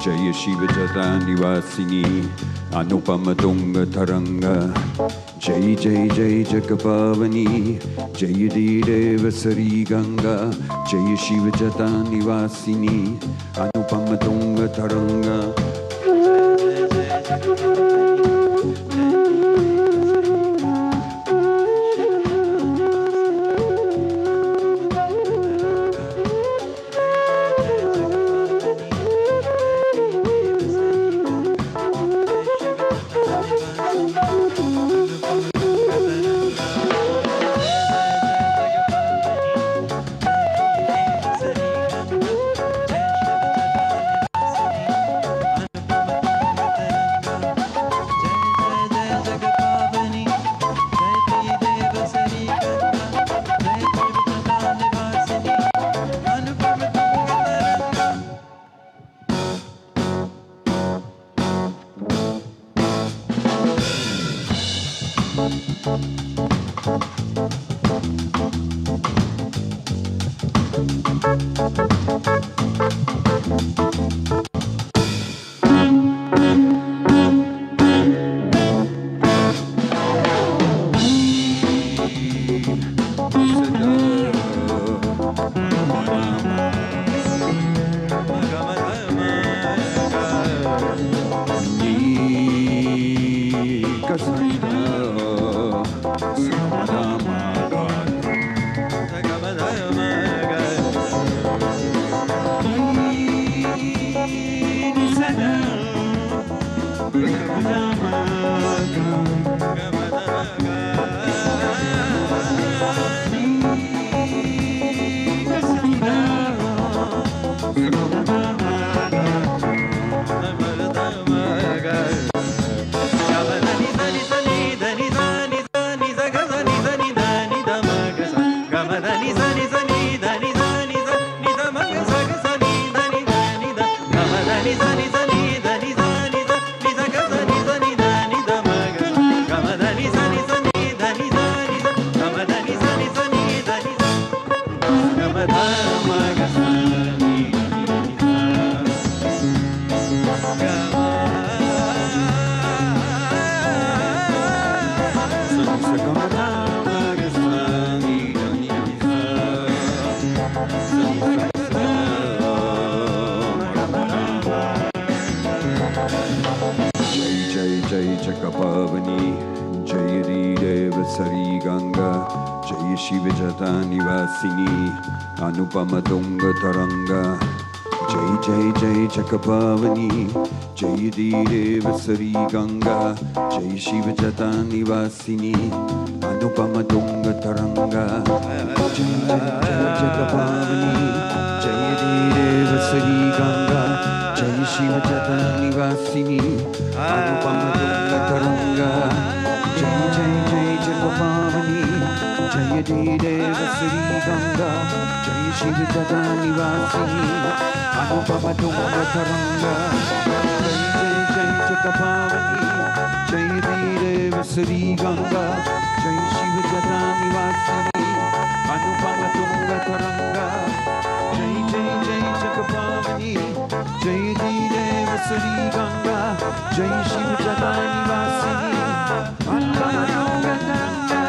Jaya Shiva Jatanivasini Anupama Tunga Taranga Jai Jai Jai Jagapavani Jaya Deva Sari Ganga Jaya Shiva Jatanivasini Anupama Tunga Taranga Anupamatunga Taranga Jai Jai Jai Chakapavani Jai Deva Sari Ganga Jai Shiva Jatani Vasini Anupamatunga Taranga Jai Jai Jai Chakapavani Jai Deva Sari Ganga Jai Shiva Jatani Vasini Anupamatunga Taranga Jai Jai Jai Chakapavani Jai Deva Sri Ganga Jai Shiva Jatani Vasini Anupamatunga Taranga Jai Jai Jai Chakapavani Jai Deva Sri Ganga Jai Shiva Jatani Vasini Anupamatunga Taranga Jai Jai Jai Chakapavani Jai Deva Sri Ganga Jai Shiva Jatani Vasini Anupamatunga Taranga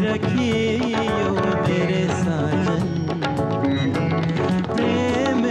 रखियो मेरे साजन प्रेम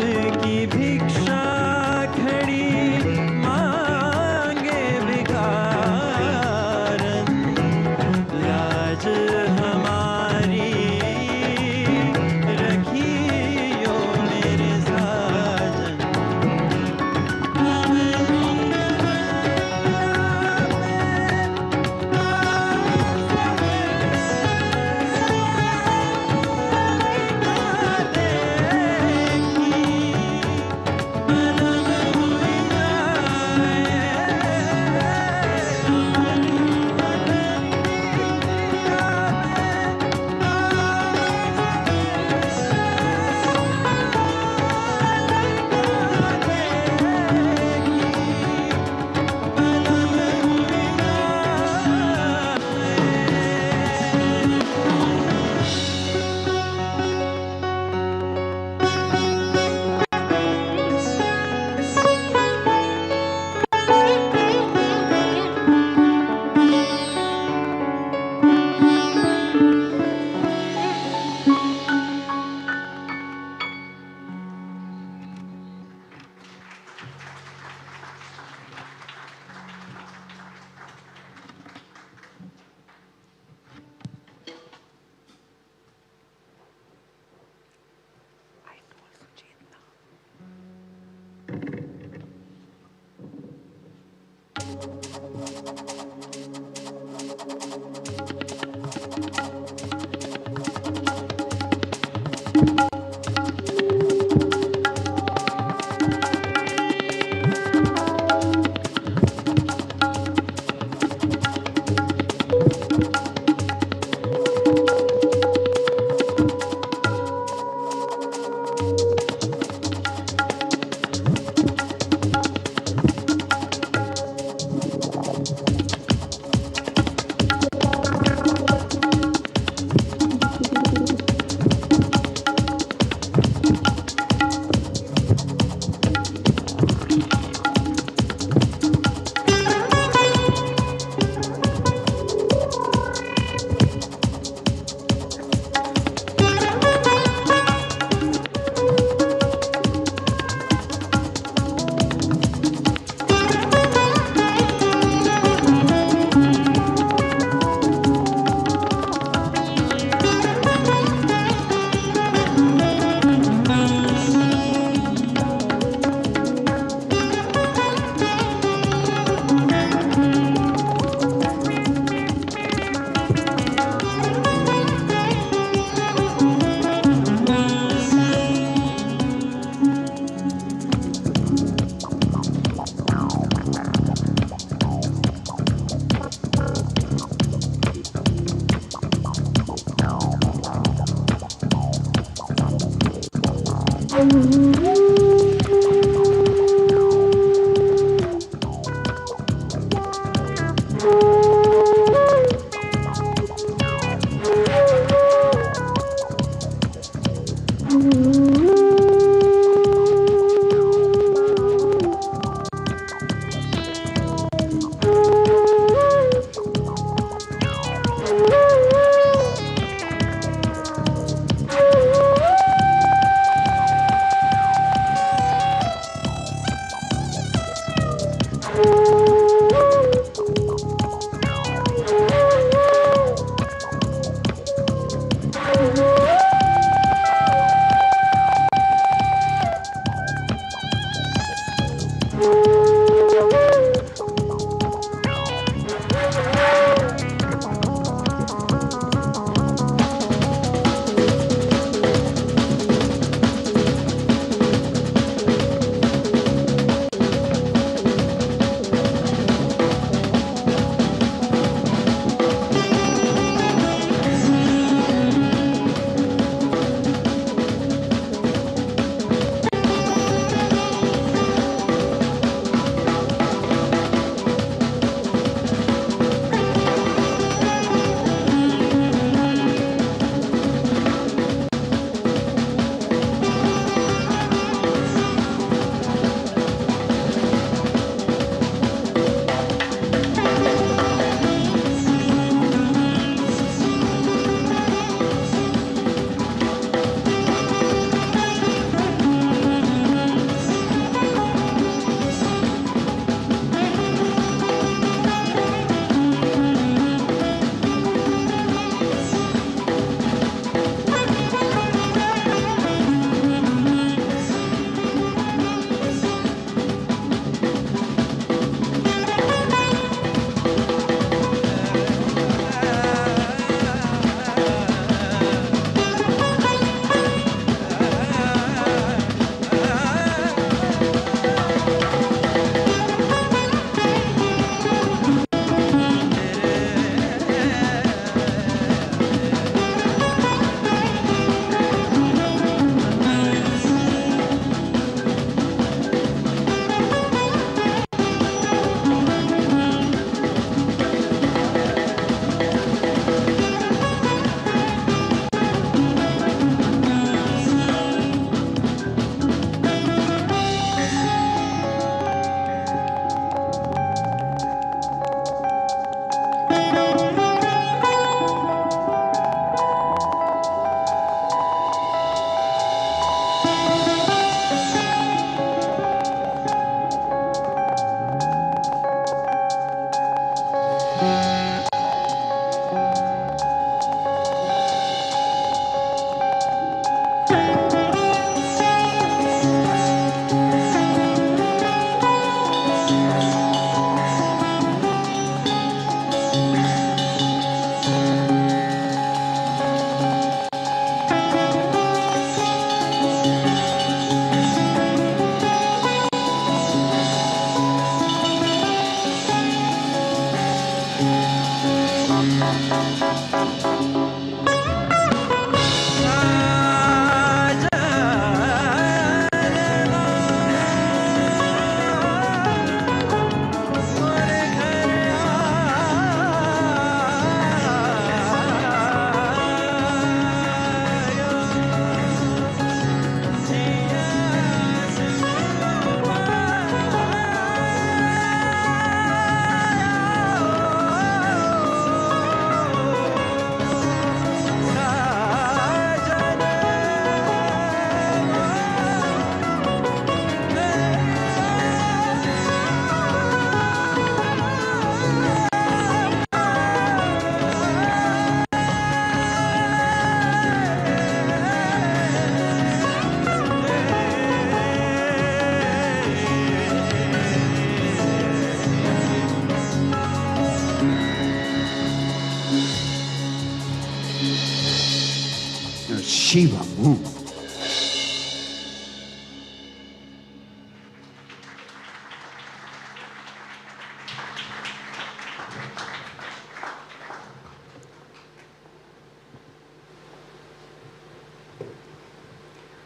Shivamu.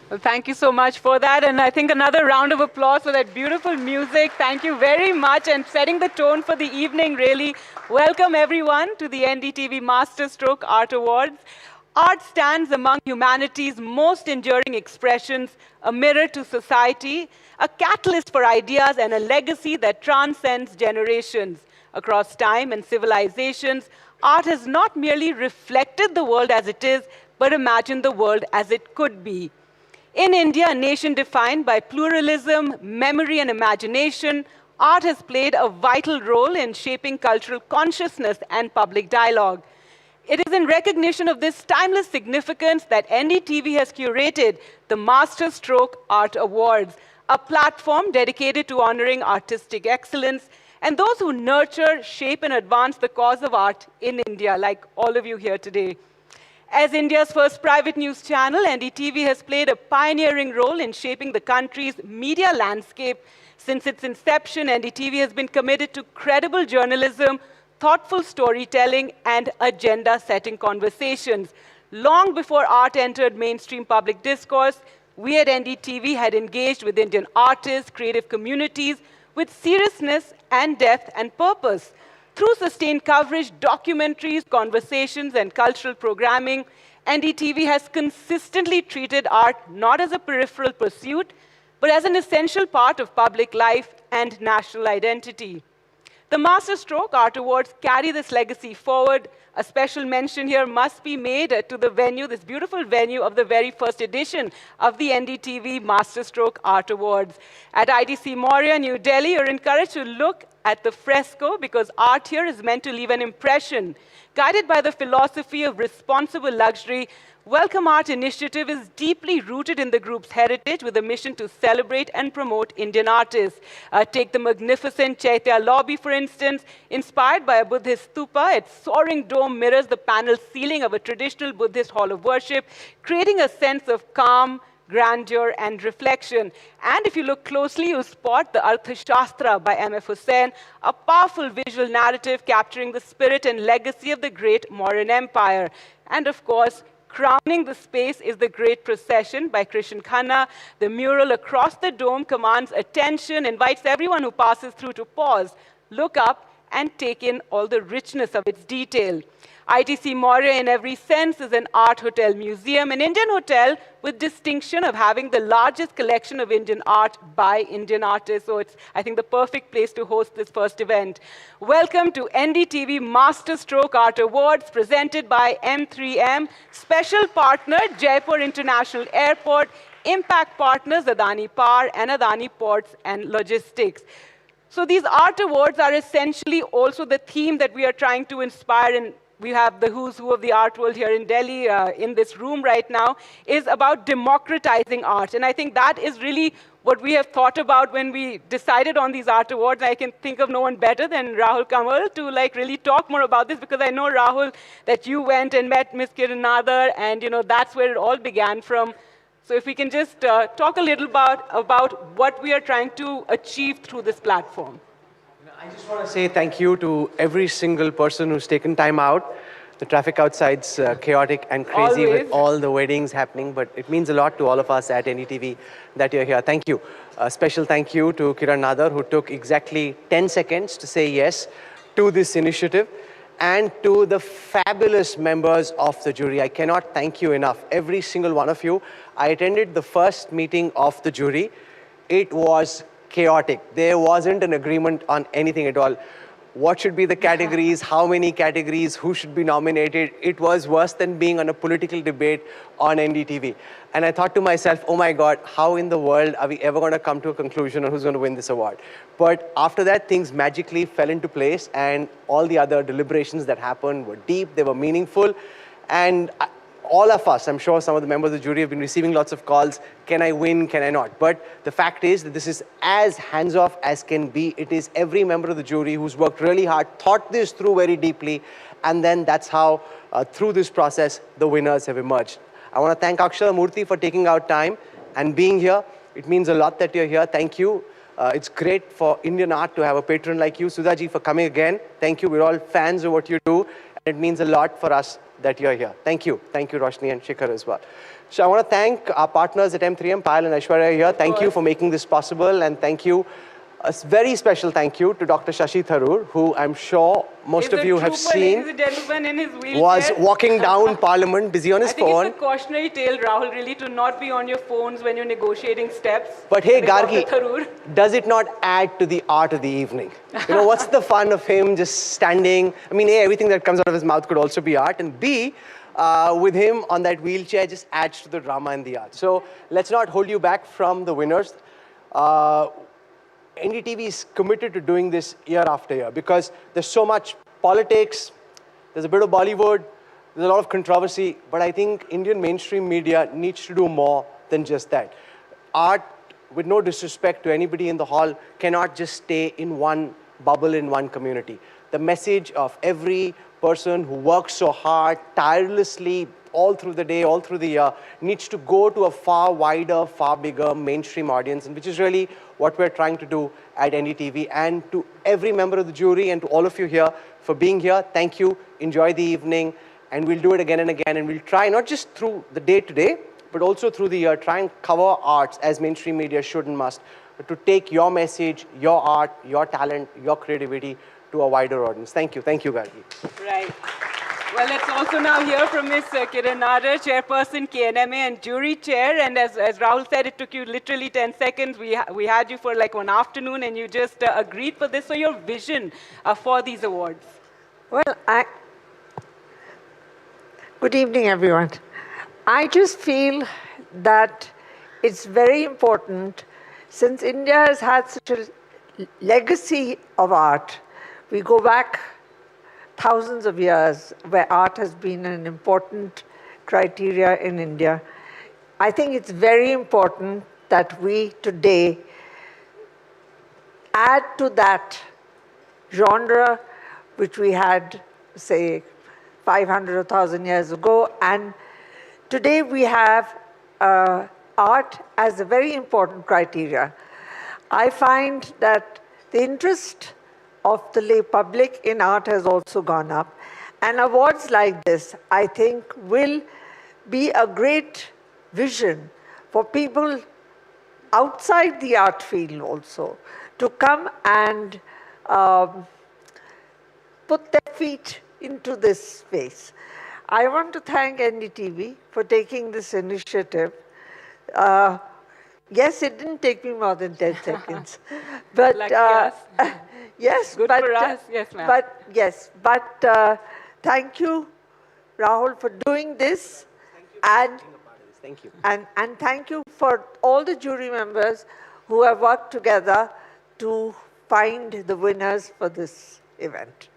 Well, thank you so much for that. And I think another round of applause for that beautiful music. Thank you very much. And setting the tone for the evening, really. Welcome, everyone, to the NDTV Masterstroke Art Awards. Art stands among humanity's most enduring expressions, a mirror to society, a catalyst for ideas, and a legacy that transcends generations. Across time and civilizations, art has not merely reflected the world as it is, but imagined the world as it could be. In India, a nation defined by pluralism, memory, and imagination, art has played a vital role in shaping cultural consciousness and public dialogue. It is in recognition of this timeless significance that NDTV has curated the Masterstroke Art Awards, a platform dedicated to honoring artistic excellence and those who nurture, shape, and advance the cause of art in India, like all of you here today. As India's first private news channel, NDTV has played a pioneering role in shaping the country's media landscape. Since its inception, NDTV has been committed to credible journalism, thoughtful storytelling, and agenda-setting conversations. Long before art entered mainstream public discourse, we at NDTV had engaged with Indian artists, creative communities, with seriousness and depth and purpose. Through sustained coverage, documentaries, conversations, and cultural programming, NDTV has consistently treated art not as a peripheral pursuit, but as an essential part of public life and national identity. The Masterstroke Art Awards carry this legacy forward. A special mention here must be made to the venue, this beautiful venue of the very first edition of the NDTV Masterstroke Art Awards. At ITC Maurya, New Delhi, you're encouraged to look at the fresco because art here is meant to leave an impression. Guided by the philosophy of responsible luxury, Welcome Art Initiative is deeply rooted in the group's heritage with a mission to celebrate and promote Indian artists. Take the magnificent Chaitya lobby, for instance. Inspired by a Buddhist stupa, its soaring dome mirrors the panel ceiling of a traditional Buddhist hall of worship, creating a sense of calm, grandeur, and reflection. And if you look closely, you'll spot the Arthashastra by M.F. Hussain, a powerful visual narrative capturing the spirit and legacy of the great Mauryan Empire. And of course, crowning the space is the Great Procession by Krishan Khanna. The mural across the dome commands attention, invites everyone who passes through to pause, look up, and take in all the richness of its detail. ITC Maurya, in every sense, is an art hotel museum, an Indian hotel with distinction of having the largest collection of Indian art by Indian artists. So it's, I think, the perfect place to host this first event. Welcome to NDTV Masterstroke Art Awards, presented by M3M, special partner, Jaipur International Airport, impact partners, Adani Power and Adani Ports and Logistics. So these art awards are essentially also the theme that we are trying to inspire, and we have the who's who of the art world here in Delhi, in this room right now, is about democratizing art. And I think that is really what we have thought about when we decided on these art awards. I can think of no one better than Rahul Kamal to really talk more about this, because I know, Rahul, that you went and met Ms. Kiran Nadar, and that's where it all began from. So if we can just talk a little about what we are trying to achieve through this platform. I just want to say thank you to every single person who's taken time out. The traffic outside's chaotic and crazy with all the weddings happening, but it means a lot to all of us at NDTV that you're here. Thank you. A special thank you to Kiran Nadar, who took exactly 10 seconds to say yes to this initiative, and to the fabulous members of the jury. I cannot thank you enough, every single one of you. I attended the first meeting of the jury. It was chaotic. There wasn't an agreement on anything at all. What should be the categories, how many categories, who should be nominated? It was worse than being on a political debate on NDTV. And I thought to myself, oh my God, how in the world are we ever going to come to a conclusion on who's going to win this award? But after that, things magically fell into place, and all the other deliberations that happened were deep, they were meaningful. And all of us, I'm sure some of the members of the jury have been receiving lots of calls, can I win, can I not? But the fact is that this is as hands-off as can be. It is every member of the jury who's worked really hard, thought this through very deeply, and then that's how, through this process, the winners have emerged. I want to thank Akshata, Murty for taking out time and being here. It means a lot that you're here. Thank you. It's great for Indian art to have a patron like you. Sudhaji, for coming again. Thank you. We're all fans of what you do. And it means a lot for us that you're here. Thank you. Thank you, Roshni and Shikhar as well. So I want to thank our partners at M3M, Payal and Aishwarya here. Thank you for making this possible. And thank you. A very special thank you to Dr. Shashi Tharoor, who I'm sure most of you have seen, ladies and gentlemen, in his wheelchair. Was walking down Parliament, busy on his phone. I think it's a cautionary tale, Rahul, really, to not be on your phones when you're negotiating steps. But hey, Gargi, does it not add to the art of the evening? You know, what's the fun of him just standing? I mean, A, everything that comes out of his mouth could also be art, and B, with him on that wheelchair just adds to the drama and the art. So let's not hold you back from the winners. NDTV is committed to doing this year after year because there's so much politics, there's a bit of Bollywood, there's a lot of controversy, but I think Indian mainstream media needs to do more than just that. Art, with no disrespect to anybody in the hall, cannot just stay in one bubble in one community. The message of every person who works so hard, tirelessly, all through the day, all through the year, needs to go to a far wider, far bigger mainstream audience, and which is really what we're trying to do at NDTV. And to every member of the jury and to all of you here for being here, thank you, enjoy the evening, and we'll do it again and again, and we'll try, not just through the day-to-day, but also through the year, try and cover arts as mainstream media should and must, but to take your message, your art, your talent, your creativity to a wider audience. Thank you. Thank you, Gargi. Right. Well, let's also now hear from Ms. Kiran Nadar, Chairperson, KNMA, and Jury Chair. And as Rahul said, it took you literally 10 seconds. We had you for like one afternoon, and you just agreed for this. So your vision for these awards? Well, good evening, everyone. I just feel that it's very important, since India has had such a legacy of art. We go back thousands of years where art has been an important criteria in India. I think it's very important that we today add to that genre which we had, say, 500 or 1,000 years ago. And today we have art as a very important criteria. I find that the interest of the lay public in art has also gone up. And awards like this, I think, will be a great vision for people outside the art field also to come and put their feet into this space. I want to thank NDTV for taking this initiative. Yes, it didn't take me more than 10 seconds. But yes, good for us. Yes, ma'am. Thank you, Rahul, for doing this. Thank you. And thank you for all the jury members who have worked together to find the winners for this event.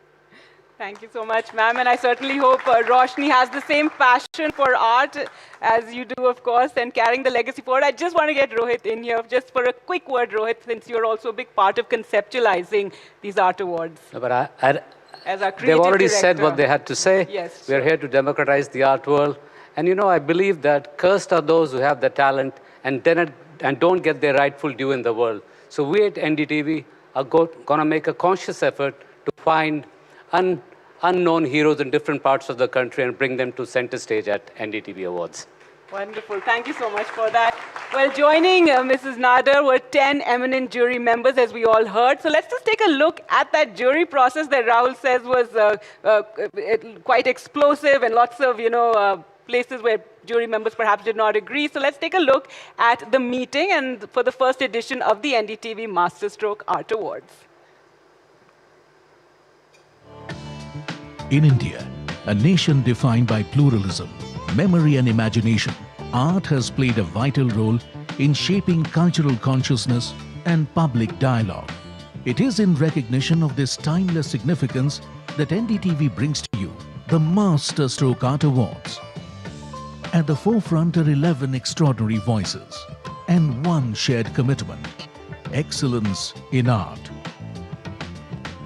Thank you so much, ma'am. And I certainly hope Roshni has the same passion for art as you do, of course, and carrying the legacy forward. I just want to get Rohit in here just for a quick word, Rohit, since you're also a big part of conceptualizing these art awards. No, but as our they've already director. said what they had to say. Yes, We're here to democratize the art world. And, you know, I believe that cursed are those who have the talent and don't get their rightful due in the world. So we at NDTV are going to make a conscious effort to find unknown heroes in different parts of the country and bring them to center stage at NDTV Awards. Wonderful. Thank you so much for that. Well, joining Mrs. Nadar were 10 eminent jury members, as we all heard. So let's just take a look at that jury process that Rahul says was quite explosive and lots of, places where jury members perhaps did not agree. So let's take a look at the meeting and for the first edition of the NDTV Masterstroke Art Awards. In India, a nation defined by pluralism, memory and imagination, art has played a vital role in shaping cultural consciousness and public dialogue. It is in recognition of this timeless significance that NDTV brings to you the Masterstroke Art Awards. At the forefront are 11 extraordinary voices and one shared commitment: excellence in art.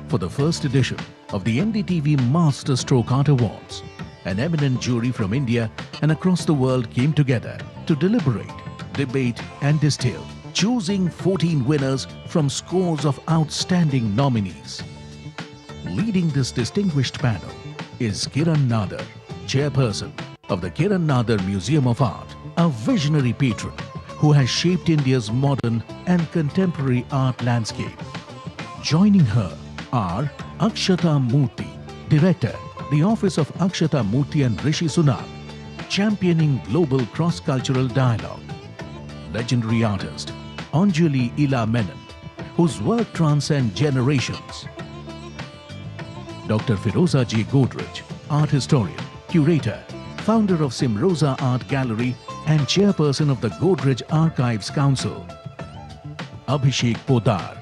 For the first edition of the NDTV Masterstroke Art Awards, an eminent jury from India and across the world came together to deliberate, debate and distill, choosing 14 winners from scores of outstanding nominees. Leading this distinguished panel is Kiran Nadar, chairperson of the Kiran Nadar Museum of Art, a visionary patron who has shaped India's modern and contemporary art landscape. Joining her are Akshata Murty, Director, the Office of Akshata Murty and Rishi Sunak, championing global cross-cultural dialogue. Legendary artist Anjali Ila Menon, whose work transcends generations. Dr. Firoza J. Godrej, art historian, curator, founder of Simrosa Art Gallery and chairperson of the Godrej Archives Council. Abhishek Podar,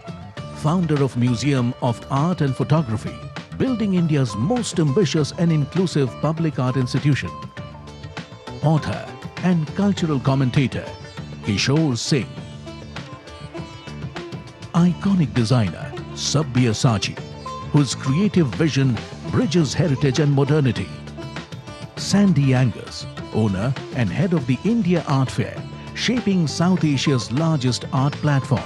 founder of Museum of Art and Photography, building India's most ambitious and inclusive public art institution. Author and cultural commentator Kishore Singh. Iconic designer Sabyasachi, whose creative vision bridges heritage and modernity. Sandy Angus, owner and head of the India Art Fair, shaping South Asia's largest art platform.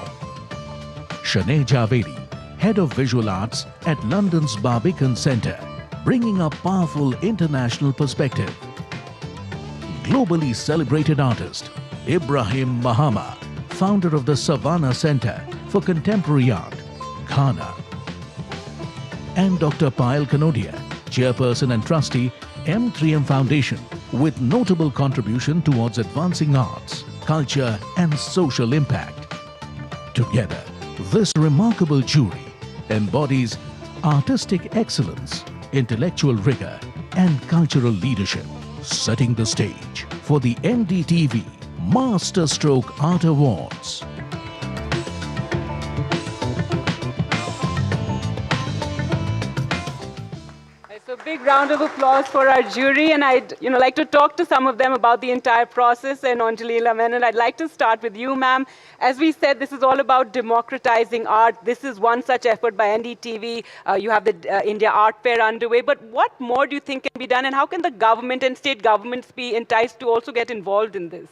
Shanay Javedi, head of visual arts at London's Barbican Centre, bringing a powerful international perspective. Globally celebrated artist Ibrahim Mahama, founder of the Savannah Centre for Contemporary Art, Ghana. And Dr. Payal Kanodia, chairperson and trustee, M3M Foundation, with notable contribution towards advancing arts, culture and social impact. Together, this remarkable jury embodies artistic excellence, intellectual rigor and cultural leadership, setting the stage for the NDTV Masterstroke Art Awards. So big round of applause for our jury, and I'd like to talk to some of them about the entire process. And Anjali Menon, I'd like to start with you, ma'am. As we said, this is all about democratizing art. This is one such effort by NDTV. You have the India Art Fair underway. But what more do you think can be done, and how can the government and state governments be enticed to also get involved in this?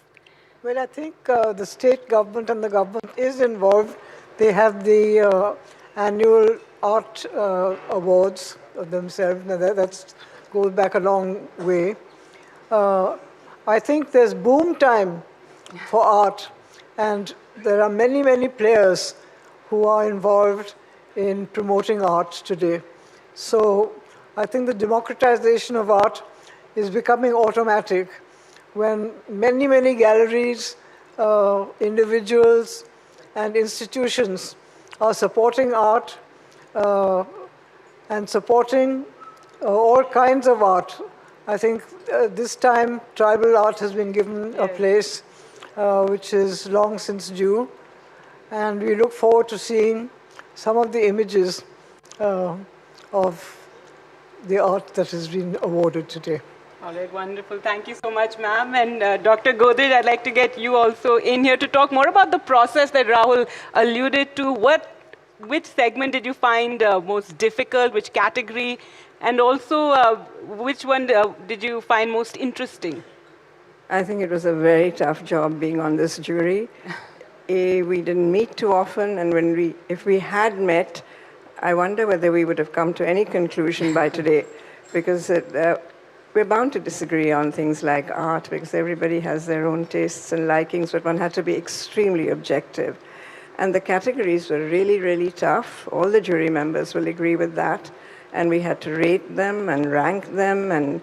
Well, I think the state government and the government is involved. They have the annual art awards themselves. Now that goes back a long way. I think there's boom time for art, and there are many, many players who are involved in promoting art today. So I think the democratization of art is becoming automatic when many, many galleries, individuals, and institutions are supporting art and supporting all kinds of art. I think this time tribal art has been given a place which is long since due, and we look forward to seeing some of the images of the art that has been awarded today. All right, wonderful. Thank you so much, ma'am. And Dr. Godrej, I'd like to get you also in here to talk more about the process that Rahul alluded to. Which segment did you find most difficult, which category, and also which one did you find most interesting? I think it was a very tough job being on this jury. We didn't meet too often, and if we had met, I wonder whether we would have come to any conclusion by today, because we're bound to disagree on things like art, because everybody has their own tastes and likings, but one had to be extremely objective. And the categories were really, really tough. All the jury members will agree with that. And we had to rate them and rank them and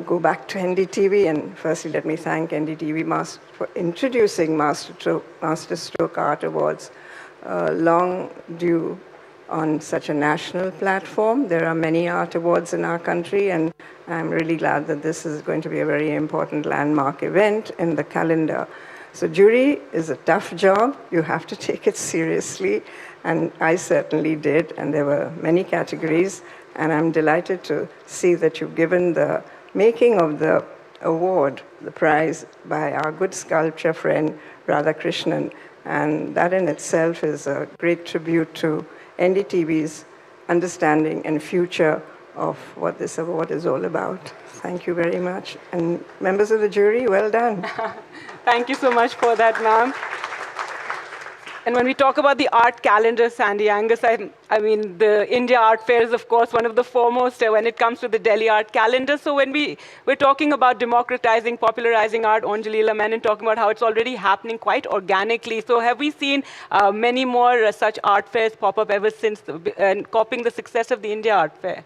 go back to NDTV. And firstly, let me thank NDTV for introducing Masterstroke Art Awards, long due on such a national platform. There are many art awards in our country, and I'm really glad that this is going to be a very important landmark event in the calendar. So jury is a tough job. You have to take it seriously, and I certainly did, and there were many categories, and I'm delighted to see that you've given the making of the award, the prize, by our good sculpture friend, Radhakrishnan, and that in itself is a great tribute to NDTV's understanding and future of what this award is all about. Thank you very much. And members of the jury, well done. Thank you so much for that, ma'am. And when we talk about the art calendar, Sandy, Angus, I mean, the India Art Fair is, of course, one of the foremost when it comes to the Delhi art calendar. So when we're talking about democratizing, popularizing art, Anjali Menon talking about how it's already happening quite organically. So have we seen many more such art fairs pop up ever since, and copying the success of the India Art Fair?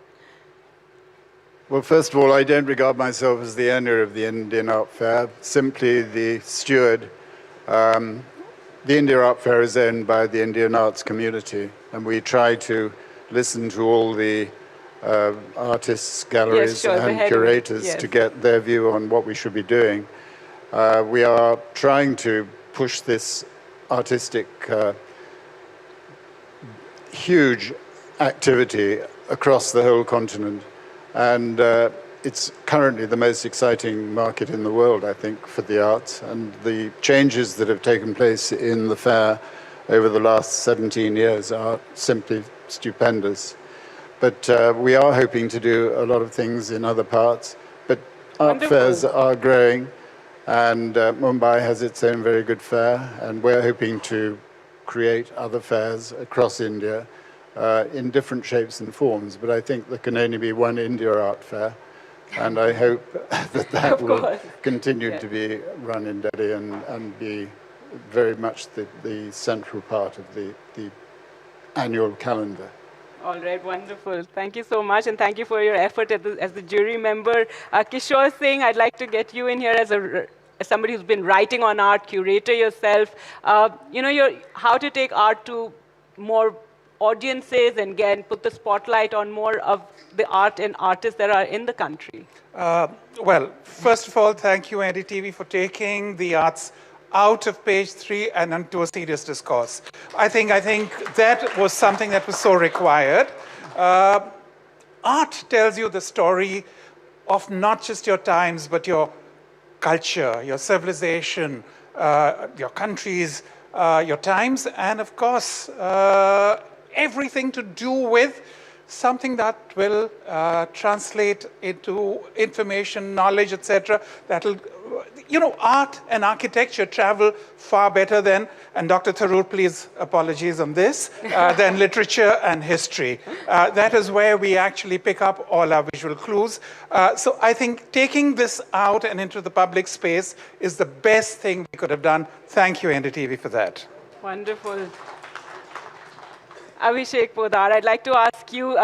Well, first of all, I don't regard myself as the owner of the Indian Art Fair, simply the steward. The India Art Fair is owned by the Indian arts community, and we try to listen to all the artists, galleries, and curators to get their view on what we should be doing. We are trying to push this artistic, huge activity across the whole continent, and it's currently the most exciting market in the world, I think, for the arts, and the changes that have taken place in the fair over the last 17 years are simply stupendous. But we are hoping to do a lot of things in other parts, but art fairs are growing, and Mumbai has its own very good fair, and we're hoping to create other fairs across India in different shapes and forms, but I think there can only be one India Art Fair. And I hope that will continue to be run in Delhi and be very much the central part of the annual calendar. All right, wonderful. Thank you so much, and thank you for your effort as the jury member. Kishore Singh, I'd like to get you in here as somebody who's been writing on art, curator yourself. How to take art to more audiences and again put the spotlight on more of the art and artists that are in the country? Well, first of all, thank you, NDTV, for taking the arts out of page 3 and onto a serious discourse. I think that was something that was so required. Art tells you the story of not just your times, but your culture, your civilization, your countries, your times, and of course, everything to do with something that will translate into information, knowledge, etc. That'll, art and architecture travel far better than, and Dr. Tharoor, please apologies on this, than literature and history. That is where we actually pick up all our visual clues. So I think taking this out and into the public space is the best thing we could have done. Thank you, NDTV, for that. Wonderful. Abhishek Podar, I'd like to ask you,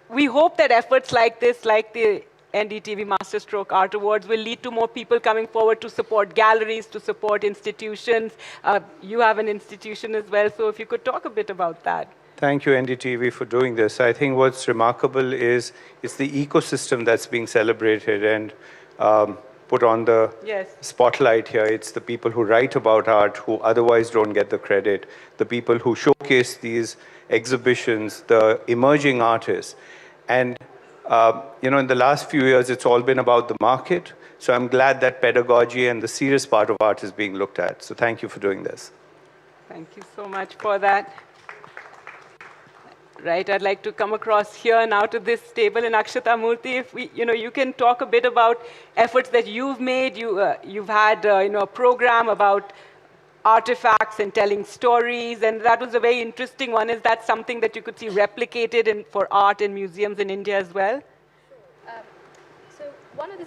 we hope that efforts like this, like the NDTV Masterstroke Art Awards, will lead to more people coming forward to support galleries, to support institutions. You have an institution as well, so if you could talk a bit about that. Thank you, NDTV, for doing this. I think what's remarkable is it's the ecosystem that's being celebrated and put on the spotlight here. It's the people who write about art who otherwise don't get the credit, the people who showcase these exhibitions, the emerging artists. And in the last few years, it's all been about the market. So I'm glad that pedagogy and the serious part of art is being looked at. So thank you for doing this. Thank you so much for that. Right, I'd like to come across here now to this table, and Akshata, Murty, if you can talk a bit about efforts that you've made. You've had a program about artifacts and telling stories, and that was a very interesting one. Is that something that you could see replicated for art in museums in India as well? So one of the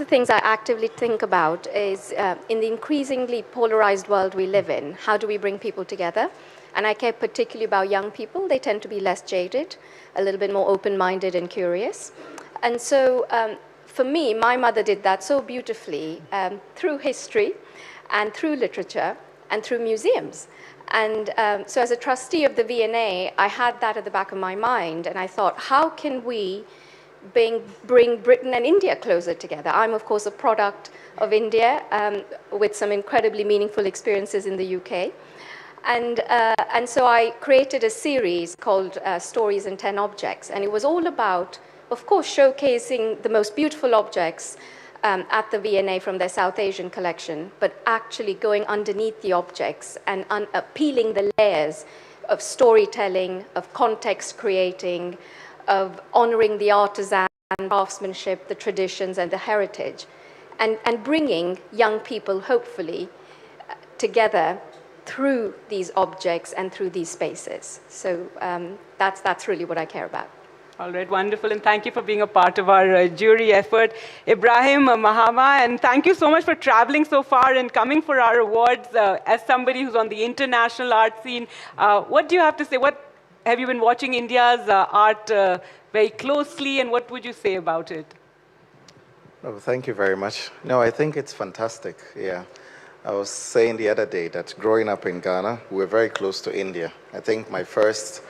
things I actively think about is in the increasingly polarized world we live in, how do we bring people together? And I care particularly about young people. They tend to be less jaded, a little bit more open-minded and curious. And so for me, my mother did that so beautifully through history and through literature and through museums. And so as a trustee of the V&A, I had that at the back of my mind. And I thought, how can we bring Britain and India closer together? I'm, of course, a product of India with some incredibly meaningful experiences in the UK. And so I created a series called Stories in 10 Objects. And it was all about, of course, showcasing the most beautiful objects at the V&A from their South Asian collection, but actually going underneath the objects and peeling the layers of storytelling, of context creating, of honoring the artisan, craftsmanship, the traditions, and the heritage, and bringing young people, hopefully, together through these objects and through these spaces. So that's really what I care about. All right, wonderful, and thank you for being a part of our jury effort. Ibrahim, Mahama, and thank you so much for traveling so far and coming for our awards. As somebody who's on the international art scene, what do you have to say? What have you been watching India's art very closely, and what would you say about it? Oh, thank you very much. No, I think it's fantastic, yeah. I was saying the other day that growing up in Ghana, we were very close to India. I think my first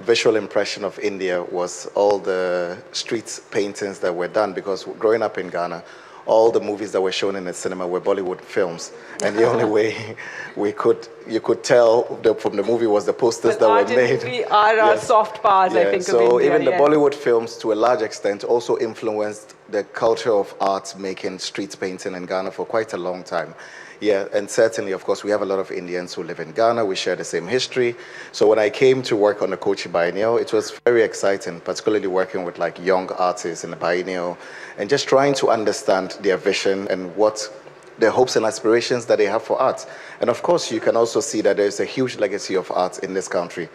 visual impression of India was all the street paintings that were done, because growing up in Ghana, all the movies that were shown in the cinema were Bollywood films. And the only way you could tell from the movie was the posters that were made. We are soft powers, I think, so of India. Even the Bollywood films, to a large extent, also influenced the culture of art making street painting in Ghana for quite a long time. Yeah, and certainly, of course, we have a lot of Indians who live in Ghana. We share the same history. So when I came to work on the Kochi Biennial, it was very exciting, particularly working with like young artists in the Biennial and just trying to understand their vision and what their hopes and aspirations that they have for art. And of course, you can also see that there's a huge legacy of art in this country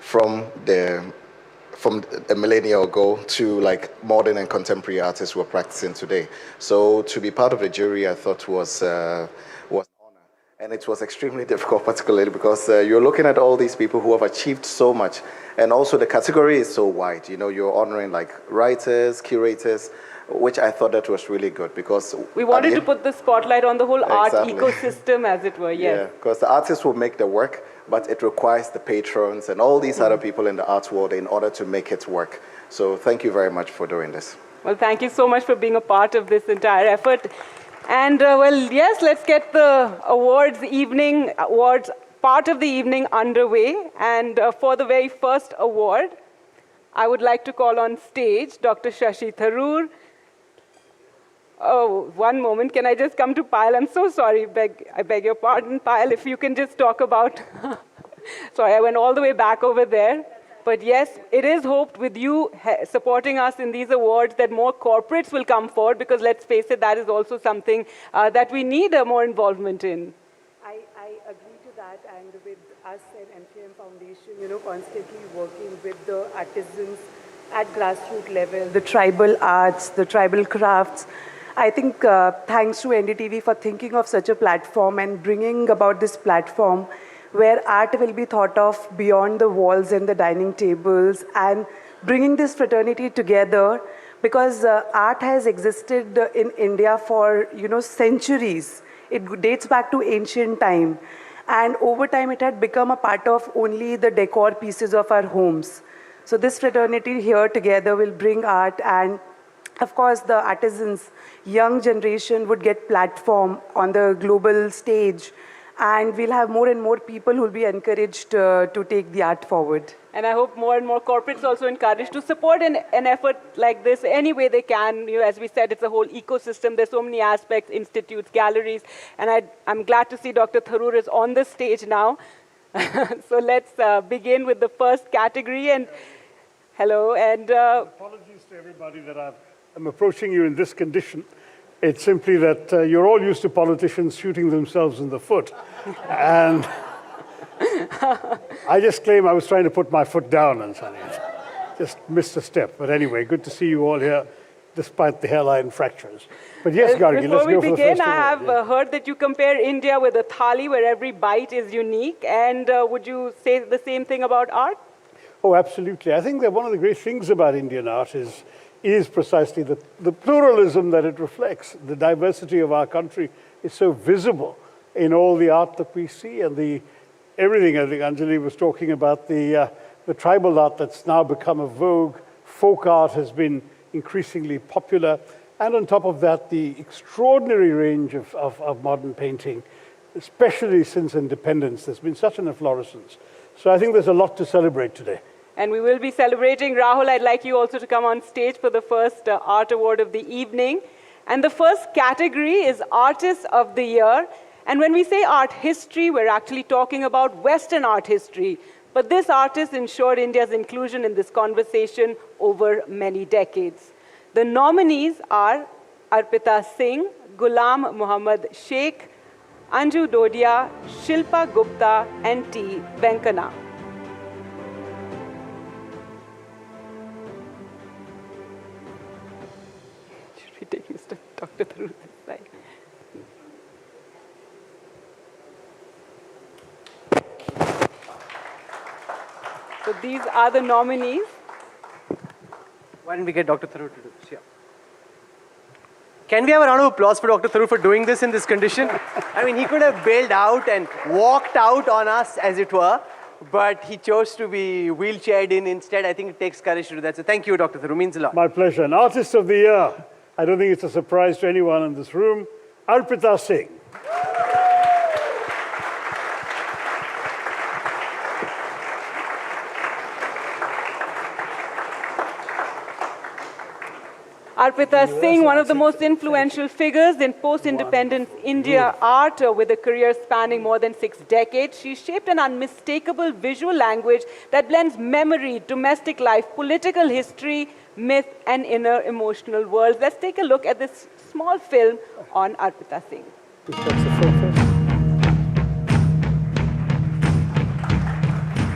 from a millennia ago to like modern and contemporary artists who are practicing today. So to be part of the jury, I thought was an honor. And it was extremely difficult, particularly because you're looking at all these people who have achieved so much. And also the category is so wide. You know, you're honoring like writers, curators, which I thought that was really good because we wanted to put the spotlight on the whole art ecosystem, as it were, yes. Yeah, because the artists will make the work, but it requires the patrons and all these other people in the arts world in order to make it work. So thank you very much for doing this. Well, thank you so much for being a part of this entire effort. And well, yes, let's get the awards part of the evening underway. And for the very first award, I would like to call on stage Dr. Shashi Tharoor. Oh, one moment. Can I just come to Payal? I'm so sorry. I beg your pardon, Payal, if you can just talk about... Sorry, I went all the way back over there. But yes, it is hoped with you supporting us in these awards that more corporates will come forward, because let's face it, that is also something that we need more involvement in. I agree to that, and with us at MCM Foundation, constantly working with the artisans at grassroots level, the tribal arts, the tribal crafts. I think thanks to NDTV for thinking of such a platform and bringing about this platform where art will be thought of beyond the walls and the dining tables, and bringing this fraternity together, because art has existed in India for centuries. It dates back to ancient time, and over time it had become a part of only the decor pieces of our homes. So this fraternity here together will bring art, and of course the artisans, young generation would get platform on the global stage, and we'll have more and more people who will be encouraged to take the art forward. And I hope more and more corporates also encouraged to support an effort like this any way they can. As we said, it's a whole ecosystem. There's so many aspects, institutes, galleries. And I'm glad to see Dr. Tharoor is on the stage now. So let's begin with the first category. And hello. And apologies to everybody that I'm approaching you in this condition. It's simply that you're all used to politicians shooting themselves in the foot. And I just claim I was trying to put my foot down and just missed a step. But anyway, good to see you all here, despite the hairline fractures. But yes, Gargi, let's go for the first Before we begin, I have heard that you compare India with a thali where every bite is unique. And would you say the same thing about art? Oh, absolutely. I think that one of the great things about Indian art is precisely the pluralism that it reflects. The diversity of our country is so visible in all the art that we see, and everything. I think Anjali was talking about the tribal art that's now become a vogue. Folk art has been increasingly popular. And on top of that, the extraordinary range of modern painting, especially since independence. There's been such an efflorescence. So I think there's a lot to celebrate today. And we will be celebrating. Rahul, I'd like you also to come on stage for the first art award of the evening. And the first category is Artist of the Year. And when we say art history, we're actually talking about Western art history. But this artist ensured India's inclusion in this conversation over many decades. The nominees are Arpita Singh, Ghulam Muhammad Sheikh, Anju Dodia, Shilpa Gupta, and T. Venkana. Should we take Mr. Dr. Tharoor this side? So these are the nominees. Why don't we get Dr. Tharoor to do this? Yeah. Can we have a round of applause for Dr. Tharoor for doing this in this condition? I mean, he could have bailed out and walked out on us, as it were, but he chose to be wheelchaired in instead. I think it takes courage to do that. So thank you, Dr. Tharoor. Means a lot. My pleasure. And Artist of the Year, I don't think it's a surprise to anyone in this room, Arpita Singh. Arpita Singh, one of the most influential figures in post-independence India art, with a career spanning more than 6 decades. She shaped an unmistakable visual language that blends memory, domestic life, political history, myth, and inner emotional worlds. Let's take a look at this small film on Arpita Singh.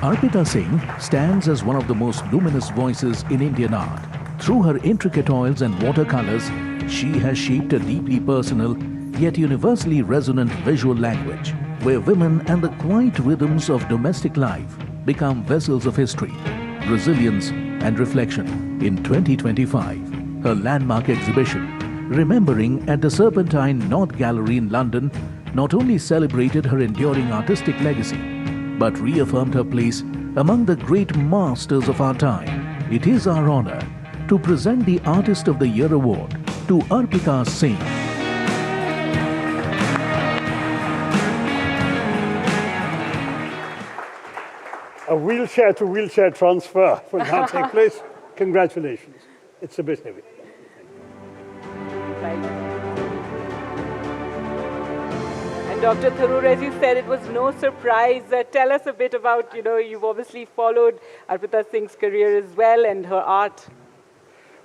Arpita Singh stands as one of the most luminous voices in Indian art. Through her intricate oils and watercolors, she has shaped a deeply personal, yet universally resonant visual language, where women and the quiet rhythms of domestic life become vessels of history, resilience, and reflection. In 2025, her landmark exhibition, Remembering at the Serpentine North Gallery in London, not only celebrated her enduring artistic legacy, but reaffirmed her place among the great masters of our time. It is our honor to present the Artist of the Year Award to Arpita Singh. A wheelchair to wheelchair transfer will now take place. Congratulations. It's a bit heavy. And Dr. Tharoor, as you said, it was no surprise. Tell us a bit about, you've obviously followed Arpita Singh's career as well and her art.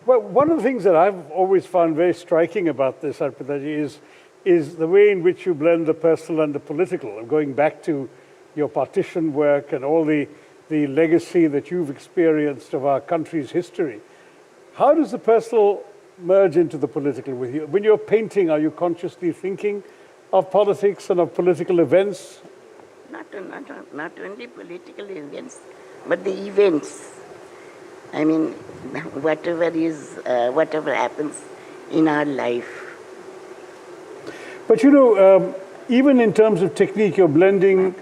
Well, one of the things that I've always found very striking about this, Arpitaji, is the way in which you blend the personal and the political. Going back to your partition work and all the legacy that you've experienced of our country's history. How does the personal merge into the political with you? When you're painting, are you consciously thinking of politics and of political events? Not only political events, but the events. I mean, whatever happens in our life. But even in terms of technique, you're blending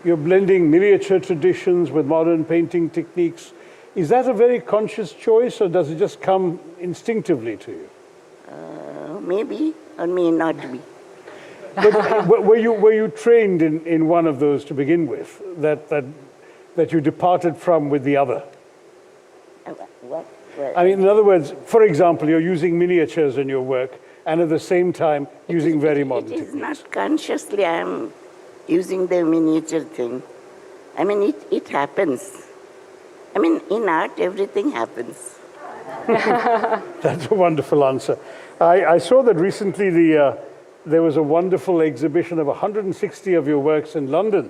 miniature traditions with modern painting techniques. Is that a very conscious choice, or does it just come instinctively to you? Maybe, or may not be. But were you trained in one of those to begin with, that you departed from with the other? What? I mean, in other words, for example, you're using miniatures in your work, and at the same time using very modern techniques. It is not consciously I am using the miniature thing. I mean, it happens. I mean, in art, everything happens. That's a wonderful answer. I saw that recently there was a wonderful exhibition of 160 of your works in London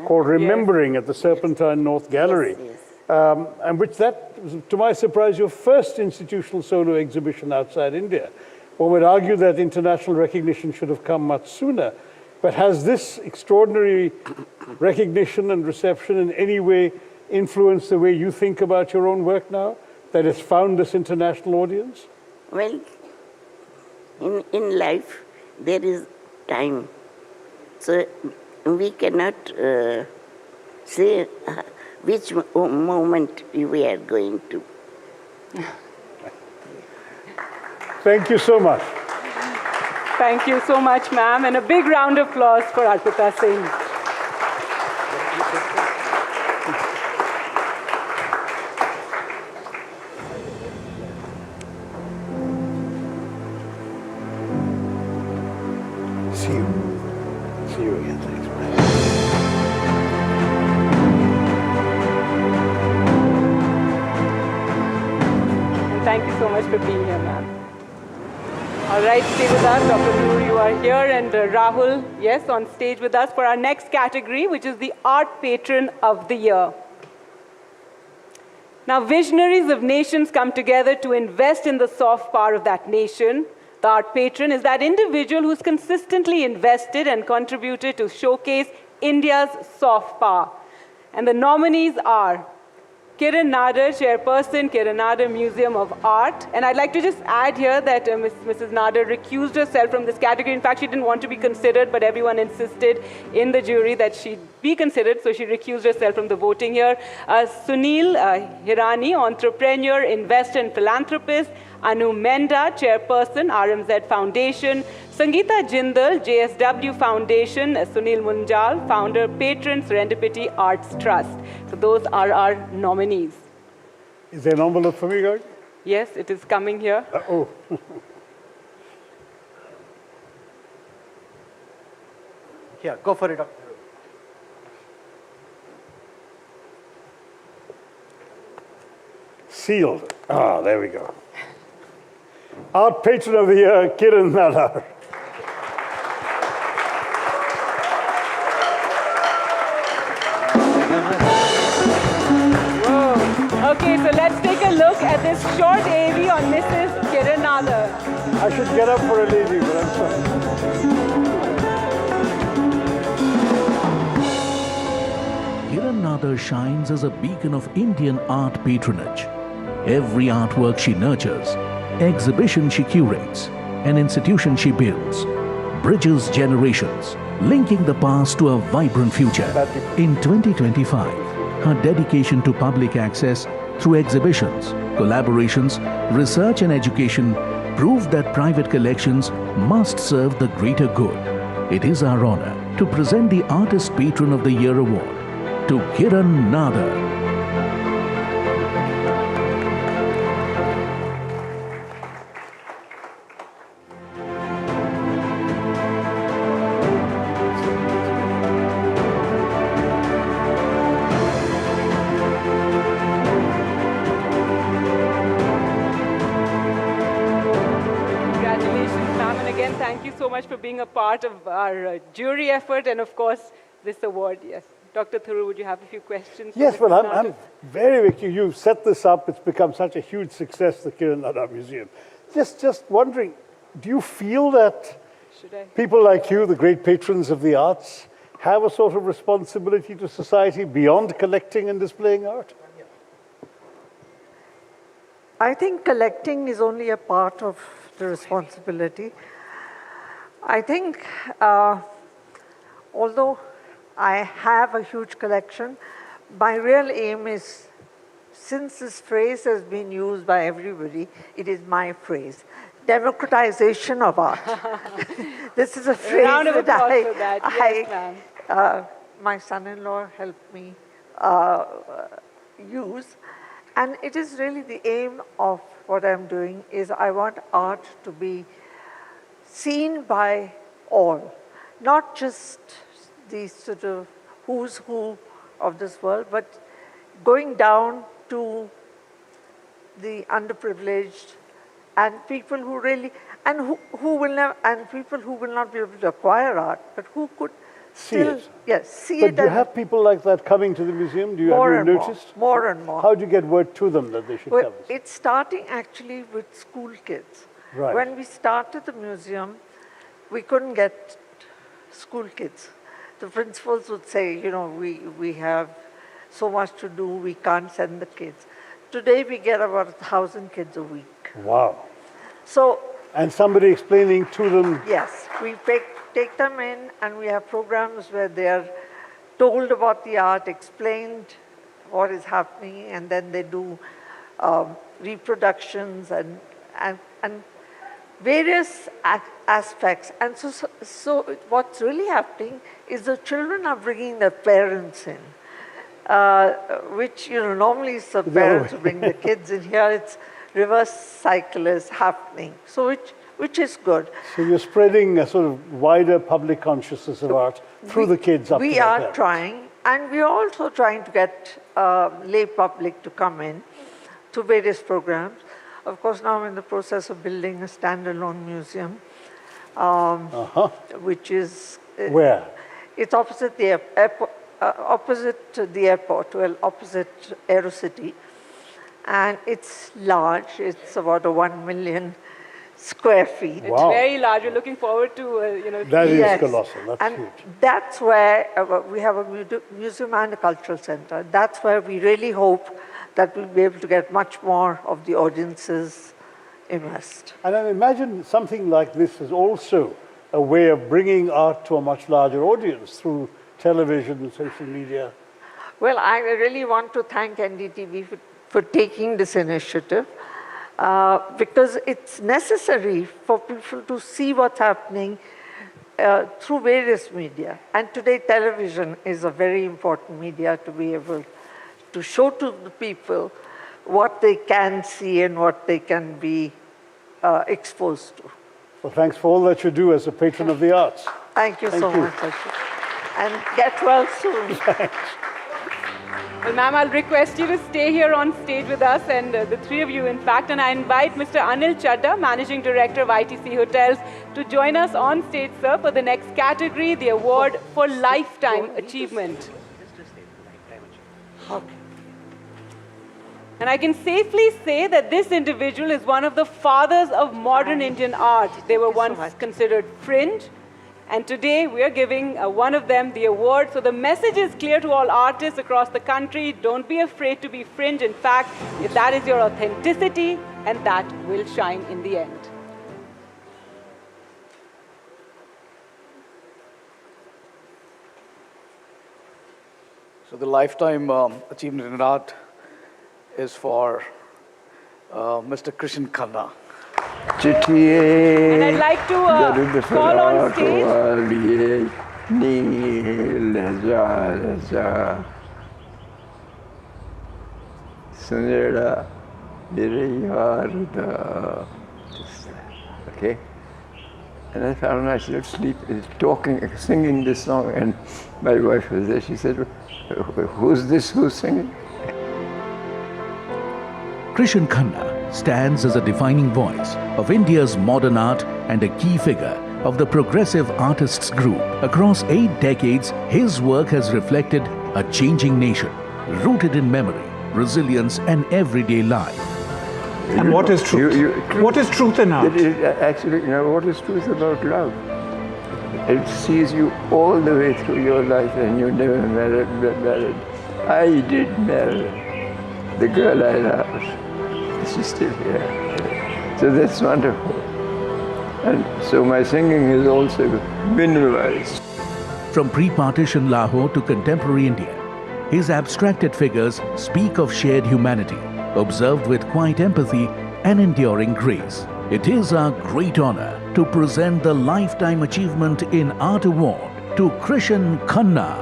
called Remembering at the Serpentine North Gallery. Yes. And which that was, to my surprise, your first institutional solo exhibition outside India. One would argue that international recognition should have come much sooner. But has this extraordinary recognition and reception in any way influenced the way you think about your own work now, that it's found this international audience? Well, in life, there is time. So we cannot say which moment we are going to. Thank you so much. Thank you so much, ma'am, and a big round of applause for Arpita Singh. See you. see you again. Thanks. And thank you so much for being here, ma'am. All right, stay with us. Dr. Noor, you are here. And Rahul, yes, on stage with us for our next category, which is the Art Patron of the Year. Now, visionaries of nations come together to invest in the soft power of that nation. The art patron is that individual who's consistently invested and contributed to showcase India's soft power. And the nominees are Kiran Nadar, Chairperson, Kiran Nadar Museum of Art. And I'd like to just add here that Mrs. Nadar recused herself from this category. In fact, she didn't want to be considered, but everyone insisted in the jury that she be considered, so she recused herself from the voting here. Sunil Hirani, entrepreneur, investor, and philanthropist. Anu Menda, Chairperson, RMZ Foundation. Sangeeta Jindal, JSW Foundation. Sunil Munjal, Founder, Patron, Serendipity Arts Trust. So those are our nominees. Is there an envelope for me, guys? Yes, it is coming here. Oh. Here, go for it, Dr. Sealed. Ah, there we go. Art Patron of the Year, Kiran Nadar. Whoa. Okay, so let's take a look at this short AV on Mrs. Kiran Nadar. I should get up for a lady, but I'm sorry. Kiran Nadar shines as a beacon of Indian art patronage. Every artwork she nurtures, exhibition she curates, an institution she builds, bridges generations, linking the past to a vibrant future. In 2025, her dedication to public access through exhibitions, collaborations, research and education proved that private collections must serve the greater good. It is our honor to present the Artist Patron of the Year Award to Kiran Nadar. For being a part of our jury effort and, of course, this award. Yes. Dr. Thuru, would you have a few questions? Yes, well, I'm very, you've set this up. It's become such a huge success, the Kiran Nadar Museum. Just wondering, do you feel that people like you, the great patrons of the arts, have a sort of responsibility to society beyond collecting and displaying art? I think collecting is only a part of the responsibility. I think, although I have a huge collection, my real aim is, since this phrase has been used by everybody, it is my phrase, democratization of art. This is a phrase my son-in-law helped me use. And it is really the aim of what I'm doing is I want art to be seen by all, not just the sort of who's who of this world, but going down to the underprivileged and people who really, and who will never, and people who will not be able to acquire art, but who could still, see it. But do you have people like that coming to the museum? Do you have you noticed? More and more. How do you get word to them that they should come? It's starting actually with school kids. Right. When we started the museum, we couldn't get school kids. The principals would say, you know, we have so much to do, we can't send the kids. Today we get about 1,000 kids a week. Wow. So. And somebody explaining to them. Yes, we take them in and we have programs where they are told about the art, explained what is happening, and then they do reproductions and various aspects. And so what's really happening is the children are bringing their parents in, which, you know, normally it's the parents who bring the kids in. Here it's reverse cycle is happening. So which is good. So you're spreading a sort of wider public consciousness of art through the kids up to We their are parents. trying, and we are also trying to get lay public to come in to various programs. Of course, now I'm in the process of building a standalone museum, which is... Where? It's opposite the airport, well, opposite Aerocity. And it's large. It's about 1 million square feet. It's very large. We're looking forward to, That is colossal. That's and huge. that's where we have a museum and a cultural center. That's where we really hope that we'll be able to get much more of the audiences immersed. And I imagine something like this is also a way of bringing art to a much larger audience through television and social media. Well, I really want to thank NDTV for taking this initiative because it's necessary for people to see what's happening through various media. And today television is a very important media to be able to show to the people what they can see and what they can be exposed to. Well, thanks for all that you do as a patron of the arts. Thank you so much. And get well soon. Well, ma'am, I'll request you to stay here on stage with us, and the three of you, in fact, and I invite Mr. Anil Chadda, Managing Director of ITC Hotels, to join us on stage, sir, for the next category, the award for Lifetime Achievement. Okay. And I can safely say that this individual is one of the fathers of modern Indian art. They were once considered fringe, and today we are giving one of them the award. So the message is clear to all artists across the country. Don't be afraid to be fringe. In fact, if that is your authenticity, and that will shine in the end. So the Lifetime Achievement in Art is for Mr. Kiran Nadar. And I'd like to call on stage. Okay? And I found myself singing this song, and my wife was there. She said, "Who's this? Who's singing?" Kiran Nadar stands as a defining voice of India's modern art and a key figure of the progressive artists group. Across 8 decades, his work has reflected a changing nation, rooted in memory, resilience, and everyday life. And what is truth? What is truth in art? Actually, what is truth about love? It sees you all the way through your life, and you never married. I did marry the girl I loved. She's still here. So that's wonderful. And so my singing is also minimalized. From pre-partition Lahore to contemporary India, his abstracted figures speak of shared humanity, observed with quiet empathy and enduring grace. It is our great honor to present the Lifetime Achievement in Art Award to Kiran Nadar.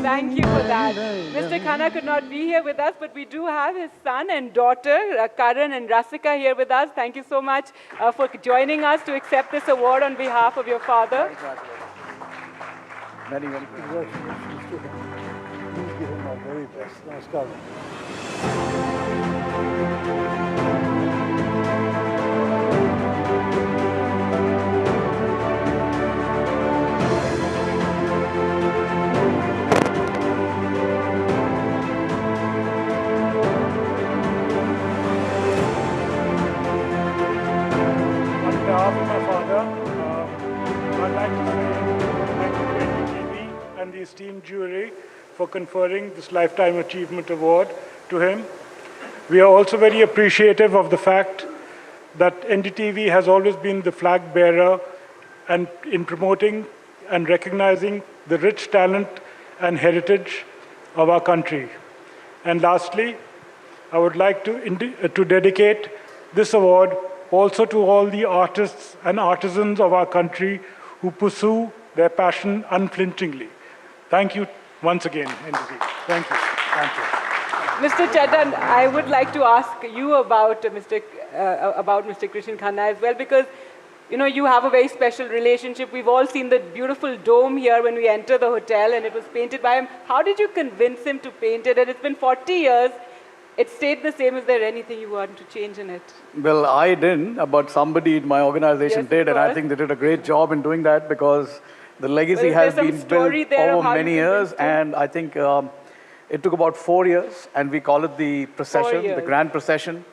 Thank you for that. Mr. Khanna could not be here with us, but we do have his son and daughter, Karan and Rasika, here with us. Thank you so much for joining us to accept this award on behalf of your father. Many congratulations to him. Please give him our very best. Namaskar. On behalf of my father, I'd like to say thank you to NDTV and the esteemed jury for conferring this Lifetime Achievement Award to him. We are also very appreciative of the fact that NDTV has always been the flag bearer and in promoting and recognizing the rich talent and heritage of our country. And lastly, I would like to dedicate this award also to all the artists and artisans of our country who pursue their passion unflinchingly. Thank you once again, NDTV. Thank you. Thank you. Mr. Chetan, I would like to ask you about Mr. Krishan Khanna as well, because you have a very special relationship. We've all seen the beautiful dome here when we enter the hotel, and it was painted by him. How did you convince him to paint it? And it's been 40 years. It stayed the same. Is there anything you want to change in it? Well, I didn't, but somebody in my organization did, and I think they did a great job in doing that, because the legacy has been built over many years, and I think it took about 4 years, and we call it the procession, the grand procession.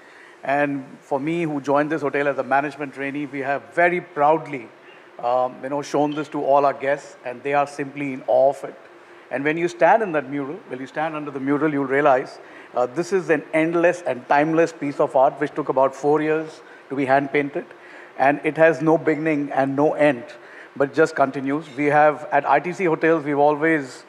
And for me, who joined this hotel as a management trainee, we have very proudly, shown this to all our guests, and they are simply in awe of it. And when you stand in that mural, when you stand under the mural, you'll realize this is an endless and timeless piece of art which took about 4 years to be hand-painted. And it has no beginning and no end, but just continues. We have, at ITC hotels, we've always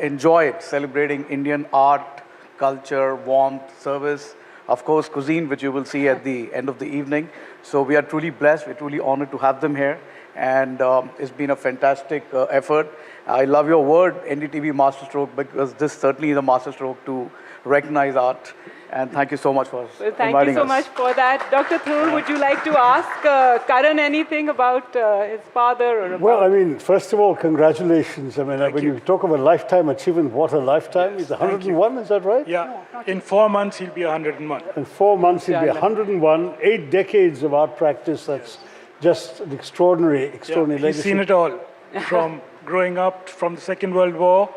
enjoyed celebrating Indian art, culture, warmth, service, of course, cuisine, which you will see at the end of the evening. So we are truly blessed. We're truly honored to have them here. And it's been a fantastic effort. I love your word, NDTV Masterstroke, because this certainly is a masterstroke to recognize art. And thank you so much for inviting us. Thank you so much for that. Dr. Thrur, would you like to ask Karan anything about his father? Or about well, I mean, first of all, congratulations. I mean, when you talk of a lifetime achievement, what a lifetime. He's 101, is that right? Yeah. In 4 months, he'll be 101. In 4 months, he'll be 101. 8 decades of art practice. That's just an extraordinary legacy. He's seen it all, from growing up from the Second World War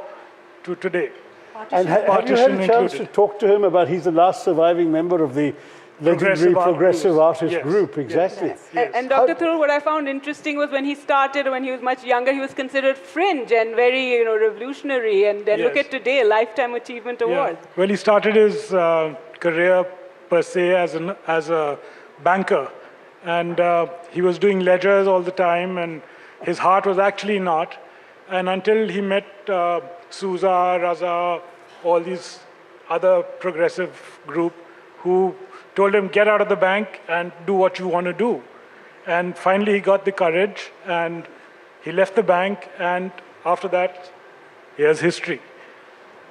to today. And have you had a chance to talk to him about, he's the last surviving member of the legendary Progressive Artist Group, exactly. Yes. And Dr. Thrur, what I found interesting was when he started, when he was much younger, he was considered fringe and very revolutionary. And then look at today, a Lifetime Achievement Award. Well, he started his career per se as a banker. And he was doing ledgers all the time, and his heart was actually in art. And until he met Sousa, Raza, all these other progressive group who told him, get out of the bank and do what you want to do. And finally he got the courage and he left the bank, and after that, here's history.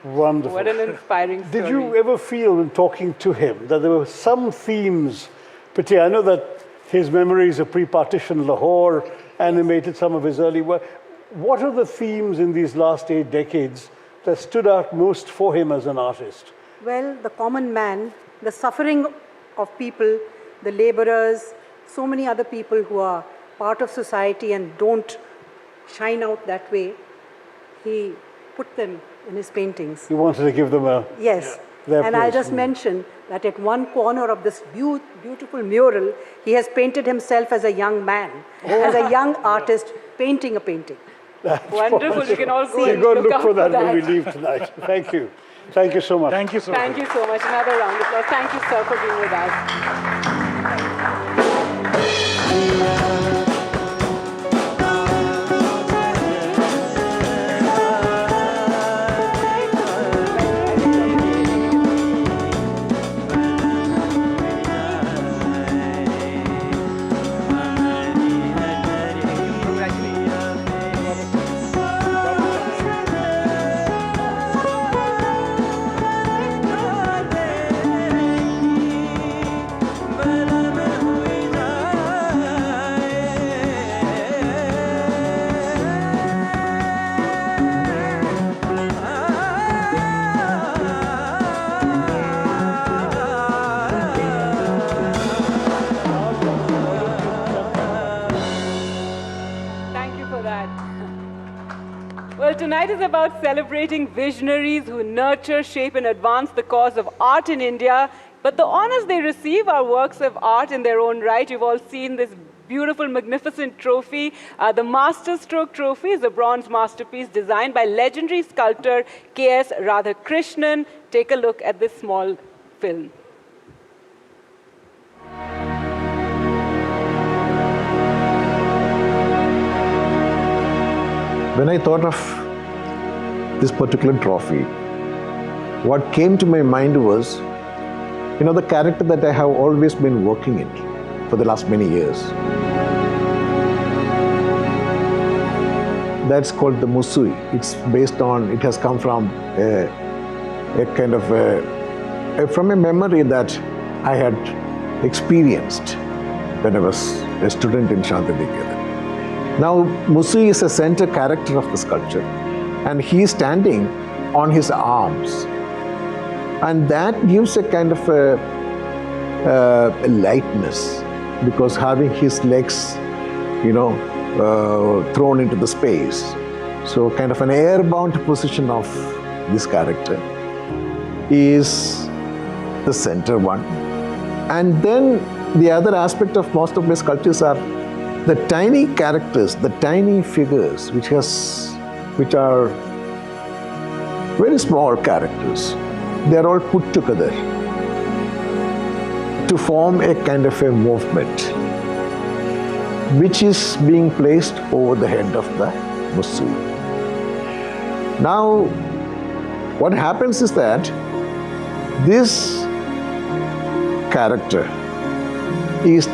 Wonderful. What an inspiring story. Did you ever feel in talking to him that there were some themes, particularly, I know that his memories of pre-partition Lahore animated some of his early work. What are the themes in these last 8 decades that stood out most for him as an artist? Well, the common man, the suffering of people, the laborers, so many other people who are part of society and don't shine out that way, he put them in his paintings. He wanted to give them a... Yes. And I'll just mention that at one corner of this beautiful mural, he has painted himself as a young man, as a young artist painting a painting. Wonderful. You can all go and look for that when we leave tonight. Thank you. Thank you so much. Thank you so much. Thank you so much. Another round of applause. Thank you, sir, for being with us. Tonight is about celebrating visionaries who nurture, shape, and advance the cause of art in India. But the honors they receive are works of art in their own right. You've all seen this beautiful, magnificent trophy. The Masterstroke trophy is a bronze masterpiece designed by legendary sculptor K.S. Radhakrishnan. Take a look at this small film. When I thought of this particular trophy, what came to my mind was, the character that I have always been working in for the last many years. That's called the Musui. It's based on, it has come from a kind of from a memory that I had experienced when I was a student in Shantiniketan. Now, Musui is a center character of the sculpture, and he is standing on his arms. And that gives a kind of a lightness, because having his legs, thrown into the space. So kind of an airbound position of this character is the center one. And then the other aspect of most of my sculptures are the tiny characters, the tiny figures, which are very small characters. They are all put together to form a kind of a movement, which is being placed over the head of the Musui. Now, what happens is that this character is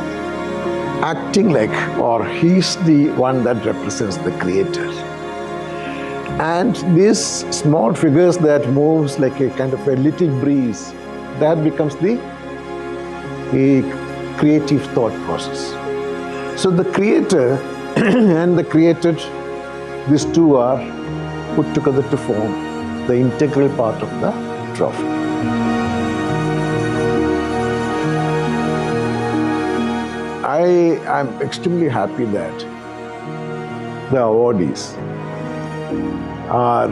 acting like, or he's the one that represents the creator. And these small figures that moves like a kind of a little breeze, that becomes the creative thought process. So the creator and the created, these two are put together to form the integral part of the trophy. I'm extremely happy that the awardees are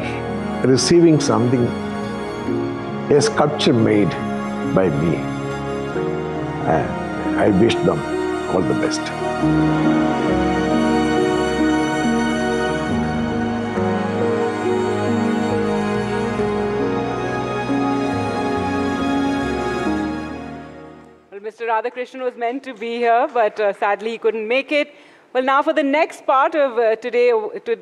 receiving something, a sculpture made by me. And I wish them all the best. Well, Mr. Radhakrishnan was meant to be here, but sadly he couldn't make it. Well, now for the next part of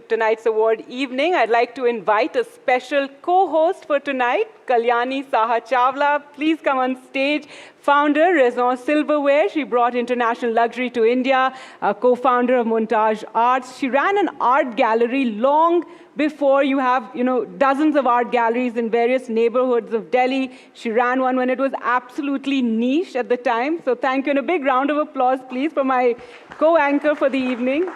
tonight's award evening, I'd like to invite a special co-host for tonight, Kalyani Saha Chawla. Please come on stage. Founder, Raison Silverware. She brought international luxury to India, co-founder of Montage Arts. She ran an art gallery long before you have, dozens of art galleries in various neighborhoods of Delhi. She ran one when it was absolutely niche at the time. So thank you, and a big round of applause, please, for my co-anchor for the evening.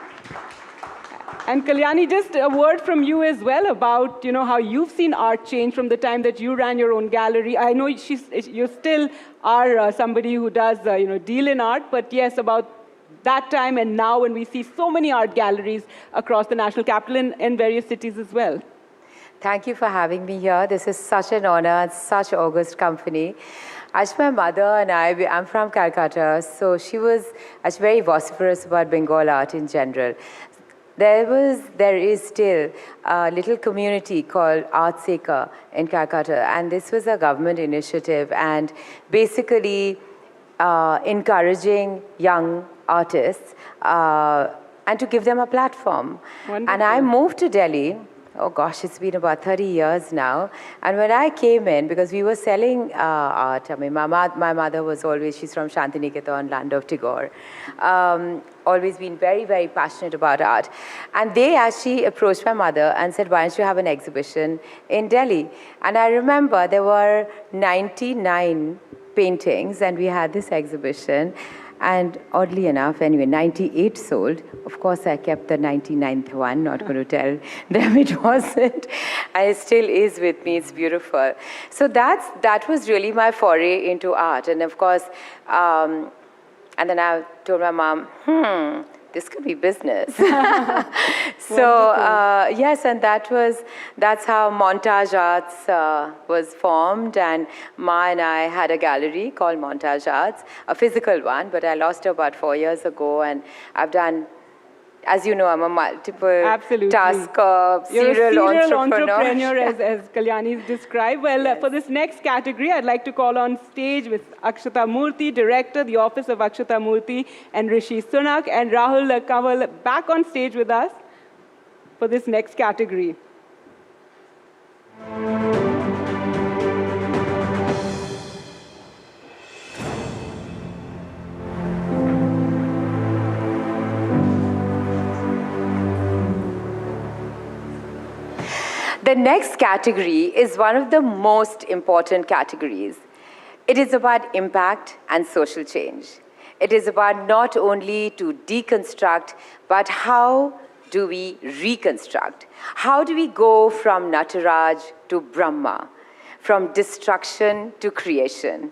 And Kalyani, just a word from you as well about, how you've seen art change from the time that you ran your own gallery. I know you still are somebody who does, deal in art, but yes, about that time and now when we see so many art galleries across the national capital and various cities as well. Thank you for having me here. This is such an honor and such august company. Actually, my mother and I'm from Calcutta, so she was actually very vociferous about Bengal art in general. There is still a little community called Art Seka in Calcutta, and this was a government initiative and basically encouraging young artists and to give them a platform. Wonderful. And I moved to Delhi. Oh gosh, it's been about 30 years now. And when I came in, because we were selling art, I mean, my mother was always, she's from Shantiniketan, land of Tagore. Always been very, very passionate about art. And they actually approached my mother and said, why don't you have an exhibition in Delhi? And I remember there were 99 paintings and we had this exhibition. And oddly enough, anyway, 98 sold. Of course, I kept the 99th one, not going to tell them it wasn't. And it still is with me, it's beautiful. So that was really my foray into art. And of course, and then I told my mom, this could be business. So yes, and that's how Montage Arts was formed, and Ma and I had a gallery called Montage Arts, a physical one, but I lost it about 4 years ago, and I've done, as you know, I'm a multiple task serial entrepreneur as Kalyani's described. Well, yes. For this next category, I'd like to call on stage with Akshata Murty, Director, the Office of Akshata Murty, and Rishi Sunak, and Rahul Kanwal back on stage with us for this next category. The next category is one of the most important categories. It is about impact and social change. It is about not only to deconstruct, but how do we reconstruct? How do we go from Nataraj to Brahma, from destruction to creation?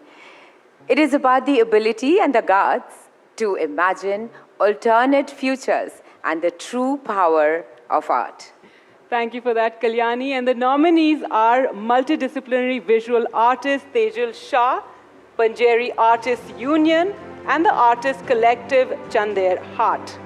It is about the ability and the guts to imagine alternate futures and the true power of art. Thank you for that, Kalyani. And the nominees are multidisciplinary visual artist Tejal Shah, Panjeri Artists Union, and the artist collective Chander Hart.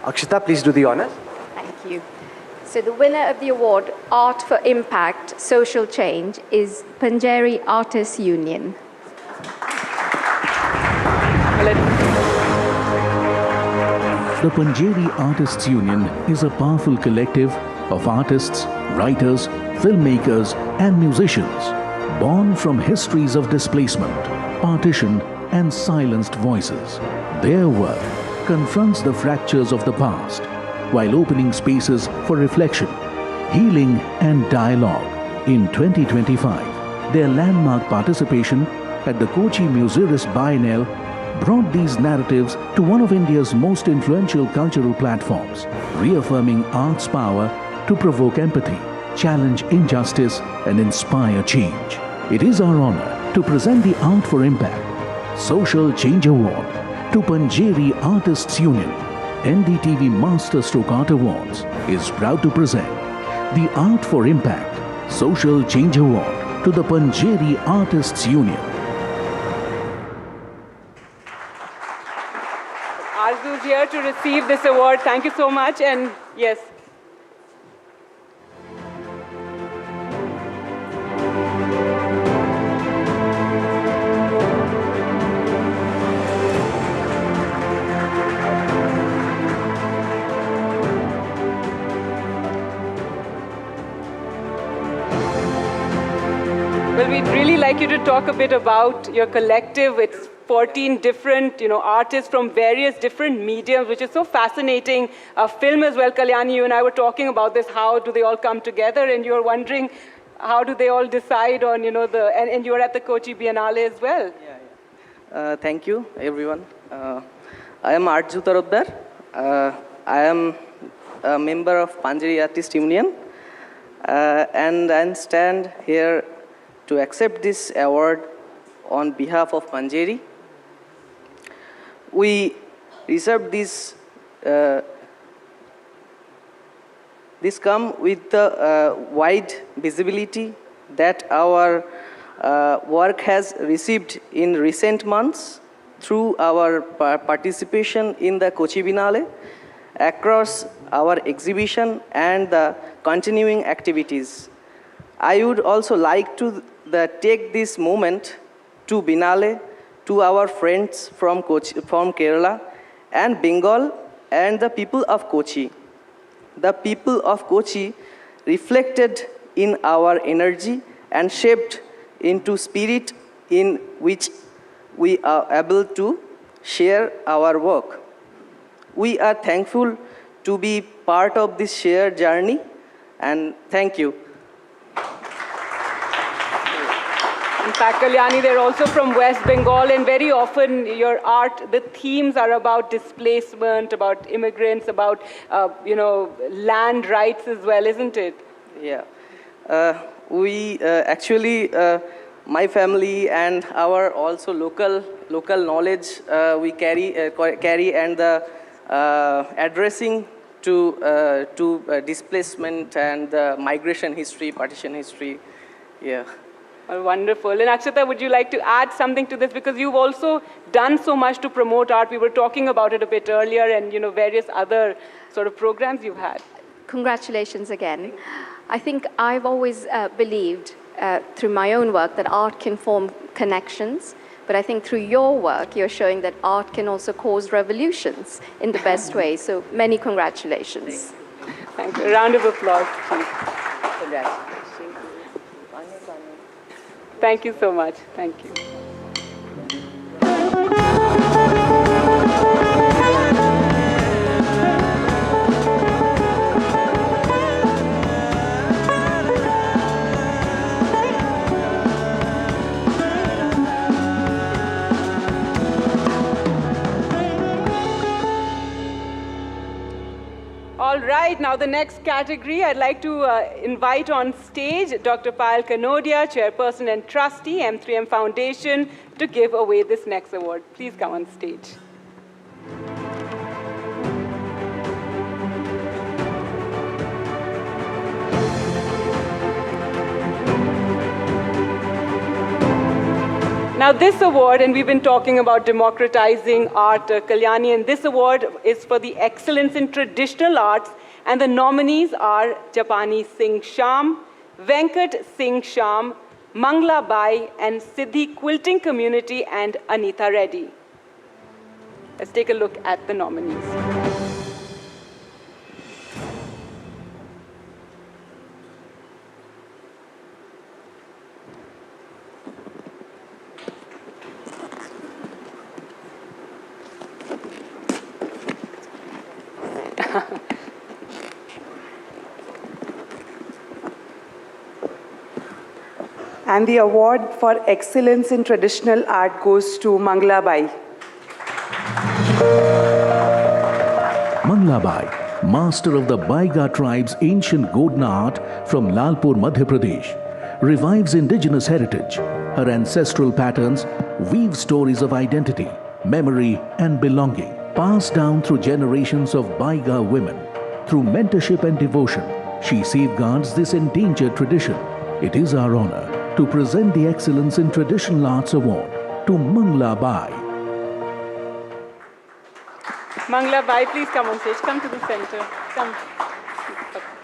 Akshata, please do the honors. Thank you. So the winner of the award, Art for Impact, Social Change, is Panjeri Artists Union. The Panjeri Artists Union is a powerful collective of artists, writers, filmmakers, and musicians born from histories of displacement, partition, and silenced voices. Their work confronts the fractures of the past while opening spaces for reflection, healing, and dialogue. In 2025, their landmark participation at the Kochi Museris Biennale brought these narratives to one of India's most influential cultural platforms, reaffirming art's power to provoke empathy, challenge injustice, and inspire change. It is our honor to present the Art for Impact Social Change Award to Panjeri Artists Union. NDTV Masterstroke Art Awards is proud to present the Art for Impact Social Change Award to the Panjeri Artists Union. Arzu is here to receive this award. Thank you so much. And yes. Well, we'd really like you to talk a bit about your collective. It's 14 different, artists from various different mediums, which is so fascinating. Film as well, Kalyani, you and I were talking about this. How do they all come together? And you're wondering, how do they all decide on, and you were at the Kochi Biennale as well. Thank you, everyone. I am Arju Tarodar. I am a member of Panjeri Artist Union. And I stand here to accept this award on behalf of Panjeri. We reserved this come with the wide visibility that our work has received in recent months through our participation in the Kochi Biennale, across our exhibition and the continuing activities. I would also like to take this moment to Biennale, to our friends from Kerala and Bengal and the people of Kochi. The people of Kochi reflected in our energy and shaped into spirit in which we are able to share our work. We are thankful to be part of this shared journey, and thank you. In fact, Kalyani, they're also from West Bengal, and very often your art, the themes are about displacement, about immigrants, about, land rights as well, isn't it? Yeah. We actually, my family and our also local knowledge we carry and the addressing to displacement and migration history, partition history. Yeah. Oh, wonderful. And Akshata, would you like to add something to this? Because you've also done so much to promote art. We were talking about it a bit earlier, and various other sort of programs you've had. Congratulations again. I think I've always believed through my own work that art can form connections. But I think through your work, you're showing that art can also cause revolutions in the best way. So many congratulations. Thank you. A round of applause, please. Congratulations. Thank you so much. Thank you. All right, now the next category, I'd like to invite on stage Dr. Payal Kanodia, Chairperson and Trustee, M3M Foundation, to give away this next award. Please come on stage. Now this award, and we've been talking about democratizing art, Kalyani, and this award is for the excellence in traditional arts, and the nominees are Japani Singh Sham, Venkat Singh Sham, Mangla Bai, and Siddhi Quilting Community, and Anita Reddy. Let's take a look at the nominees. And the award for excellence in traditional art goes to Mangla Bai. Mangla Bai, master of the Baiga tribe's ancient Godna art from Lalpur, Madhya Pradesh, revives indigenous heritage. Her ancestral patterns weave stories of identity, memory, and belonging, passed down through generations of Baiga women. Through mentorship and devotion, she safeguards this endangered tradition. It is our honor to present the Excellence in Traditional Arts Award to Mangla Bai. Mangla Bai, please come on stage. Come to the center. Come.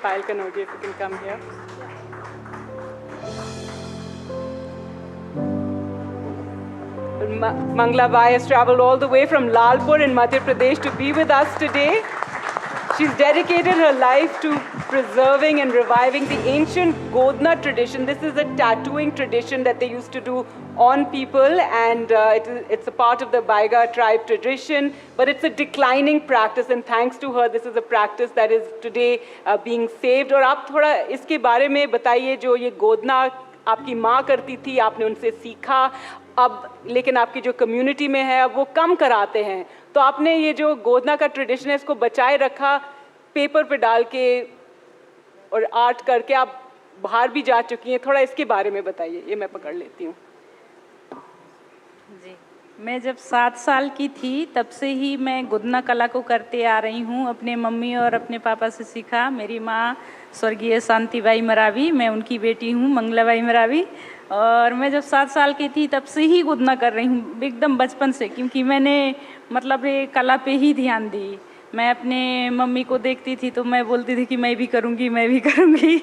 Payal Kanodia, if you can come here. Mangla Bai has traveled all the way from Lalpur in Madhya Pradesh to be with us today. She's dedicated her life to preserving and reviving the ancient Godna tradition. This is a tattooing tradition that they used to do on people, and it's a part of the Baiga tribe tradition, but it's a declining practice, and thanks to her, this is a practice that is today being saved. और आप थोड़ा इसके बारे में बताइए, जो ये गोदना आपकी माँ करती थी, आपने उनसे सीखा, अब लेकिन आपकी जो कम्युनिटी में है अब वो कम कराते हैं, तो आपने ये जो गोदना का ट्रेडिशन है इसको बचाए रखा, पेपर पे डाल के और आर्ट करके आप बाहर भी जा चुकी हैं, थोड़ा इसके बारे में बताइए, ये मैं पकड़ लेती हूँ। जी, मैं जब 7 साल की थी तब से ही मैं गोदना कला को करते आ रही हूँ, अपने मम्मी और अपने पापा से सीखा। मेरी माँ स्वर्गीय शांतिबाई मरावी, मैं उनकी बेटी हूँ मंगलाबाई मरावी, और मैं जब 7 साल की थी तब से ही गोदना कर रही हूँ, एकदम बचपन से, क्योंकि मैंने मतलब ये कला पे ही ध्यान दी। मैं अपने मम्मी को देखती थी तो मैं बोलती थी कि मैं भी करूँगी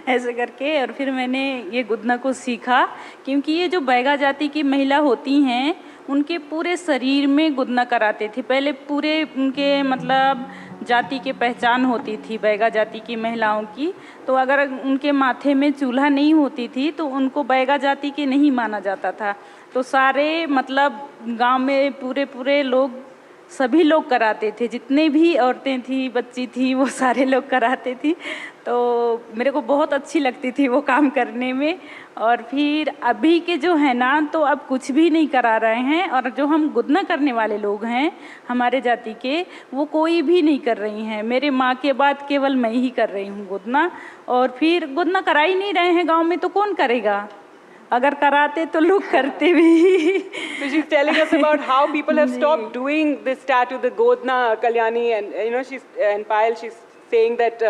ऐसे करके, और फिर मैंने ये गोदना को सीखा, क्योंकि ये जो बैगा जाति की महिला होती हैं उनके पूरे शरीर में गोदना कराते थे। पहले पूरे उनके मतलब जाति की पहचान होती थी बैगा जाति की महिलाओं की, तो अगर उनके माथे में चूल्हा नहीं होती थी तो उनको बैगा जाति के नहीं माना जाता था। तो सारे मतलब गांव में पूरे लोग, सभी लोग कराते थे, जितने भी औरतें थी, बच्ची थी, वो सारे लोग कराते थी। तो मेरे को बहुत अच्छी लगती थी वो काम करने में। और फिर अभी के जो है ना, तो अब कुछ भी नहीं करा रहे हैं, और जो हम गोदना करने वाले लोग हैं हमारे जाति के, वो कोई भी नहीं कर रही हैं। मेरे माँ के बाद केवल मैं ही कर रही हूँ गोदना, और फिर गोदना करा ही नहीं रहे हैं गाँव में, तो कौन करेगा? अगर कराते तो लोग करते भी। So she's telling us about how people have stopped doing this tattoo, the Godna, Kalyani, and Payal, she's saying that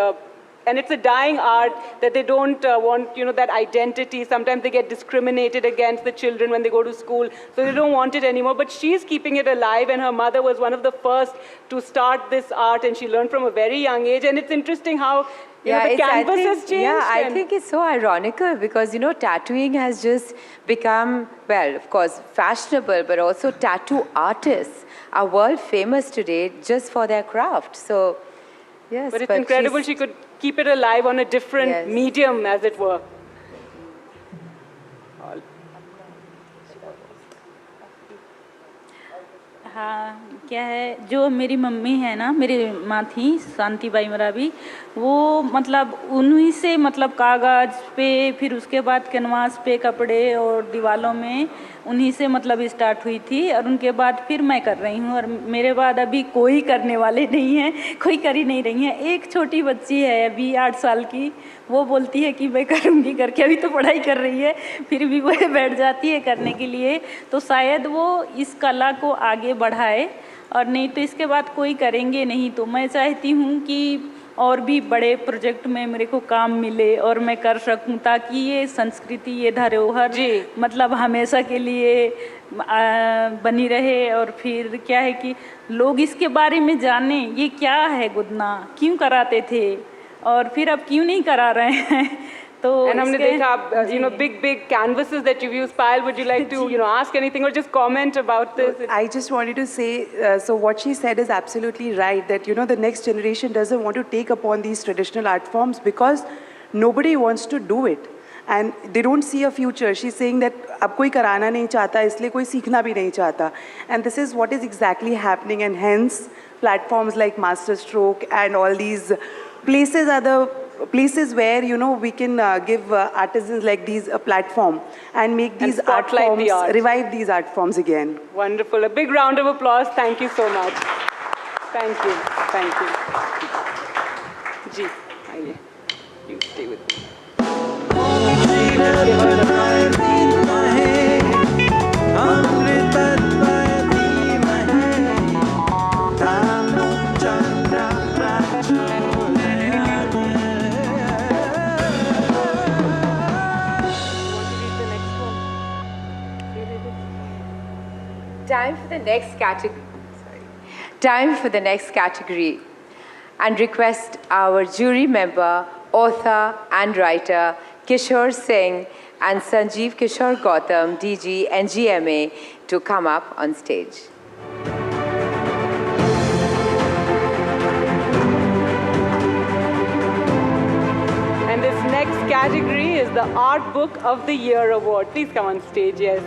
and it's a dying art that they don't want, that identity. Sometimes they get discriminated against, the children, when they go to school, so they don't want it anymore. But she's keeping it alive, and her mother was one of the first to start this art, and she learned from a very young age. And it's interesting how the canvas has changed. Yeah, I think it's so ironical because, tattooing has just become, well, of course, fashionable, but also tattoo artists are world famous today just for their craft. So, yes. But it's incredible she could keep it alive on a different medium, as it were. हाँ, क्या है, जो मेरी mummy है ना, मेरी माँ थी शांतिबाई मरावी, वो मतलब उन्हीं से मतलब कागज़ पे, फिर उसके बाद कैनवास पे कपड़े और दीवारों में उन्हीं से मतलब स्टार्ट हुई थी, और उनके बाद फिर मैं कर रही हूँ, और मेरे बाद अभी कोई करने वाले नहीं हैं, कोई कर ही नहीं रही हैं। एक छोटी बच्ची है अभी 8 साल की, वो बोलती है कि मैं करूँगी करके, अभी तो पढ़ाई कर रही है, फिर भी वो बैठ जाती है करने के लिए। तो शायद वो इस कला को आगे बढ़ाए, और नहीं तो इसके बाद कोई करेंगे नहीं। तो मैं चाहती हूँ कि और भी बड़े प्रोजेक्ट में मेरे को काम मिले और मैं कर सकूं, ताकि ये संस्कृति, ये धरोहर मतलब हमेशा के लिए बनी रहे। और फिर क्या है कि लोग इसके बारे में जाने, ये क्या है गुदना, क्यों कराते थे और फिर अब क्यों नहीं करा रहे हैं। And हमने देखा, big canvases that you've used. Payal, would you like to, ask anything or just comment about this? I just wanted to say, so what she said is absolutely right, that, the next generation doesn't want to take upon these traditional art forms because nobody wants to do it. And they don't see a future. She's saying that अब कोई कराना नहीं चाहता, इसलिए कोई सीखना भी नहीं चाहता. And this is what is exactly happening, and hence platforms like Masterstroke and all these places are the places where, we can give artisans like these a platform and make these art forms, revive these art forms again. Wonderful. A big round of applause. Thank you so much. Thank you. Thank you. Ji, aye. You stay with me. Time for the next category, and request our jury member, author and writer Kishore Singh and Sanjeev Kishore Gautam, DG and GMA, to come up on stage. And this next category is the Art Book of the Year Award. Please come on stage, yes.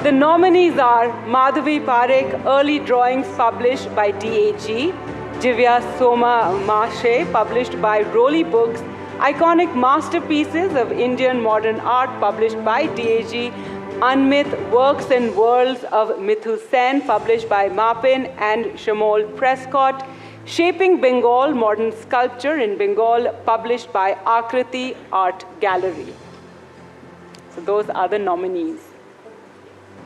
The nominees are Madhavi Parekh, Early Drawings published by DAG, Divya Soma Mashe, published by Rolly Books, Iconic Masterpieces of Indian Modern Art, published by DAG, Unmyth Works and Worlds of Mithu Sen, published by Mapin and Shamol Prescott, Shaping Bengal, Modern Sculpture in Bengal, published by Akriti Art Gallery. So those are the nominees.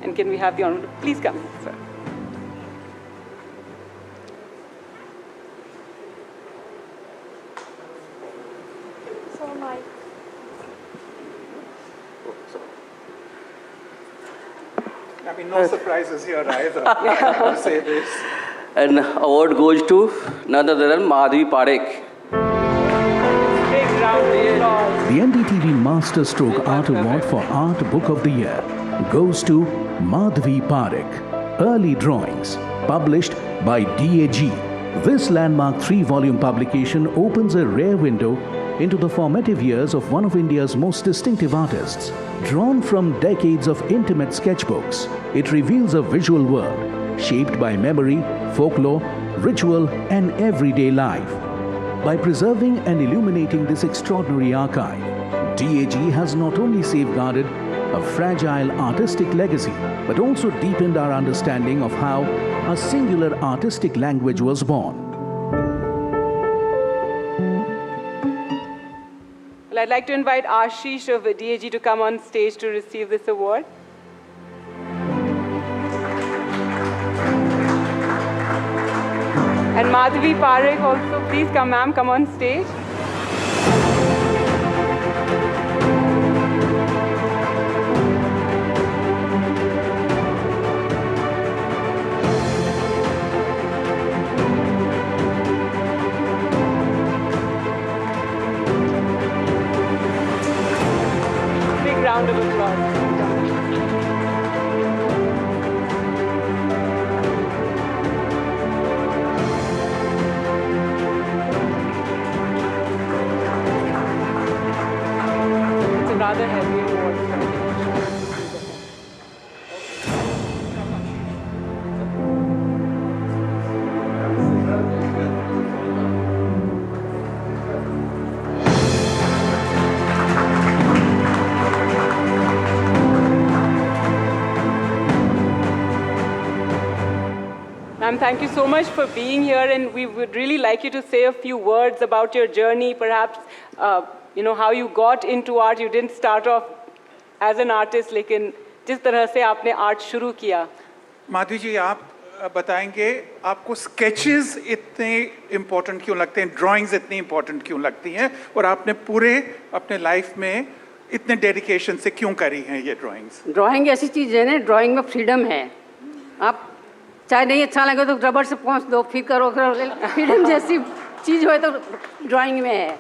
And can we have the honor? Please come, sir. I mean, no surprises here either. I have to say this. An award goes to none other than Madhavi Parekh. Big round of applause. The NDTV Masterstroke Art Award for Art Book of the Year goes to Madhavi Parekh, Early Drawings, published by DAG. This landmark 3-volume publication opens a rare window into the formative years of one of India's most distinctive artists. Drawn from decades of intimate sketchbooks, it reveals a visual world shaped by memory, folklore, ritual, and everyday life. By preserving and illuminating this extraordinary archive, DAG has not only safeguarded a fragile artistic legacy, but also deepened our understanding of how a singular artistic language was born. Well, I'd like to invite Ashish of DAG to come on stage to receive this award. And Madhavi Parekh also, please come, ma'am, come on stage. round of applause. It's a rather heavy award. Ma'am, thank you so much for being here, and we would really like you to say a few words about your journey, perhaps, how you got into art. You didn't start off as an artist, लेकिन जिस तरह से आपने art शुरू किया. माधवी जी, आप बताएंगे आपको sketches इतने important क्यों लगते हैं, drawings इतनी important क्यों लगती हैं, और आपने पूरे अपने life में इतने dedication से क्यों करी हैं ये drawings? Drawing ऐसी चीज़ है ना, drawing में freedom है. आप चाहे नहीं अच्छा लगे तो रबड़ से पोंछ दो, फिर करो, फ्रीडम जैसी चीज हो तो ड्राइंग में है.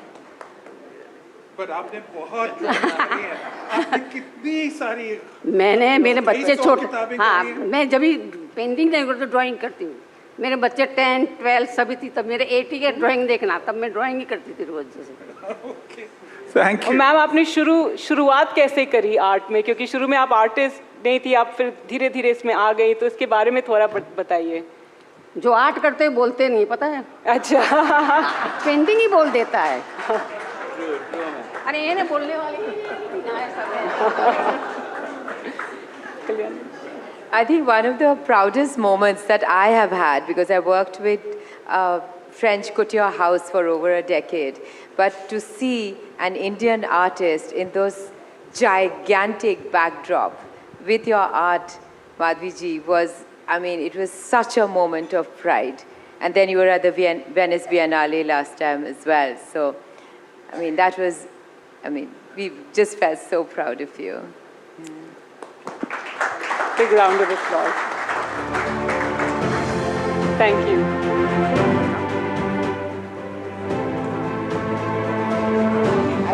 पर आपने बहुत ड्राइंग है, आपने कितनी सारी. मैंने मेरे बच्चे छोटे, हाँ, मैं जब भी पेंटिंग नहीं करती तो ड्राइंग करती हूँ. मेरे बच्चे 10, 12 सभी थी, तब मेरे 80 के ड्राइंग देखना, तब मैं ड्राइंग ही करती थी रोज जैसे. Thank you. मैम, आपने शुरुआत कैसे करी आर्ट में, क्योंकि शुरू में आप आर्टिस्ट नहीं थी, आप फिर धीरे धीरे इसमें आ गई, तो इसके बारे में थोड़ा बताइए. जो आर्ट करते बोलते नहीं, पता है. अच्छा. पेंटिंग ही बोल देता है. अरे ये नहीं बोलने वाली. I think one of the proudest moments that I have had, because I worked with a French couture house for over a decade, but to see an Indian artist in those gigantic backdrop with your art, Madhviji, was, it was such a moment of pride. And then you were at the Venice Biennale last time as well. So, that was, we just felt so proud of you. Big round of applause. Thank you.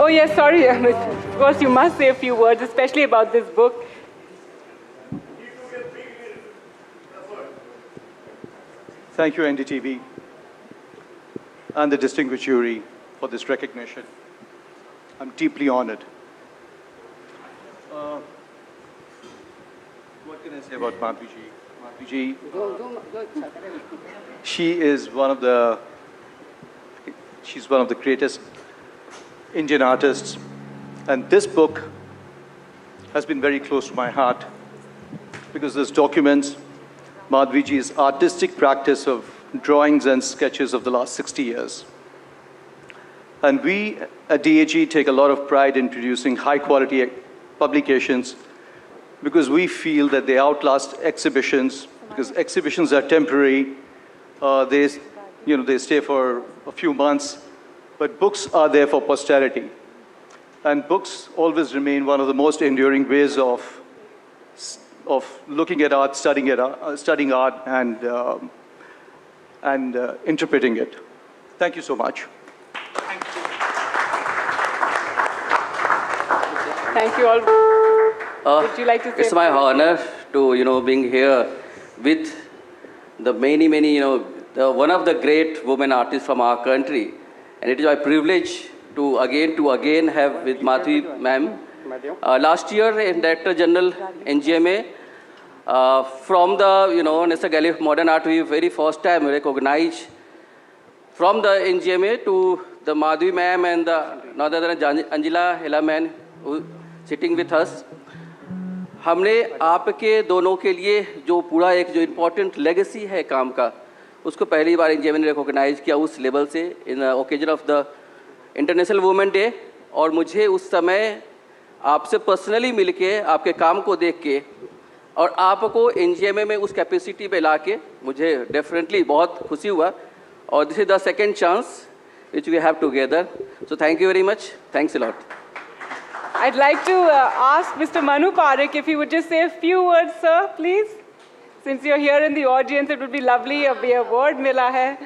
Oh yes, sorry. Of course, you must say a few words, especially about this book. Thank you, NDTV, and the distinguished jury for this recognition. I'm deeply honored. What can I say about Madhviji? Madhviji, she's one of the greatest Indian artists, and this book has been very close to my heart because this documents Madhviji's artistic practice of drawings and sketches of the last 60 years. And we at DAG take a lot of pride in producing high-quality publications because we feel that they outlast exhibitions, because exhibitions are temporary. They stay for a few months, but books are there for posterity. And books always remain one of the most enduring ways of looking at art, studying art, and interpreting it. Thank you so much. Thank you all. Would you like to say? It's my honor to being here with the many one of the great women artists from our country, and it is my privilege to again have with Madhvi ma'am. Last year, Director General NGMA from the National Gallery of Modern Art, we very first time recognized from the NGMA to the Madhvi ma'am and the another Anjila Hela man who sitting with us. हमने आपके दोनों के लिए जो पूरा एक जो important legacy है काम का, उसको पहली बार NGMA ने रिकॉग्नाइज किया उस लेवल से in occasion of the international women day. और मुझे उस समय आपसे पर्सनली मिलके आपके काम को देख के और आपको NGMA में उस कैपेसिटी पे ला के मुझे डेफिनेटली बहुत खुशी हुआ. और this is the second chance which we have together. So thank you very much. Thanks a lot. I'd like to ask Mr. Manu Parekh if he would just say a few words, sir, please. Since you're here in the audience, it would be lovely. Abhi award mila hai.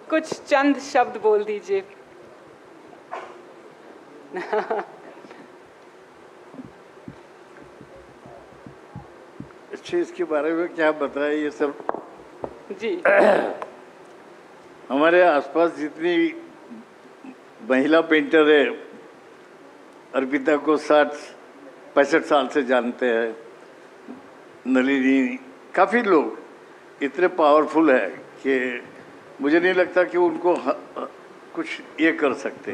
कुछ चंद शब्द बोल दीजिए. इस चीज़ के बारे में क्या बताएं ये सब जी हमारे आसपास जितनी महिला पेंटर है अर्पिता को 65 साल से जानते हैं, नलिनी, काफ़ी लोग इतने पावरफुल है कि मुझे नहीं लगता कि उनको कुछ ये कर सकते।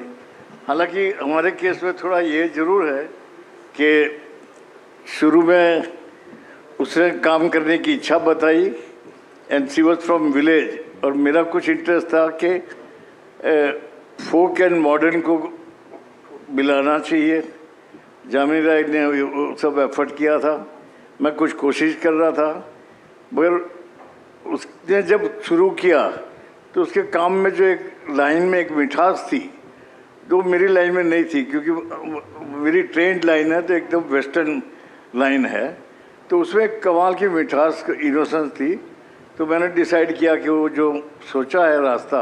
हालांकि हमारे केस में थोड़ा ये ज़रूर है कि शुरू में उसने काम करने की इच्छा बताई and she was from village, और मेरा कुछ इंटरेस्ट था कि फोक एंड मॉडर्न को मिलाना चाहिए। जामिनी राय ने वो सब एफर्ट किया था, मैं कुछ कोशिश कर रहा था, मगर उसने जब शुरू किया तो उसके काम में जो एक लाइन में एक मिठास थी जो मेरी लाइन में नहीं थी, क्योंकि मेरी ट्रेंड लाइन है तो एकदम वेस्टर्न लाइन है, तो उसमें एक कमाल की मिठास, इनोसेंस थी। तो मैंने डिसाइड किया कि वो जो सोचा है रास्ता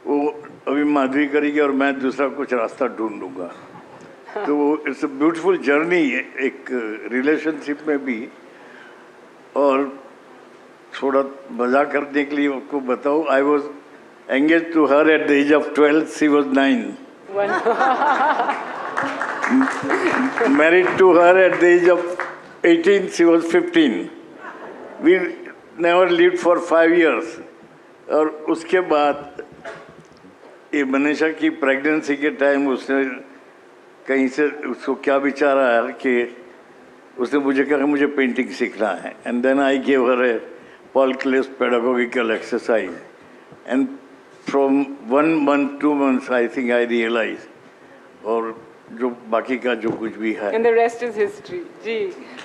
वो अभी माधवी करेगी और मैं दूसरा कुछ रास्ता ढूंढूंगा। तो इट्स अ ब्यूटीफुल जर्नी एक रिलेशनशिप में भी। और थोड़ा मजा करने के लिए आपको बताऊँ, I was engage to her at the age of 12, she was 9। Married to her at the age of 18, she was 15. We never lived for 5 years. और उसके बाद ये मनीषा की प्रेगनेंसी के टाइम उसने कहीं से उसको क्या विचार आया कि उसने मुझे कहा मुझे पेंटिंग सीखना है, and then I give her a Paul Klee's pedagogical exercise, and from 1 month, 2 months, I think I realized, और जो बाकी का जो कुछ भी है, and the rest is history. Ji,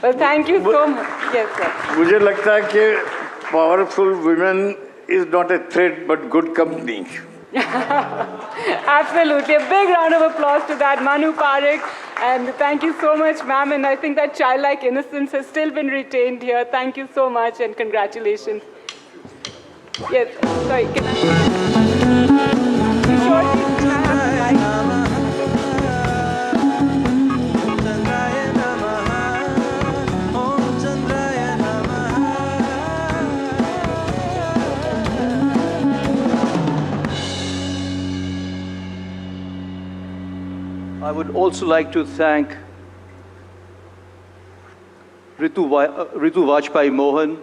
well, thank you so much. Yes, sir. मुझे लगता है कि powerful women is not a threat but good company. Absolutely. A big round of applause to that, Manu Parekh. And thank you so much, ma'am. And I think that childlike innocence has still been retained here. Thank you so much and congratulations. Yes, sorry. Can I would also like to thank Ritu Vajpayee Mohan,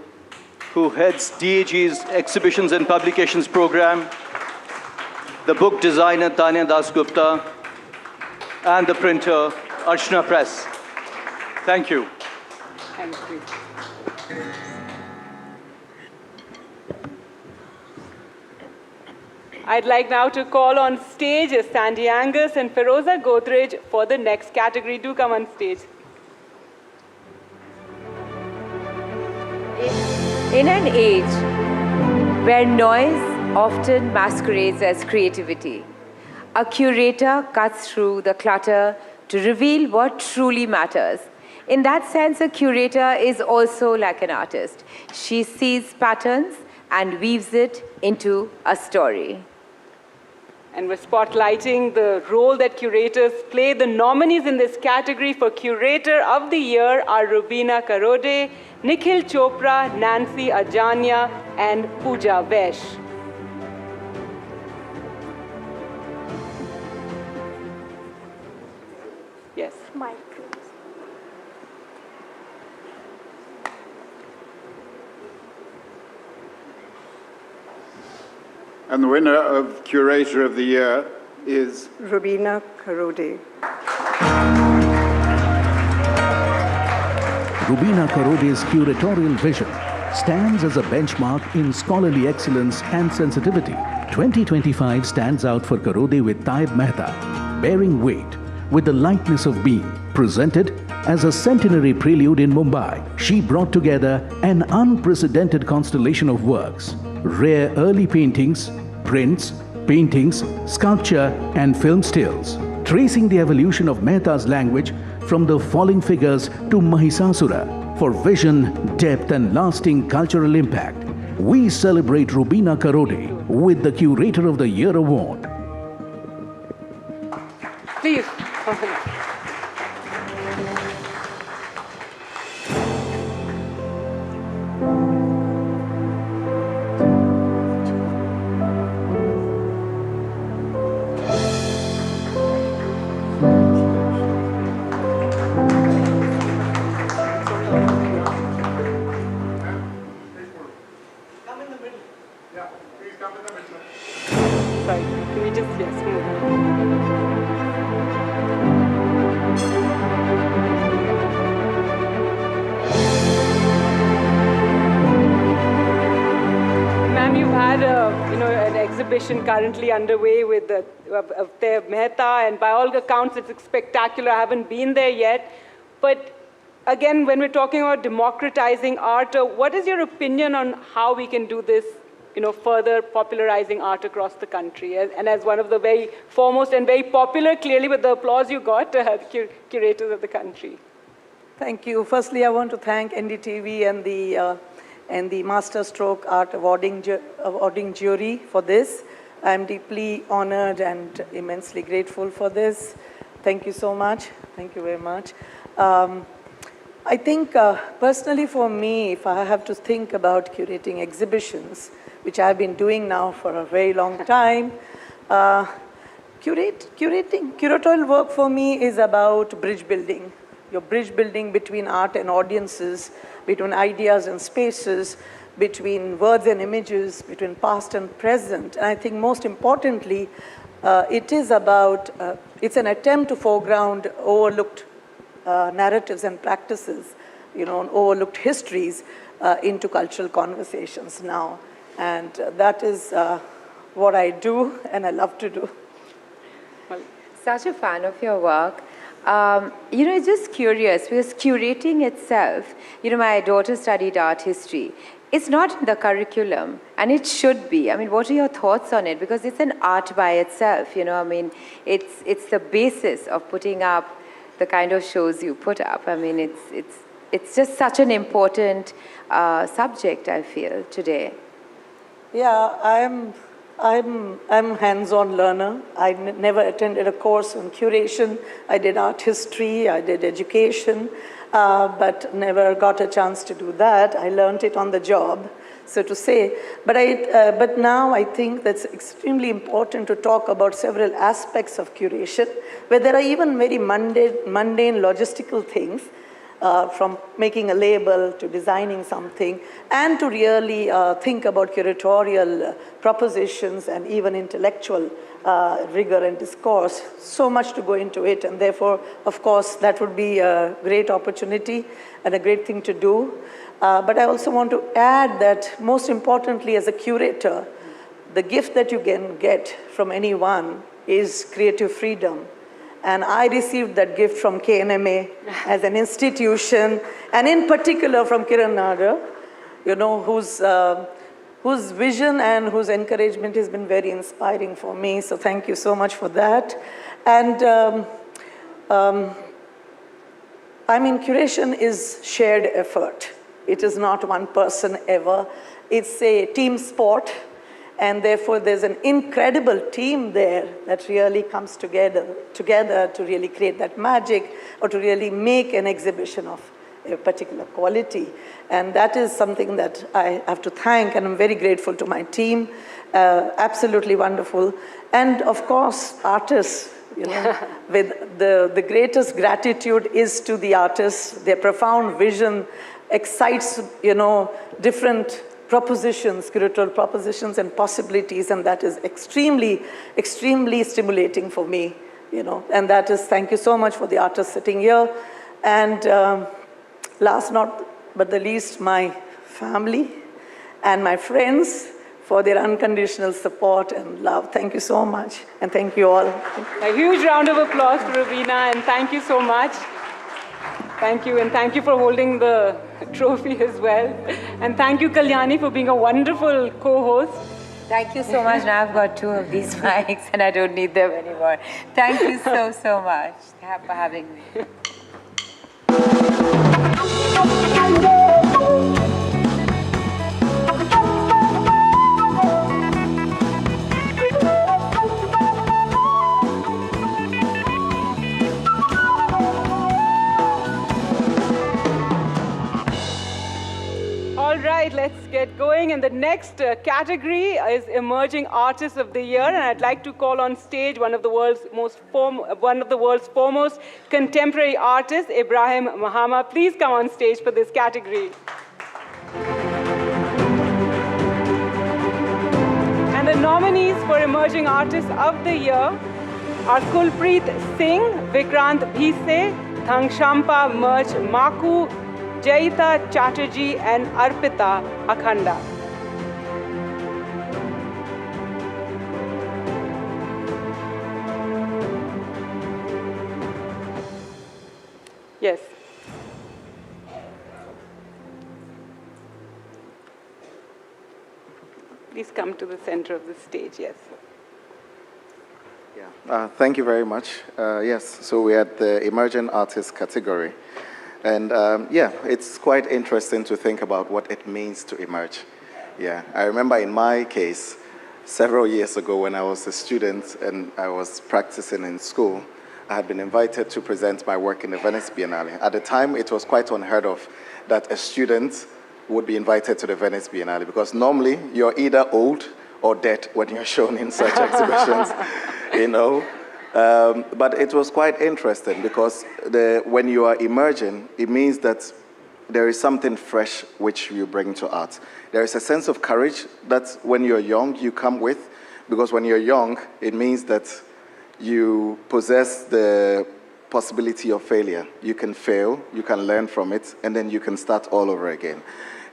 who heads DAG's Exhibitions and Publications program, the book designer Tanya Dasgupta, and the printer Archana Press. Thank you. Thank you. I'd like now to call on stage Sandy Angus and Feroza Godrej for the next category. Do come on stage. In an age where noise often masquerades as creativity, a curator cuts through the clutter to reveal what truly matters. In that sense, a curator is also like an artist. She sees patterns and weaves it into a story. And we're spotlighting the role that curators play. The nominees in this category for Curator of the Year are Rubina Karode, Nikhil Chopra, Nancy Ajania, and Pooja Vesh. Yes. Mike. And the winner of Curator of the Year is Rubina Karode. Rubina Karode's curatorial vision stands as a benchmark in scholarly excellence and sensitivity. 2025 stands out for Karode with Taib Mehta, bearing weight with the lightness of being, presented as a centenary prelude in Mumbai. She brought together an unprecedented constellation of works, rare early paintings, prints, paintings, sculpture, and film stills, tracing the evolution of Mehta's language from the falling figures to Mahisasura. For vision, depth, and lasting cultural impact, we celebrate Rubina Karode with the Curator of the Year award. Please. Currently underway with the Mehta, and by all accounts it's spectacular. I haven't been there yet. But again, when we're talking about democratizing art, what is your opinion on how we can do this, further popularizing art across the country? And as one of the very foremost and very popular, clearly with the applause you got, curators of the country. Thank you. Firstly, I want to thank NDTV and the Masterstroke Art awarding jury for this. I'm deeply honored and immensely grateful for this. Thank you so much. Thank you very much. I think personally for me, if I have to think about curating exhibitions, which I've been doing now for a very long time, curatorial work for me is about bridge building. Your bridge building between art and audiences, between ideas and spaces, between words and images, between past and present. And I think most importantly, it is about, it's an attempt to foreground overlooked narratives and practices, overlooked histories into cultural conversations now. And that is what I do and I love to do. Such a fan of your work. Just curious, because curating itself, my daughter studied art history. It's not in the curriculum, and it should be. I mean, what are your thoughts on it? Because it's an art by itself, it's the basis of putting up the kind of shows you put up. I mean, it's just such an important subject, I feel, today. Yeah, I'm a hands-on learner. I never attended a course on curation. I did art history, I did education, but never got a chance to do that. I learned it on the job, so to say. But now I think that's extremely important to talk about several aspects of curation, where there are even very mundane logistical things, from making a label to designing something, and to really think about curatorial propositions and even intellectual rigor and discourse. So much to go into it, and therefore, of course, that would be a great opportunity and a great thing to do. But I also want to add that most importantly as a curator, the gift that you can get from anyone is creative freedom. And I received that gift from KNMA as an institution, and in particular from Kiran Nadar, whose vision and whose encouragement has been very inspiring for me. So thank you so much for that. And curation is shared effort. It is not one person ever. It's a team sport. And therefore, there's an incredible team there that really comes together to really create that magic or to really make an exhibition of a particular quality. And that is something that I have to thank, and I'm very grateful to my team. Absolutely wonderful. And of course, artists, with the greatest gratitude is to the artists. Their profound vision excites, different propositions, curatorial propositions and possibilities, and that is extremely, extremely stimulating for me, and that is, thank you so much for the artists sitting here. And last not but the least, my family and my friends for their unconditional support and love. Thank you so much, and thank you all. A huge round of applause for Ravina, and thank you so much. Thank you, and thank you for holding the trophy as well. And thank you, Kalyani, for being a wonderful co-host. Thank you so much. Now I've got 2 of these mics and I don't need them anymore. Thank you so much for having me. the next category is Emerging Artist of the Year, and I'd like to call on stage one of the world's foremost contemporary artists, Ibrahim Mahama. Please come on stage for this category. And the nominees for Emerging Artists of the Year are Kulpreet Singh, Vikrant Bhise, Dhangshampa Merch Maku, Jaita Chatterjee, and Arpita Akhanda. Yes. Please come to the center of the stage, yes. Thank you very much. Yes, so we're at the Emerging Artists category. And yeah, it's quite interesting to think about what it means to emerge. Yeah, I remember in my case, several years ago when I was a student and I was practicing in school, I had been invited to present my work in the Venice Biennale. At the time, it was quite unheard of that a student would be invited to the Venice Biennale, because normally you're either old or dead when you're shown in such exhibitions, you know. But it was quite interesting because when you are emerging, it means that there is something fresh which you bring to art. There is a sense of courage that when you're young, you come with, because when you're young, it means that you possess the possibility of failure. You can fail, you can learn from it, and then you can start all over again.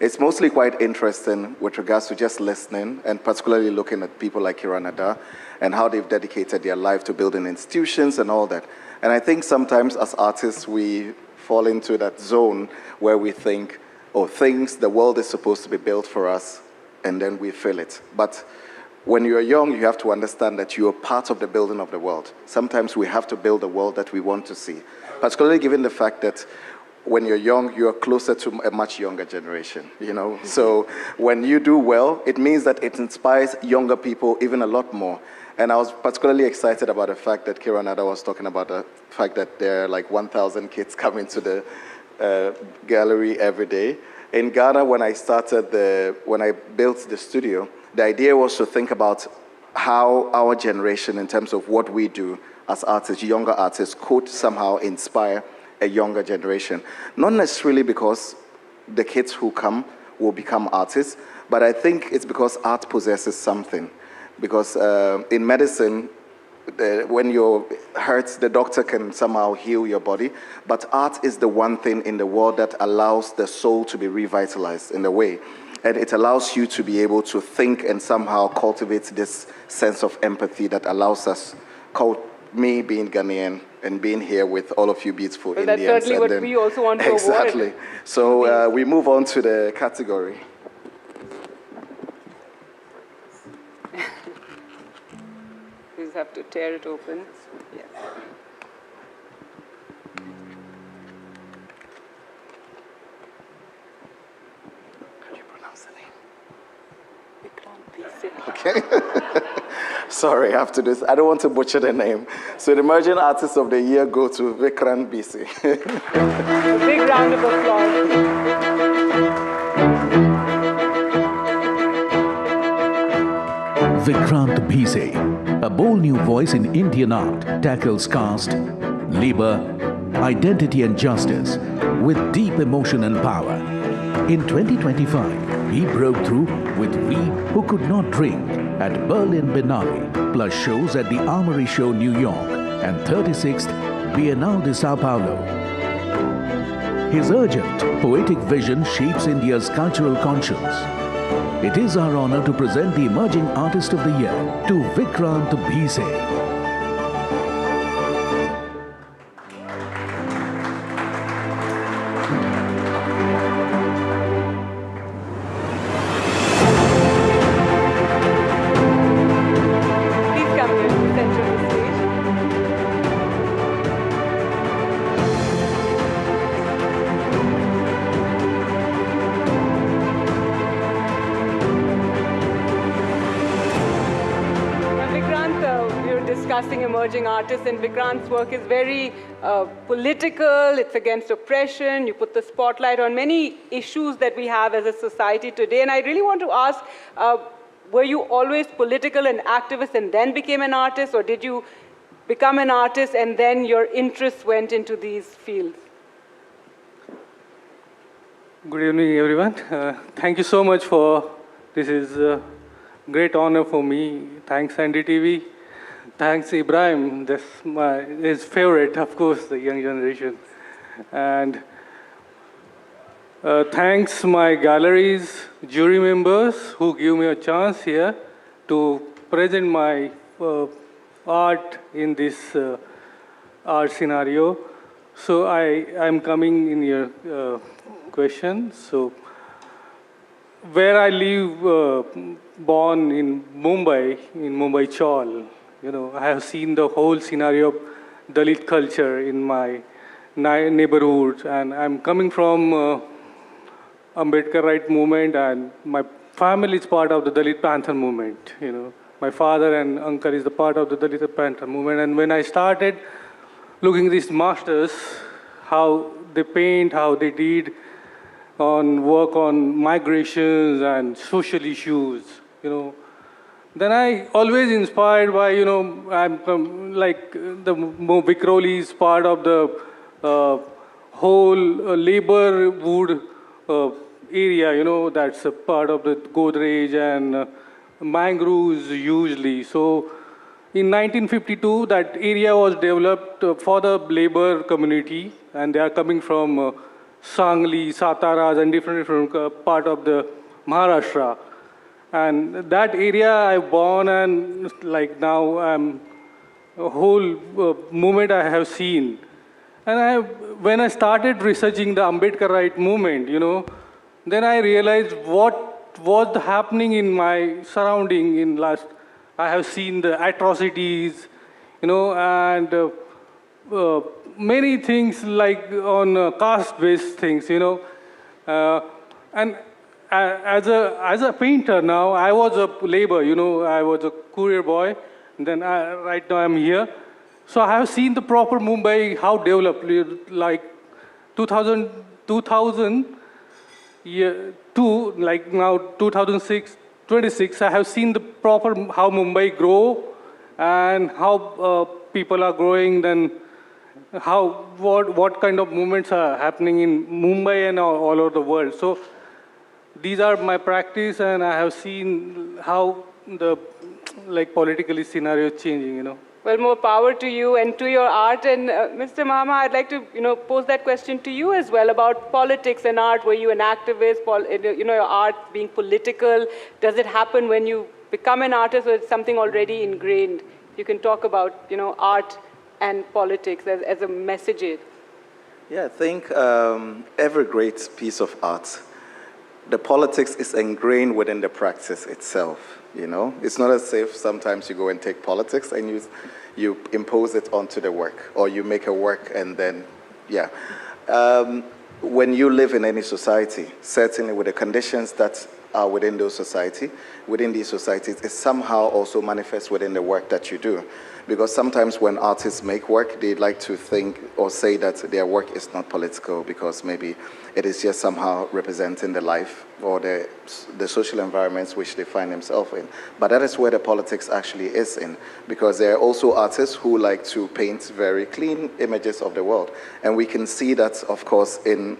It's mostly quite interesting with regards to just listening, and particularly looking at people like Kiran Nadar and how they've dedicated their life to building institutions and all that. And I think sometimes as artists, we fall into that zone where we think, oh, the world is supposed to be built for us, and then we feel it. But when you're young, you have to understand that you are part of the building of the world. Sometimes we have to build a world that we want to see, particularly given the fact that when you're young, you're closer to a much younger generation, you know? So when you do well, it means that it inspires younger people even a lot more. And I was particularly excited about the fact that Kiran Nadar was talking about the fact that there are like 1,000 kids coming to the gallery every day. In Ghana, when I built the studio, the idea was to think about how our generation, in terms of what we do as artists, younger artists, could somehow inspire a younger generation. Not necessarily because the kids who come will become artists, but I think it's because art possesses something. Because in medicine, when you're hurt, the doctor can somehow heal your body, but art is the one thing in the world that allows the soul to be revitalized in a way. And it allows you to be able to think and somehow cultivate this sense of empathy that allows us, me being Ghanaian, and being here with all of you beautiful Indians. That's certainly what we also want to exactly. avoid. So we move on to the category. You just have to tear it open. Yes. How do you pronounce the name? Okay. Sorry, I have to do this. I don't want to butcher the name. So the Emerging Artist of the Year go to Vikrant Bhise. A big round of applause. Vikrant Bhise, a bold new voice in Indian art, tackles caste, labor, identity and justice with deep emotion and power. In 2025, he broke through with We Who Could Not Drink at Berlin Biennale, plus shows at the Armory Show, New York, and 36th Biennale de Sao Paulo. His urgent, poetic vision shapes India's cultural conscience. It is our honor to present the Emerging Artist of the Year to Vikrant Bhise. discussing emerging artists, and Vikrant's work is very political, it's against oppression, you put the spotlight on many issues that we have as a society today. And I really want to ask, were you always political and activist and then became an artist, or did you become an artist and then your interests went into these fields? Good evening, everyone. Thank you so much for this. Is a great honor for me. Thanks, NDTV. Thanks, Ibrahim. That's his favorite, of course, the young generation. And thanks my galleries, jury members who give me a chance here to present my art in this art scenario. So I'm coming in your question. So where I live, born in Mumbai Chawl, I have seen the whole scenario of Dalit culture in my neighborhood, and I'm coming from Ambedkarite movement, and my family is part of the Dalit Panther movement. My father and uncle is the part of the Dalit Panther movement, and when I started looking at these masters, how they paint, how they did on work on migrations and social issues, then I always inspired by, I'm like the Vikroli is part of the whole labor wood area, that's a part of the Godrej and mangroves usually. So in 1952, that area was developed for the labor community, and they are coming from Sangli, Sataras, and different part of the Maharashtra. And that area I born, and like now I'm a whole movement I have seen. And when I started researching the Ambedkarite movement, then I realized what was happening in my surrounding in last. I have seen the atrocities, and many things like on caste-based things, and as a painter now, I was a labor, I was a courier boy, and then right now I'm here. So I have seen the proper Mumbai, how developed, like 2000 to like now 2006, 26, I have seen the proper how Mumbai grow and how people are growing, then what kind of movements are happening in Mumbai and all over the world. So these are my practice, and I have seen how the political scenario is changing, Well, more power to you and to your art. And Mr. Mahama, I'd like to, pose that question to you as well about politics and art. Were you an activist? Your art being political. Does it happen when you become an artist, or it's something already ingrained? You can talk about, art and politics as a message. Yeah, I think every great piece of art, the politics is ingrained within the practice itself. It's not as if sometimes you go and take politics and you impose it onto the work, or you make a work and then, when you live in any society, certainly with the conditions that are within these societies, it somehow also manifests within the work that you do. Because sometimes when artists make work, they like to think or say that their work is not political because maybe it is just somehow representing the life or the social environments which they find themselves in. But that is where the politics actually is in, because there are also artists who like to paint very clean images of the world. And we can see that, of course, in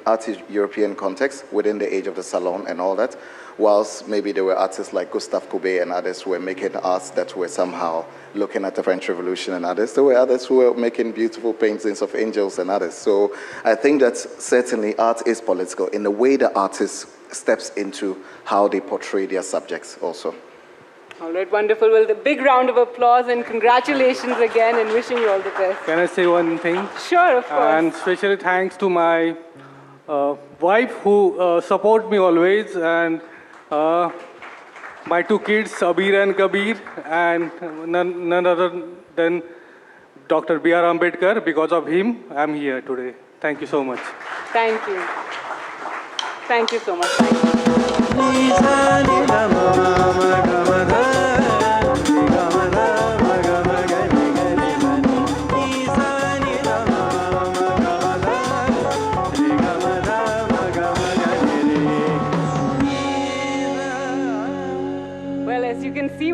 European context, within the age of the salon and all that, whilst maybe there were artists like Gustave Courbet and others who were making arts that were somehow looking at the French Revolution and others. There were others who were making beautiful paintings of angels and others. So I think that certainly art is political in the way the artist steps into how they portray their subjects also. All right, wonderful. Well, the big round of applause and congratulations again, and wishing you all the best. Can I say one thing? Sure, of course. And specially thanks to my wife who support me always, and my two kids, Abir and Kabir, and none other than Dr. B.R. Ambedkar. Because of him, I'm here today. Thank you so much. Thank you. Thank you so much. Thank you.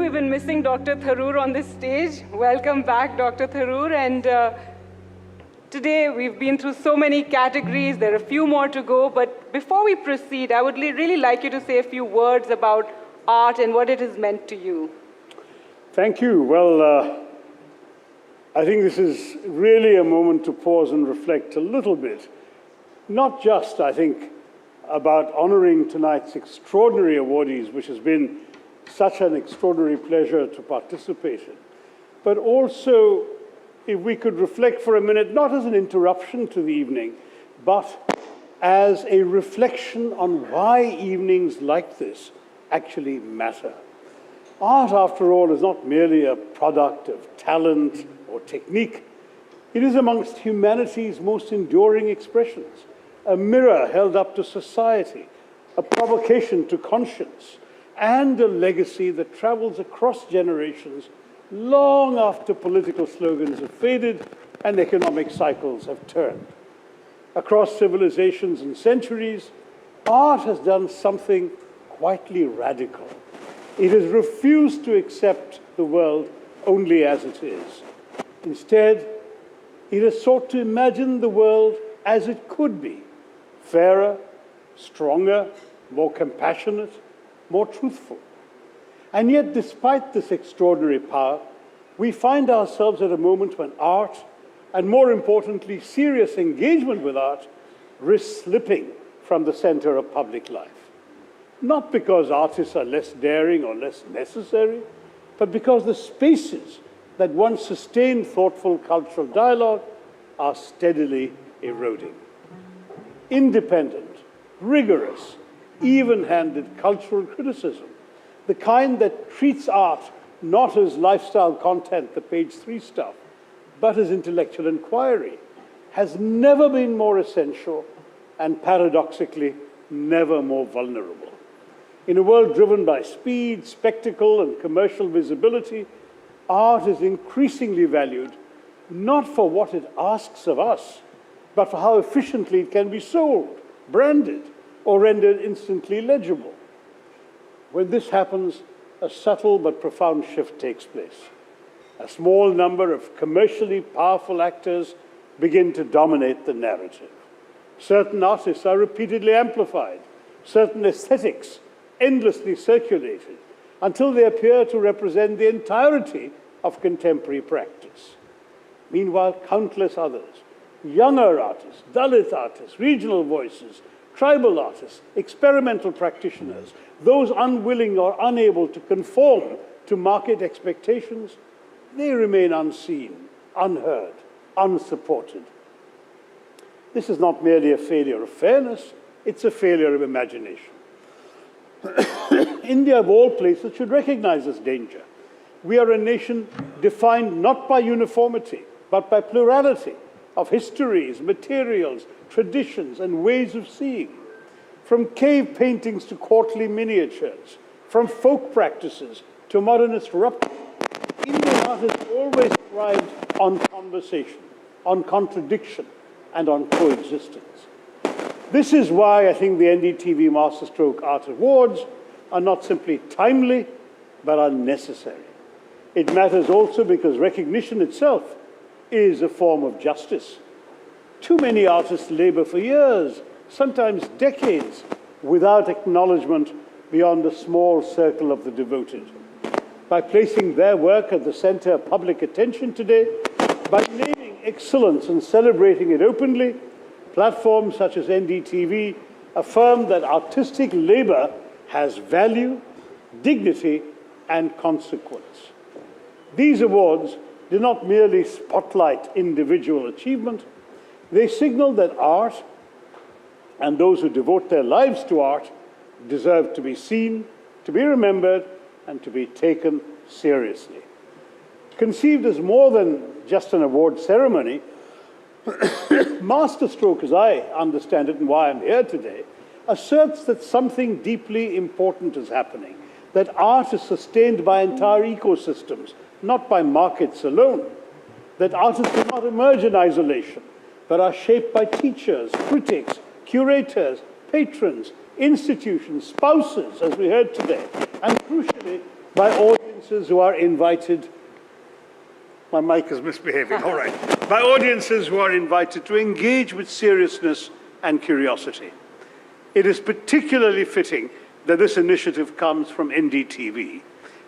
we've been missing Dr. Tharoor on this stage. Welcome back, Dr. Tharoor. And today we've been through so many categories. There are a few more to go. But before we proceed, I would really like you to say a few words about art and what it has meant to you. Thank you. Well, I think this is really a moment to pause and reflect a little bit. Not just, I think, about honoring tonight's extraordinary awardees, which has been such an extraordinary pleasure to participate in, but also, if we could reflect for a minute, not as an interruption to the evening, but as a reflection on why evenings like this actually matter. Art, after all, is not merely a product of talent or technique. It is amongst humanity's most enduring expressions, a mirror held up to society, a provocation to conscience, and a legacy that travels across generations long after political slogans have faded and economic cycles have turned. Across civilizations and centuries, art has done something quietly radical. It has refused to accept the world only as it is. Instead, it has sought to imagine the world as it could be, fairer, stronger, more compassionate, more truthful. And yet, despite this extraordinary power, we find ourselves at a moment when art, and more importantly, serious engagement with art, risks slipping from the center of public life. Not because artists are less daring or less necessary, but because the spaces that once sustained thoughtful cultural dialogue are steadily eroding. Independent, rigorous, even-handed cultural criticism, the kind that treats art not as lifestyle content, the page 3 stuff, but as intellectual inquiry, has never been more essential and paradoxically never more vulnerable. In a world driven by speed, spectacle, and commercial visibility, art is increasingly valued not for what it asks of us, but for how efficiently it can be sold, branded, or rendered instantly legible. When this happens, a subtle but profound shift takes place. A small number of commercially powerful actors begin to dominate the narrative. Certain artists are repeatedly amplified, certain aesthetics endlessly circulated, until they appear to represent the entirety of contemporary practice. Meanwhile, countless others, younger artists, Dalit artists, regional voices, tribal artists, experimental practitioners, those unwilling or unable to conform to market expectations, they remain unseen, unheard, unsupported. This is not merely a failure of fairness, it's a failure of imagination. India, of all places, should recognize this danger. We are a nation defined not by uniformity, but by plurality of histories, materials, traditions, and ways of seeing. From cave paintings to courtly miniatures, from folk practices to modernist rupture, Indian art has always thrived on conversation, on contradiction, and on coexistence. This is why I think the NDTV Masterstroke Art Awards are not simply timely, but are necessary. It matters also because recognition itself is a form of justice. Too many artists labor for years, sometimes decades, without acknowledgement beyond a small circle of the devoted. By placing their work at the center of public attention today, by naming excellence and celebrating it openly, platforms such as NDTV affirm that artistic labor has value, dignity, and consequence. These awards do not merely spotlight individual achievement, they signal that art and those who devote their lives to art deserve to be seen, to be remembered, and to be taken seriously. Conceived as more than just an award ceremony, Masterstroke, as I understand it and why I'm here today, asserts that something deeply important is happening, that art is sustained by entire ecosystems, not by markets alone, that artists do not emerge in isolation, but are shaped by teachers, critics, curators, patrons, institutions, spouses, as we heard today, and crucially, by audiences who are invited. My mic is misbehaving, all right. By audiences who are invited to engage with seriousness and curiosity. It is particularly fitting that this initiative comes from NDTV,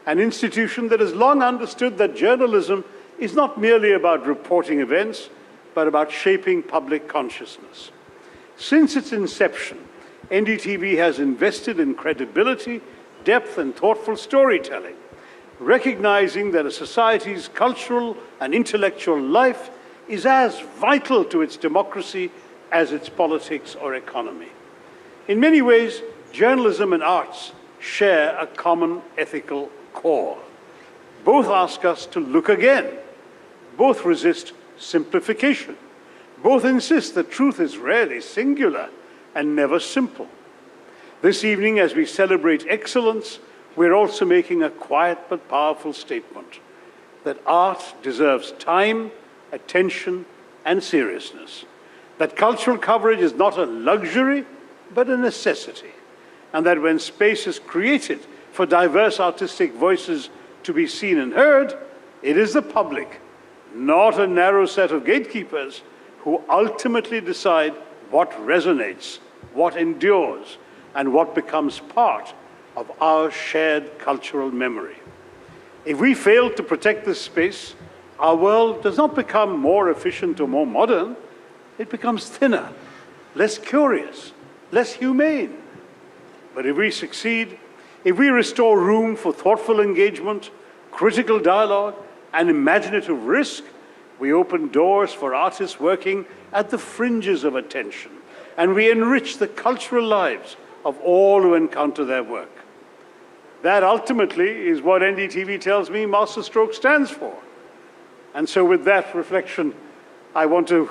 an institution that has long understood that journalism is not merely about reporting events, but about shaping public consciousness. Since its inception, NDTV has invested in credibility, depth, and thoughtful storytelling, recognizing that a society's cultural and intellectual life is as vital to its democracy as its politics or economy. In many ways, journalism and arts share a common ethical core. Both ask us to look again. Both resist simplification. Both insist that truth is rarely singular and never simple. This evening, as we celebrate excellence, we're also making a quiet but powerful statement that art deserves time, attention, and seriousness. That cultural coverage is not a luxury, but a necessity. And that when space is created for diverse artistic voices to be seen and heard, it is the public, not a narrow set of gatekeepers, who ultimately decide what resonates, what endures, and what becomes part of our shared cultural memory. If we fail to protect this space, our world does not become more efficient or more modern, it becomes thinner, less curious, less humane. But if we succeed, if we restore room for thoughtful engagement, critical dialogue, and imaginative risk, we open doors for artists working at the fringes of attention, and we enrich the cultural lives of all who encounter their work. That ultimately is what NDTV tells me Masterstroke stands for. And so with that reflection, I want to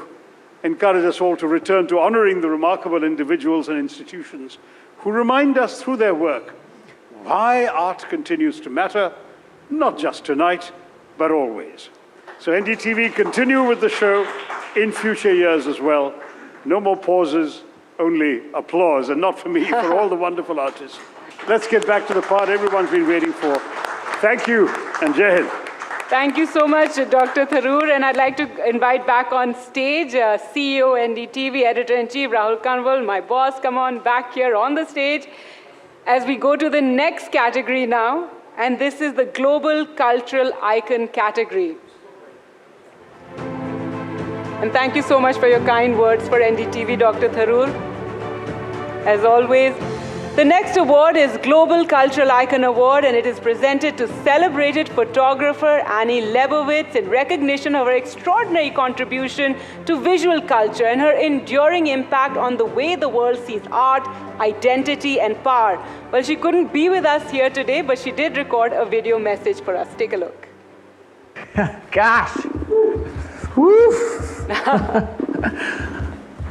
encourage us all to return to honoring the remarkable individuals and institutions who remind us through their work why art continues to matter, not just tonight, but always. So NDTV, continue with the show in future years as well. No more pauses, only applause, and not for me, for all the wonderful artists. Let's get back to the part everyone's been waiting for. Thank you, and Jai Hind. Thank you so much, Dr. Tharoor. And I'd like to invite back on stage CEO, NDTV, Editor-in-Chief, Rahul Kanwal, my boss. Come on back here on the stage as we go to the next category now. And this is the Global Cultural Icon category. And thank you so much for your kind words for NDTV, Dr. Tharoor. As always, the next award is Global Cultural Icon Award, and it is presented to celebrated photographer Annie Leibovitz in recognition of her extraordinary contribution to visual culture and her enduring impact on the way the world sees art, identity, and power. Well, she couldn't be with us here today, but she did record a video message for us. Take a look. Gosh. Woo.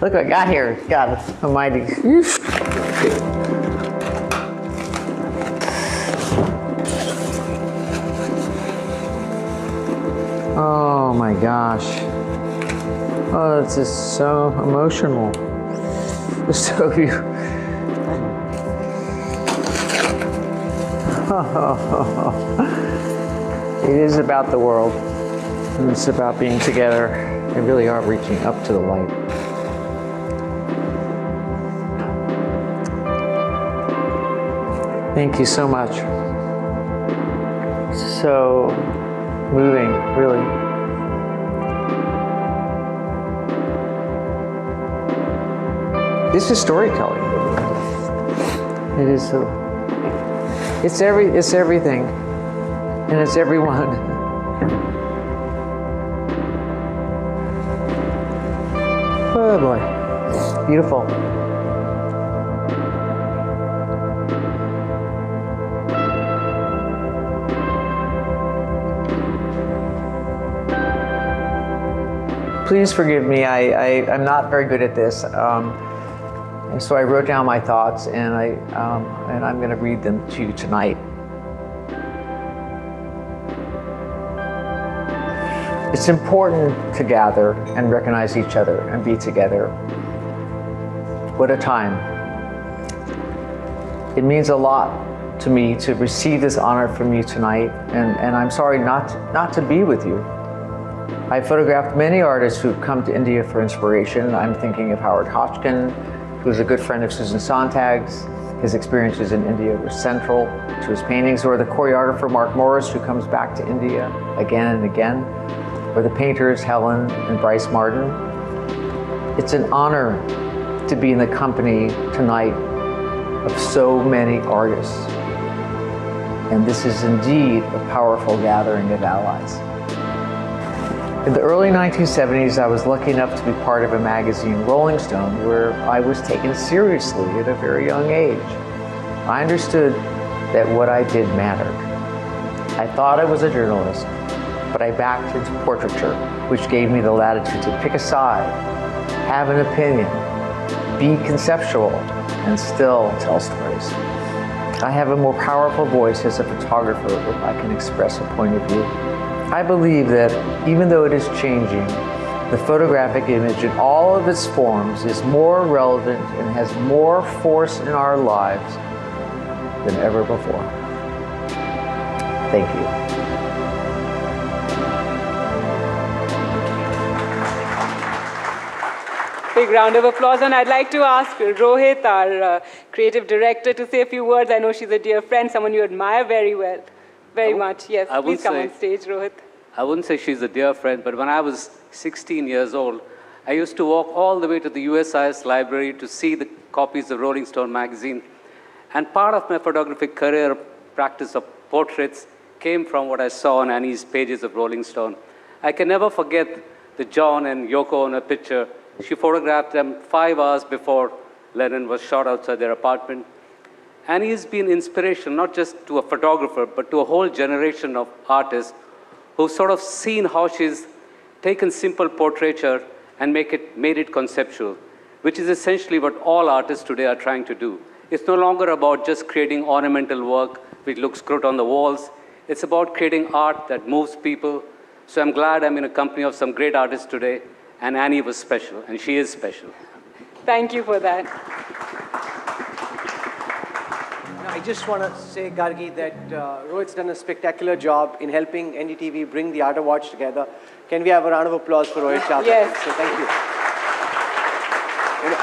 Look what I got here. God almighty. Oh my gosh. Oh, this is so emotional. It's so beautiful. It is about the world. And it's about being together. We really are reaching up to the light. Thank you so much. So moving, really. This is storytelling. It is so. It's everything, and it's everyone. Oh boy, beautiful. Please forgive me, I'm not very good at this. And so I wrote down my thoughts, and I'm going to read them to you tonight. It's important to gather and recognize each other and be together. What a time. It means a lot to me to receive this honor from you tonight, and I'm sorry not to be with you. I photographed many artists who've come to India for inspiration. I'm thinking of Howard Hodgkin, who's a good friend of Susan Sontag's. His experiences in India were central to his paintings, or the choreographer Mark Morris, who comes back to India again and again, or the painters Helen and Bryce Martin. It's an honor to be in the company tonight of so many artists. And this is indeed a powerful gathering of allies. In the early 1970s, I was lucky enough to be part of a magazine, Rolling Stone, where I was taken seriously at a very young age. I understood that what I did mattered. I thought I was a journalist, but I backed into portraiture, which gave me the latitude to pick a side, have an opinion, be conceptual, and still tell stories. I have a more powerful voice as a photographer if I can express a point of view. I believe that even though it is changing, the photographic image in all of its forms is more relevant and has more force in our lives than ever before. Thank you. Big round of applause. And I'd like to ask Rohit, our creative director, to say a few words. I know she's a dear friend, someone you admire very much. Yes, please come on stage, Rohit. I wouldn't say she's a dear friend, but when I was 16 years old, I used to walk all the way to the USIS library to see the copies of Rolling Stone magazine. And part of my photographic career practice of portraits came from what I saw on Annie's pages of Rolling Stone. I can never forget the John and Yoko Ono picture. She photographed them 5 hours before Lennon was shot outside their apartment. Annie has been inspiration not just to a photographer, but to a whole generation of artists who've sort of seen how she's taken simple portraiture and made it conceptual, which is essentially what all artists today are trying to do. It's no longer about just creating ornamental work which looks good on the walls. It's about creating art that moves people. So I'm glad I'm in a company of some great artists today, and Annie was special, and she is special. Thank you for that. I just want to say, Gargi, that Rohit's done a spectacular job in helping NDTV bring the Art Awards together. Can we have a round of applause for Rohit Chawla? Yes. So thank you.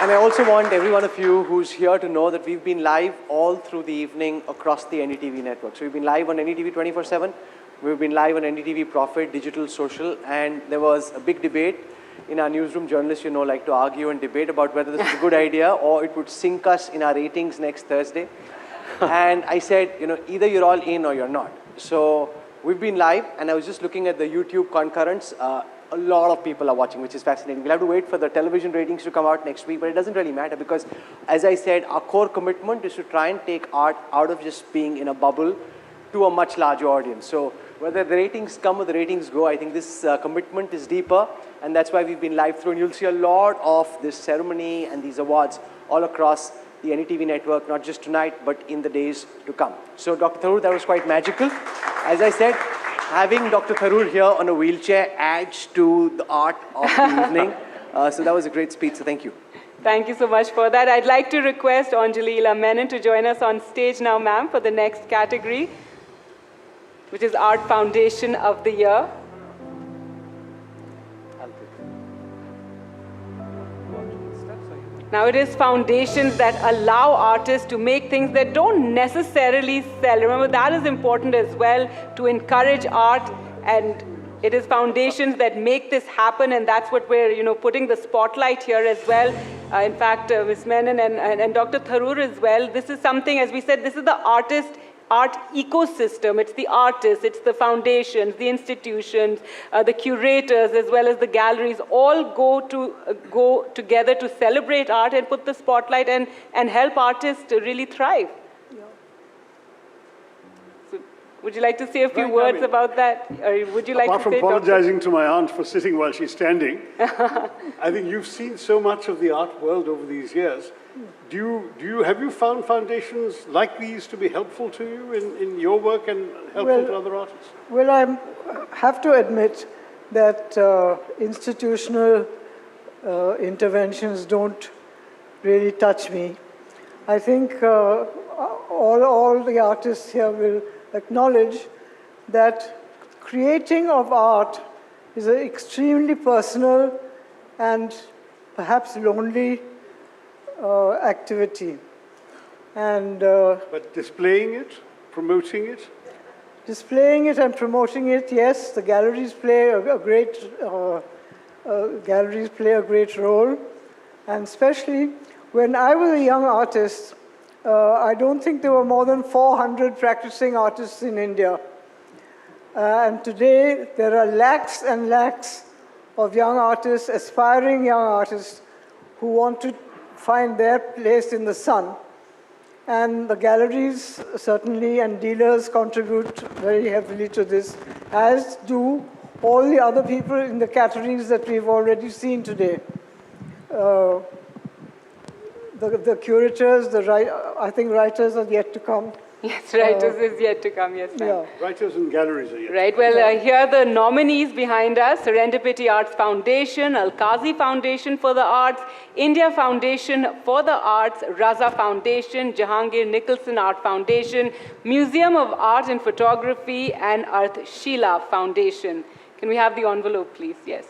And I also want every one of you who's here to know that we've been live all through the evening across the NDTV network. So we've been live on NDTV 24/7. We've been live on NDTV Profit, Digital, Social, and there was a big debate. In our newsroom, journalists, like to argue and debate about whether this is a good idea or it would sink us in our ratings next Thursday. And I said, either you're all in or you're not. So we've been live, and I was just looking at the YouTube concurrents. A lot of people are watching, which is fascinating. We'll have to wait for the television ratings to come out next week, but it doesn't really matter because, as I said, our core commitment is to try and take art out of just being in a bubble to a much larger audience. So whether the ratings come or the ratings go, I think this commitment is deeper, and that's why we've been live through. And you'll see a lot of this ceremony and these awards all across the NDTV network, not just tonight, but in the days to come. So Dr. Tharoor, that was quite magical. As I said, having Dr. Tharoor here on a wheelchair adds to the art of the evening. So that was a great speech, so thank you. Thank you so much for that. I'd like to request Anjali Ila Menon to join us on stage now, ma'am, for the next category, which is Art Foundation of the Year. Now it is foundations that allow artists to make things that don't necessarily sell. Remember, that is important as well, to encourage art, and it is foundations that make this happen, and that's what we're putting the spotlight here as well. In fact, Ms. Menon and Dr. Tharoor as well, this is something, as we said, this is the art ecosystem. It's the artists, it's the foundations, the institutions, the curators, as well as the galleries, all go together to celebrate art and put the spotlight and help artists to really thrive. Yeah. So, would you like to say a few words about that? Or would you like to say, apart from apologizing to my aunt for sitting while she's standing, I think you've seen so much of the art world over these years. Have you found foundations like these to be helpful to you in your work and helpful to other artists? Well, I have to admit that institutional interventions don't really touch me. I think all the artists here will acknowledge that creating of art is an extremely personal and perhaps lonely activity. And but displaying it, promoting it? Displaying it and promoting it, yes, the galleries play a great role. And especially when I was a young artist, I don't think there were more than 400 practicing artists in India. And today there are lakhs and lakhs of young artists, aspiring young artists, who want to find their place in the sun. And the galleries certainly and dealers contribute very heavily to this, as do all the other people in the categories that we've already seen today. The curators, I think writers are yet to come. Yes, writers is yet to come, yes, ma'am. Yeah. Writers and galleries are yet Right, well, here are the nominees behind us: Serendipity Arts Foundation, Al-Qazi Foundation for the Arts, India Foundation for the Arts, Raza Foundation, Jahangir Nicholson Art Foundation, Museum of Art and Photography, and Arthshila Foundation. Can we have the envelope, please? Yes.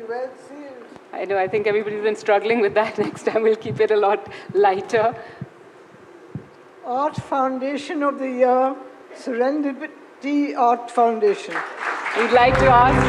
Well sealed. I know, I think everybody's been struggling with that. Next time we'll keep it a lot lighter. Art Foundation of the Year, Serendipity Art Foundation. We'd like to ask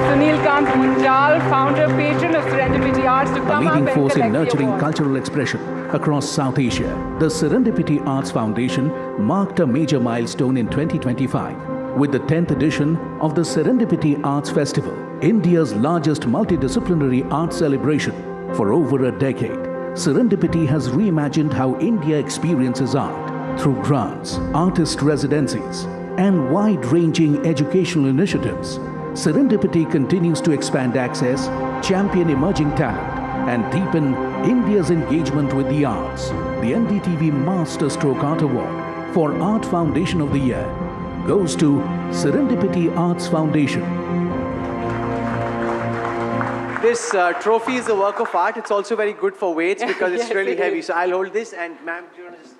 Sunil Kant Munjal, founder, patron of Serendipity Arts, to A come up leading and force collect in the nurturing award. cultural expression across South Asia, the Serendipity Arts Foundation marked a major milestone in 2025 with the 10th edition of the Serendipity Arts Festival, India's largest multidisciplinary art celebration. For over a decade, Serendipity has reimagined how India experiences art through grants, artist residencies, and wide-ranging educational initiatives. Serendipity continues to expand access, champion emerging talent, and deepen India's engagement with the arts. The NDTV Masterstroke Art Award for Art Foundation of the Year goes to Serendipity Arts Foundation. This trophy is a work of art. It's also very good for weights because it's Yes, really it heavy. is. So I'll hold this, and ma'am, do you want to just...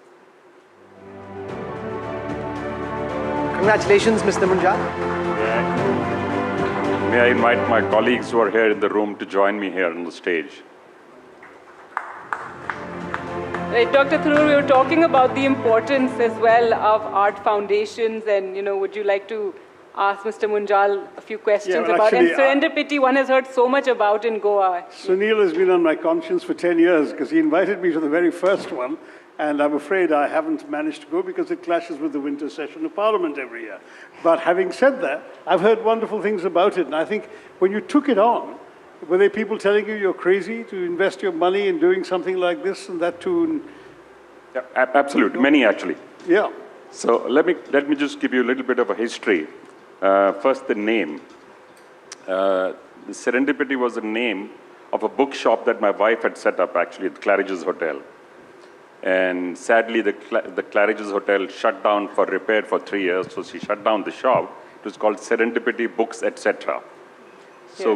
Congratulations, Mr. Munjal. May I invite my colleagues who are here in the room to join me here on the stage. Right, Dr. Tharoor, we were talking about the importance as well of art foundations, and would you like to ask Mr. Munjal a few questions well, about actually, and Serendipity? One has heard so much about in Goa. Sunil has been on my conscience for 10 years because he invited me to the very first one, and I'm afraid I haven't managed to go because it clashes with the winter session of Parliament every year. But having said that, I've heard wonderful things about it, and I think when you took it on, were there people telling you you're crazy to invest your money in doing something like this and that too? Yeah, absolutely, many actually. Yeah. So let me just give you a little bit of a history. First, the name. The Serendipity was the name of a bookshop that my wife had set up actually at Claridge's Hotel. And sadly, the Claridge's Hotel shut down for repair for 3 years, so she shut down the shop. It was called Serendipity Books, etc. So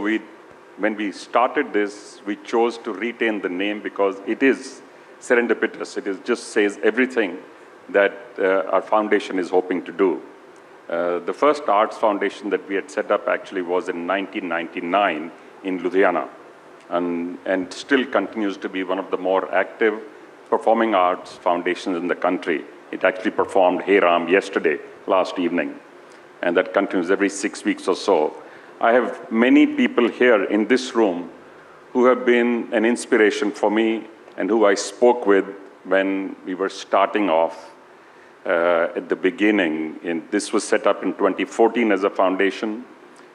when we started this, we chose to retain the name because it is serendipitous. It just says everything that our foundation is hoping to do. The first arts foundation that we had set up actually was in 1999 in Ludhiana, and still continues to be one of the more active performing arts foundations in the country. It actually performed Hey Ram yesterday, last evening, and that continues every 6 weeks or so. I have many people here in this room who have been an inspiration for me and who I spoke with when we were starting off at the beginning. This was set up in 2014 as a foundation,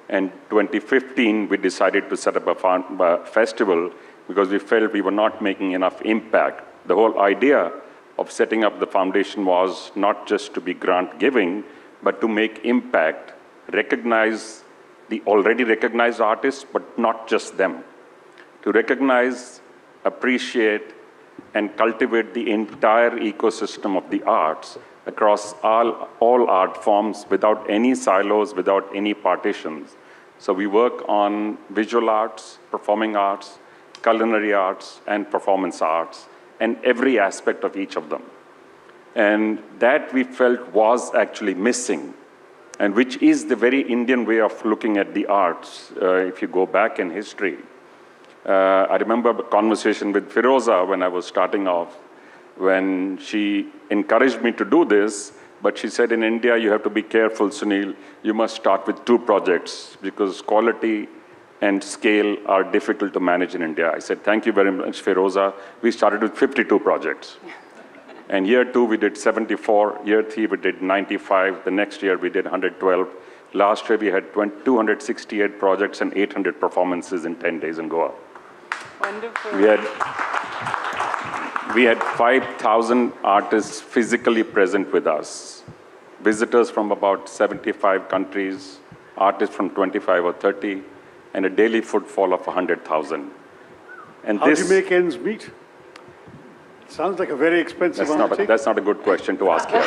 and 2015 we decided to set up a festival because we felt we were not making enough impact. The whole idea of setting up the foundation was not just to be grant giving, but to make impact, recognize the already recognized artists, but not just them. To recognize, appreciate, and cultivate the entire ecosystem of the arts across all art forms without any silos, without any partitions. So we work on visual arts, performing arts, culinary arts, and performance arts, and every aspect of each of them. And that we felt was actually missing, and which is the very Indian way of looking at the arts, if you go back in history. I remember a conversation with Firoza when I was starting off, when she encouraged me to do this, but she said, in India, you have to be careful, Sunil. You must start with 2 projects, because quality and scale are difficult to manage in India. I said, thank you very much, Firoza. We started with 52 projects. And year 2, we did 74. Year 3, we did 95. The next year, we did 112. Last year, we had 268 projects and 800 performances in 10 days in Goa. Wonderful. We had 5,000 artists physically present with us. Visitors from about 75 countries, artists from 25 or 30, and a daily footfall of 100,000. And how do you make ends meet? Sounds like a very expensive undertaking. That's not a good question to ask here.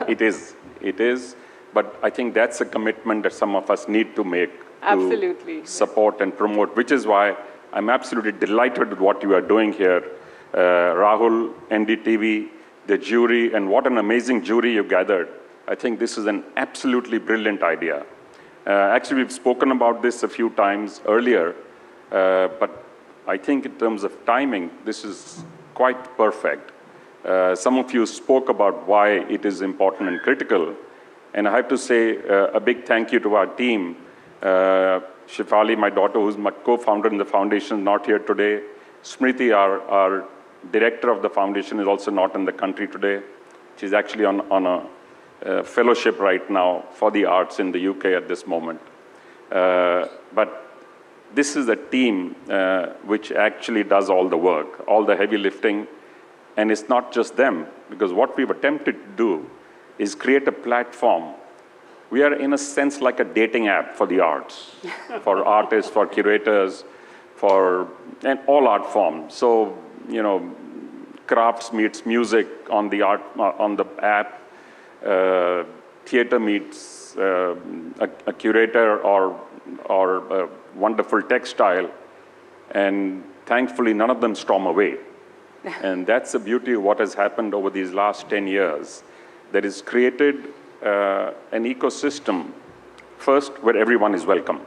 It is, but I think that's a commitment that some of us need to make to support and promote, which is why I'm absolutely delighted with what you are doing here. Rahul, NDTV, the jury, and what an amazing jury you gathered. I think this is an absolutely brilliant idea. Actually, we've spoken about this a few times earlier, but I think in terms of timing, this is quite perfect. Some of you spoke about why it is important and critical, and I have to say a big thank you to our team. Shifali, my daughter, who's my co-founder in the foundation, not here today. Smriti, our director of the foundation, is also not in the country today. She's actually on a fellowship right now for the arts in the UK at this moment. But this is a team which actually does all the work, all the heavy lifting, and it's not just them, because what we've attempted to do is create a platform. We are, in a sense, like a dating app for the arts, for artists, for curators, and all art forms. So, crafts meets music on the app, theater meets a curator or a wonderful textile, and thankfully none of them storm away. And that's the beauty of what has happened over these last 10 years, that is created an ecosystem, first, where everyone is welcome.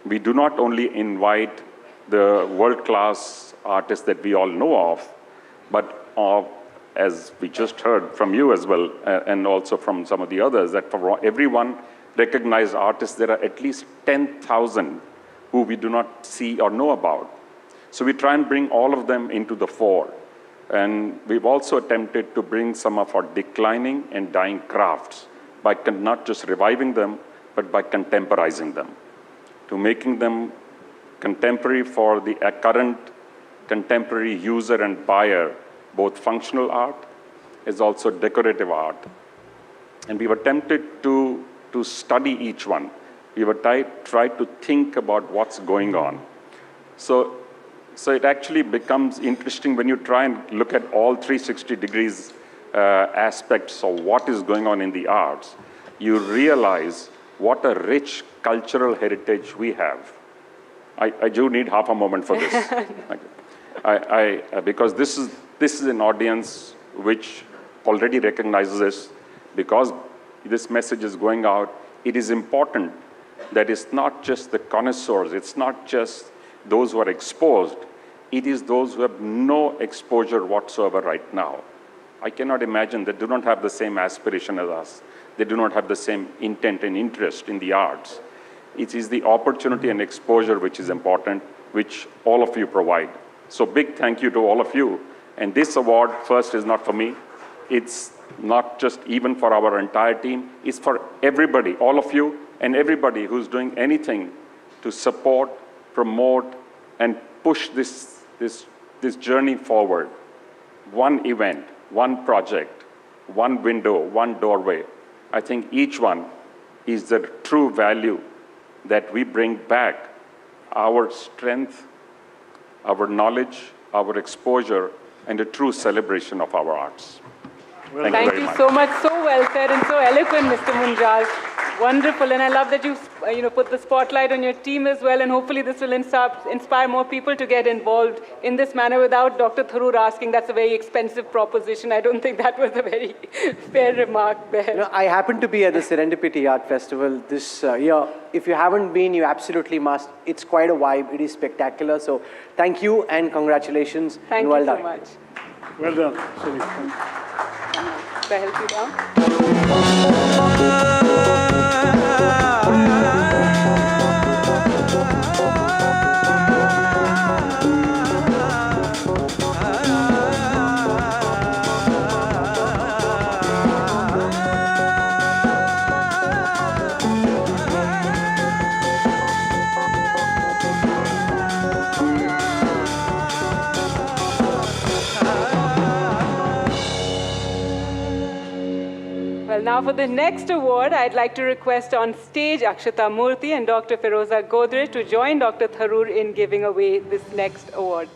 We do not only invite the world-class artists that we all know of, but as we just heard from you as well, and also from some of the others, that for everyone recognized artists, there are at least 10,000 who we do not see or know about. So we try and bring all of them into the fore. And we've also attempted to bring some of our declining and dying crafts by not just reviving them, but by contemporizing them, to making them contemporary for the current contemporary user and buyer, both functional art as also decorative art. And we've attempted to study each one. We've tried to think about what's going on. So it actually becomes interesting when you try and look at all 360 degrees aspects of what is going on in the arts. You realize what a rich cultural heritage we have. I do need half a moment for this. Because this is an audience which already recognizes this. Because this message is going out, it is important that it's not just the connoisseurs, it's not just those who are exposed, it is those who have no exposure whatsoever right now. I cannot imagine they do not have the same aspiration as us. They do not have the same intent and interest in the arts. It is the opportunity and exposure which is important, which all of you provide. So big thank you to all of you. And this award, first, is not for me. It's not just even for our entire team. It's for everybody, all of you, and everybody who's doing anything to support, promote, and push this journey forward. One event, one project, one window, one doorway. I think each one is the true value that we bring back our strength, our knowledge, our exposure, and a true celebration of our arts. Thank you so much. So well said and so eloquent, Mr. Munjal. Wonderful. And I love that you put the spotlight on your team as well. And hopefully this will inspire more people to get involved in this manner without Dr. Tharoor asking that's a very expensive proposition. I don't think that was a very fair remark there. I happened to be at the Serendipity Art Festival this year. If you haven't been, you absolutely must. It's quite a vibe. It is spectacular. So thank you and congratulations. Thank you so much. Well done, Sunil. Can I help you down? Well, now for the next award, I'd like to request on stage Akshata Murty and Dr. Feroza Godrej to join Dr. Tharoor in giving away this next award.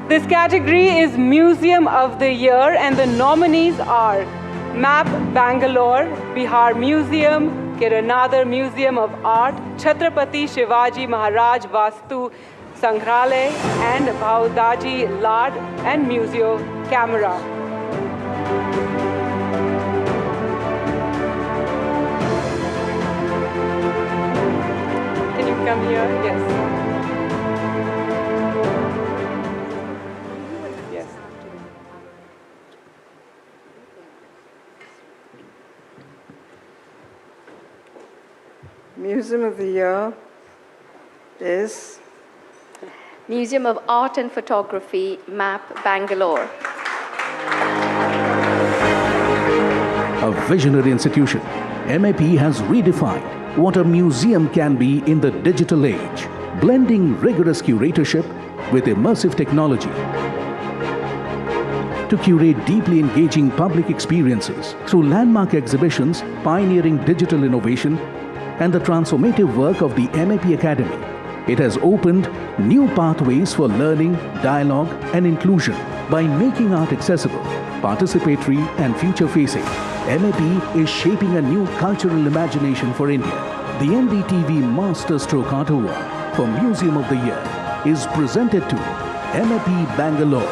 This category is Museum of the Year, and the nominees are MAP Bangalore, Bihar Museum, Kiran Nadar Museum of Art, Chhatrapati Shivaji Maharaj Vastu Sangrahalaya, and Bhaudaji Lad and Museo Camera. Can you come here? Yes. Yes. Museum of the Year is Museum of Art and Photography, MAP, Bangalore. A visionary institution, MAP has redefined what a museum can be in the digital age, blending rigorous curatorship with immersive technology to curate deeply engaging public experiences through landmark exhibitions, pioneering digital innovation, and the transformative work of the MAP Academy. It has opened new pathways for learning, dialogue, and inclusion by making art accessible, participatory, and future-facing. MAP is shaping a new cultural imagination for India. The NDTV Masterstroke Art Award for Museum of the Year is presented to MAP Bangalore.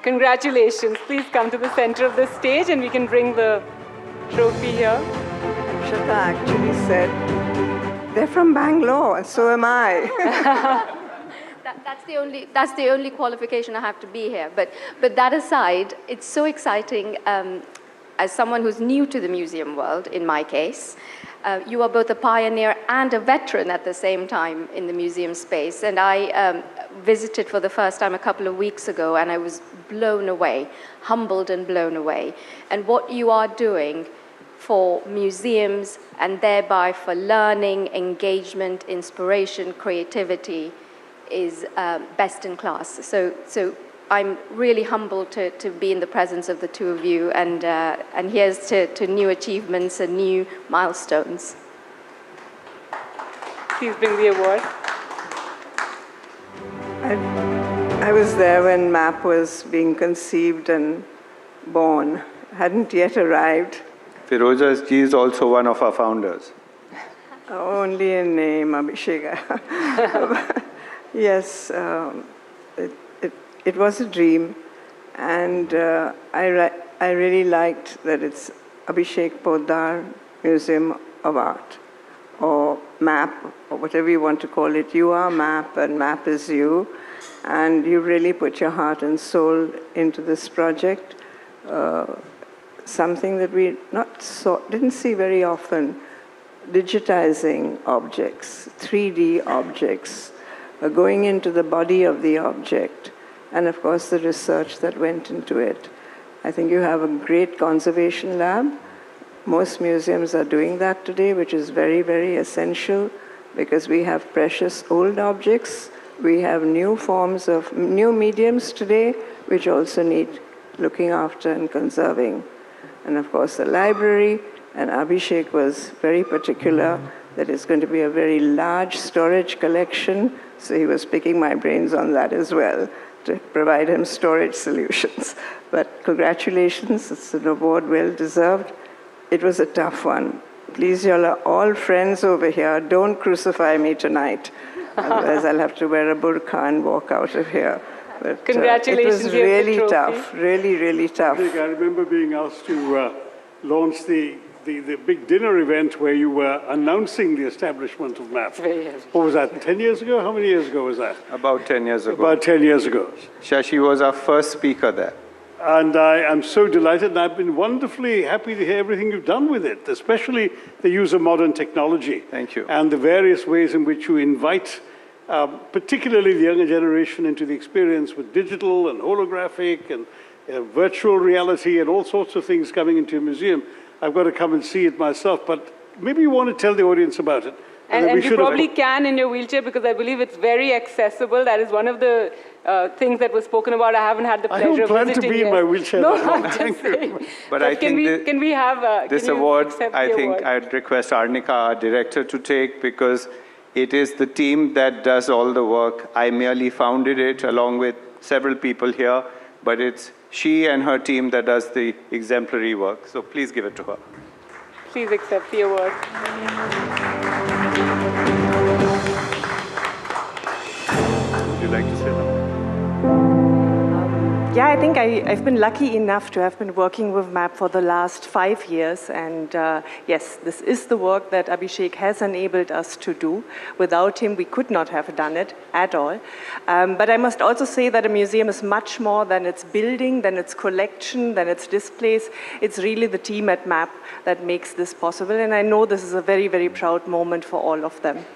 Congratulations. Please come to the center of the stage and we can bring the trophy here. Akshata actually said, they're from Bangalore, and so am I. That's the only qualification I have to be here. But that aside, it's so exciting as someone who's new to the museum world, in my case. You are both a pioneer and a veteran at the same time in the museum space. And I visited for the first time a couple of weeks ago, and I was blown away, humbled and blown away. And what you are doing for museums and thereby for learning, engagement, inspiration, creativity is best in class. So I'm really humbled to be in the presence of the two of you, and here's to new achievements and new milestones. Please bring the award. I was there when MAP was being conceived and born. Hadn't yet arrived. Feroza ji is also one of our founders. Only in name, Abhishek. Yes, it was a dream, and I really liked that it's Abhishek Poddar Museum of Art, or MAP, or whatever you want to call it. You are MAP, and MAP is you, and you really put your heart and soul into this project. Something that we didn't see very often, digitizing objects, 3D objects, going into the body of the object, and of course the research that went into it. I think you have a great conservation lab. Most museums are doing that today, which is very, very essential, because we have precious old objects. We have new forms of, new mediums today, which also need looking after and conserving. and of course the library. And Abhishek was very particular that it's going to be a very large storage collection, so he was picking my brains on that as well, to provide him storage solutions. But congratulations, it's an award well deserved. It was a tough one. Please, y'all are all friends over here. Don't crucify me tonight. Otherwise, I'll have to wear a burqa and walk out of here. But, congratulations. it was really tough, really, really tough. I remember being asked to launch the big dinner event where you were announcing the establishment of MAP. What was that, 10 years ago? How many years ago was that? About 10 years ago. About 10 years ago. Shashi was our first speaker there. And I am so delighted, and I've been wonderfully happy to hear everything you've done with it, especially the use of modern technology. Thank you. And the various ways in which you invite, particularly the younger generation, into the experience with digital and holographic and virtual reality and all sorts of things coming into your museum. I've got to come and see it myself, but maybe you want to tell the audience about it. And you probably can in your wheelchair, because I believe it's very accessible. That is one of the things that was spoken about. I haven't had the pleasure of visiting. I don't plan to be in my wheelchair. No, I'm just saying. But I think can we have this award, I think I'd request Arnika, our director, to take, because it is the team that does all the work. I merely founded it along with several people here, but it's she and her team that does the exemplary work. So please give it to her. Please accept the award. Would you like to say something? Yeah, I think I've been lucky enough to have been working with MAP for the last 5 years. And yes, this is the work that Abhishek has enabled us to do. Without him, we could not have done it at all. But I must also say that a museum is much more than its building, than its collection, than its displays. It's really the team at MAP that makes this possible. And I know this is a very, very proud moment for all of them.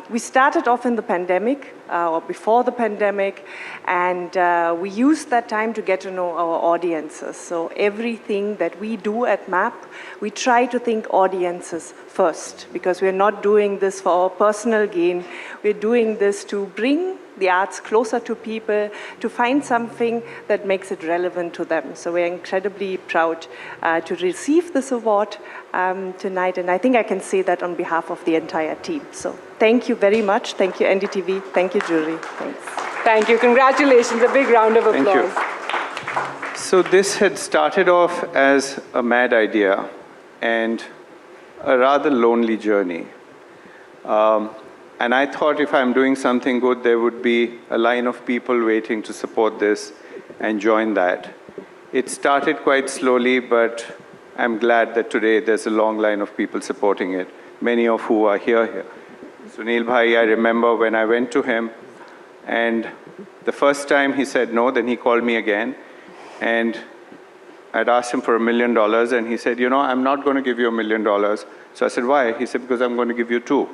We started off in the pandemic, or before the pandemic, and we used that time to get to know our audiences. So everything that we do at MAP, we try to think audiences first, because we're not doing this for our personal gain. We're doing this to bring the arts closer to people, to find something that makes it relevant to them. So we're incredibly proud to receive this award tonight, and I think I can say that on behalf of the entire team. So thank you very much. Thank you, NDTV. Thank you, jury. Thanks. Thank you. Congratulations. A big round of applause. Thank you. So this had started off as a mad idea and a rather lonely journey. And I thought if I'm doing something good, there would be a line of people waiting to support this and join that. It started quite slowly, but I'm glad that today there's a long line of people supporting it, many of who are here. Sunil Bhai, I remember when I went to him, and the first time he said no, then he called me again, and I'd asked him for $1 million, and he said, you know, I'm not going to give you $1 million. So I said, why? He said, because I'm going to give you 2.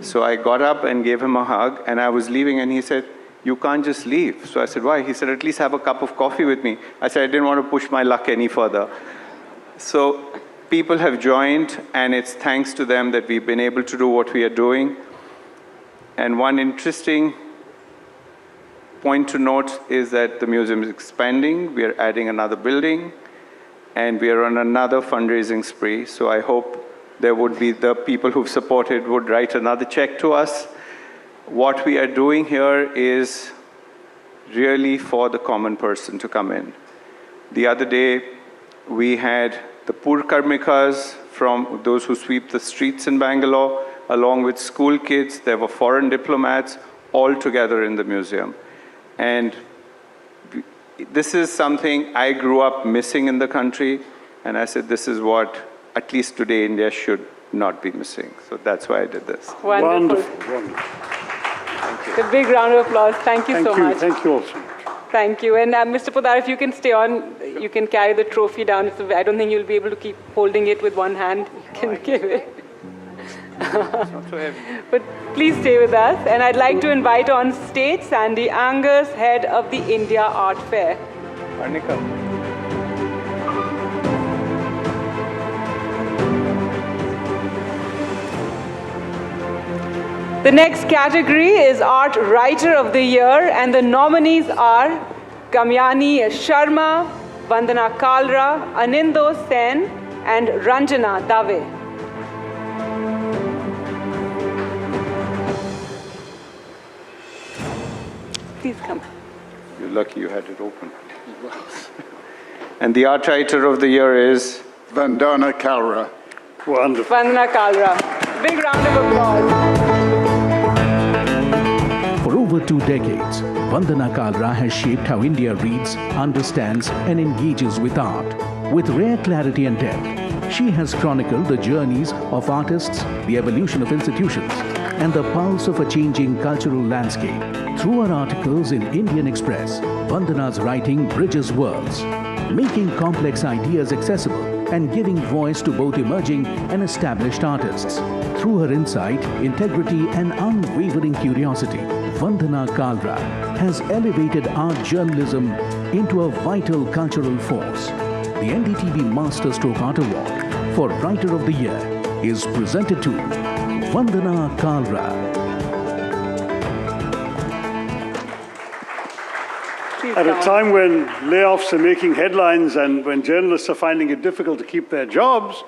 So I got up and gave him a hug, and I was leaving, and he said, you can't just leave. So I said, why? He said, at least have a cup of coffee with me. I said, I didn't want to push my luck any further. So people have joined, and it's thanks to them that we've been able to do what we are doing. And one interesting point to note is that the museum is expanding. We are adding another building, and we are on another fundraising spree. So I hope there would be the people who've supported would write another check to us. What we are doing here is really for the common person to come in. The other day, we had the poor karmikas from those who sweep the streets in Bangalore, along with school kids. There were foreign diplomats all together in the museum. And this is something I grew up missing in the country, and I said this is what, at least today, India should not be missing. So that's why I did this. Wonderful. Wonderful. Thank you. A big round of applause. Thank you so much. Thank you also. Thank you. And Mr. Podar, if you can stay on, you can carry the trophy down. I don't think you'll be able to keep holding it with one hand. You can give it. But please stay with us. And I'd like to invite on stage Sandy Angus, head of the India Art Fair. Arnika. The next category is Art Writer of the Year, and the nominees are Kamyani Sharma, Vandana Kalra, Anindo Sen, and Ranjana Dave. Please come. You're lucky you had it open. And the art writer of the year is? Vandana Kalra. Wonderful. Vandana Kalra. Big round of applause. For over 2 decades, Vandana Kalra has shaped how India reads, understands, and engages with art. With rare clarity and depth, she has chronicled the journeys of artists, the evolution of institutions, and the pulse of a changing cultural landscape. Through her articles in Indian Express, Vandana's writing bridges worlds, making complex ideas accessible and giving voice to both emerging and established artists. Through her insight, integrity, and unwavering curiosity, Vandana Kalra has elevated art journalism into a vital cultural force. The NDTV Masterstroke Art Award for Writer of the Year is presented to Vandana Kalra. At a time when layoffs are making headlines and when journalists are finding it difficult to keep their jobs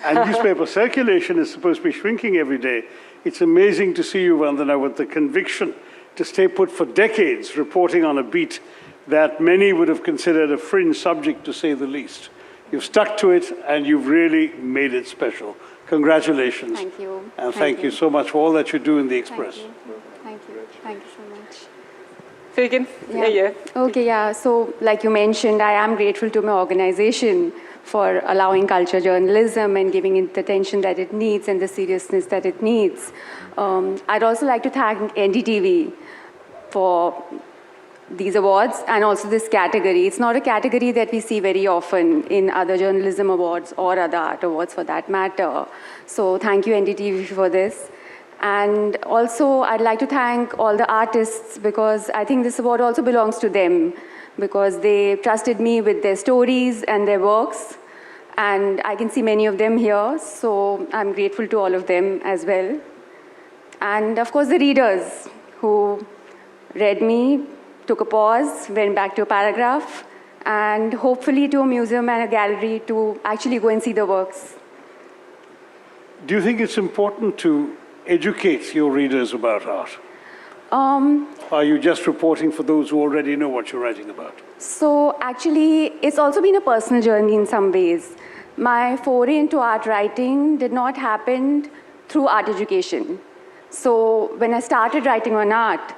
and newspaper circulation is supposed to be shrinking every day, it's amazing to see you, Vandana, with the conviction to stay put for decades, reporting on a beat that many would have considered a fringe subject, to say the least. You've stuck to it and you've really made it special. Congratulations. Thank you. And thank you so much for all that you do in the Express. Thank you. Thank you so much. So you can, yeah. Okay, yeah. So like you mentioned, I am grateful to my organization for allowing culture journalism and giving it the attention that it needs and the seriousness that it needs. I'd also like to thank NDTV for these awards and also this category. It's not a category that we see very often in other journalism awards or other art awards for that matter. So thank you, NDTV, for this. And also, I'd like to thank all the artists because I think this award also belongs to them because they trusted me with their stories and their works. And I can see many of them here, so I'm grateful to all of them as well. And of course, the readers who read me, took a pause, went back to a paragraph, and hopefully to a museum and a gallery to actually go and see the works. Do you think it's important to educate your readers about art? Are you just reporting for those who already know what you're writing about? So actually, it's also been a personal journey in some ways. My foray into art writing did not happen through art education. So when I started writing on art,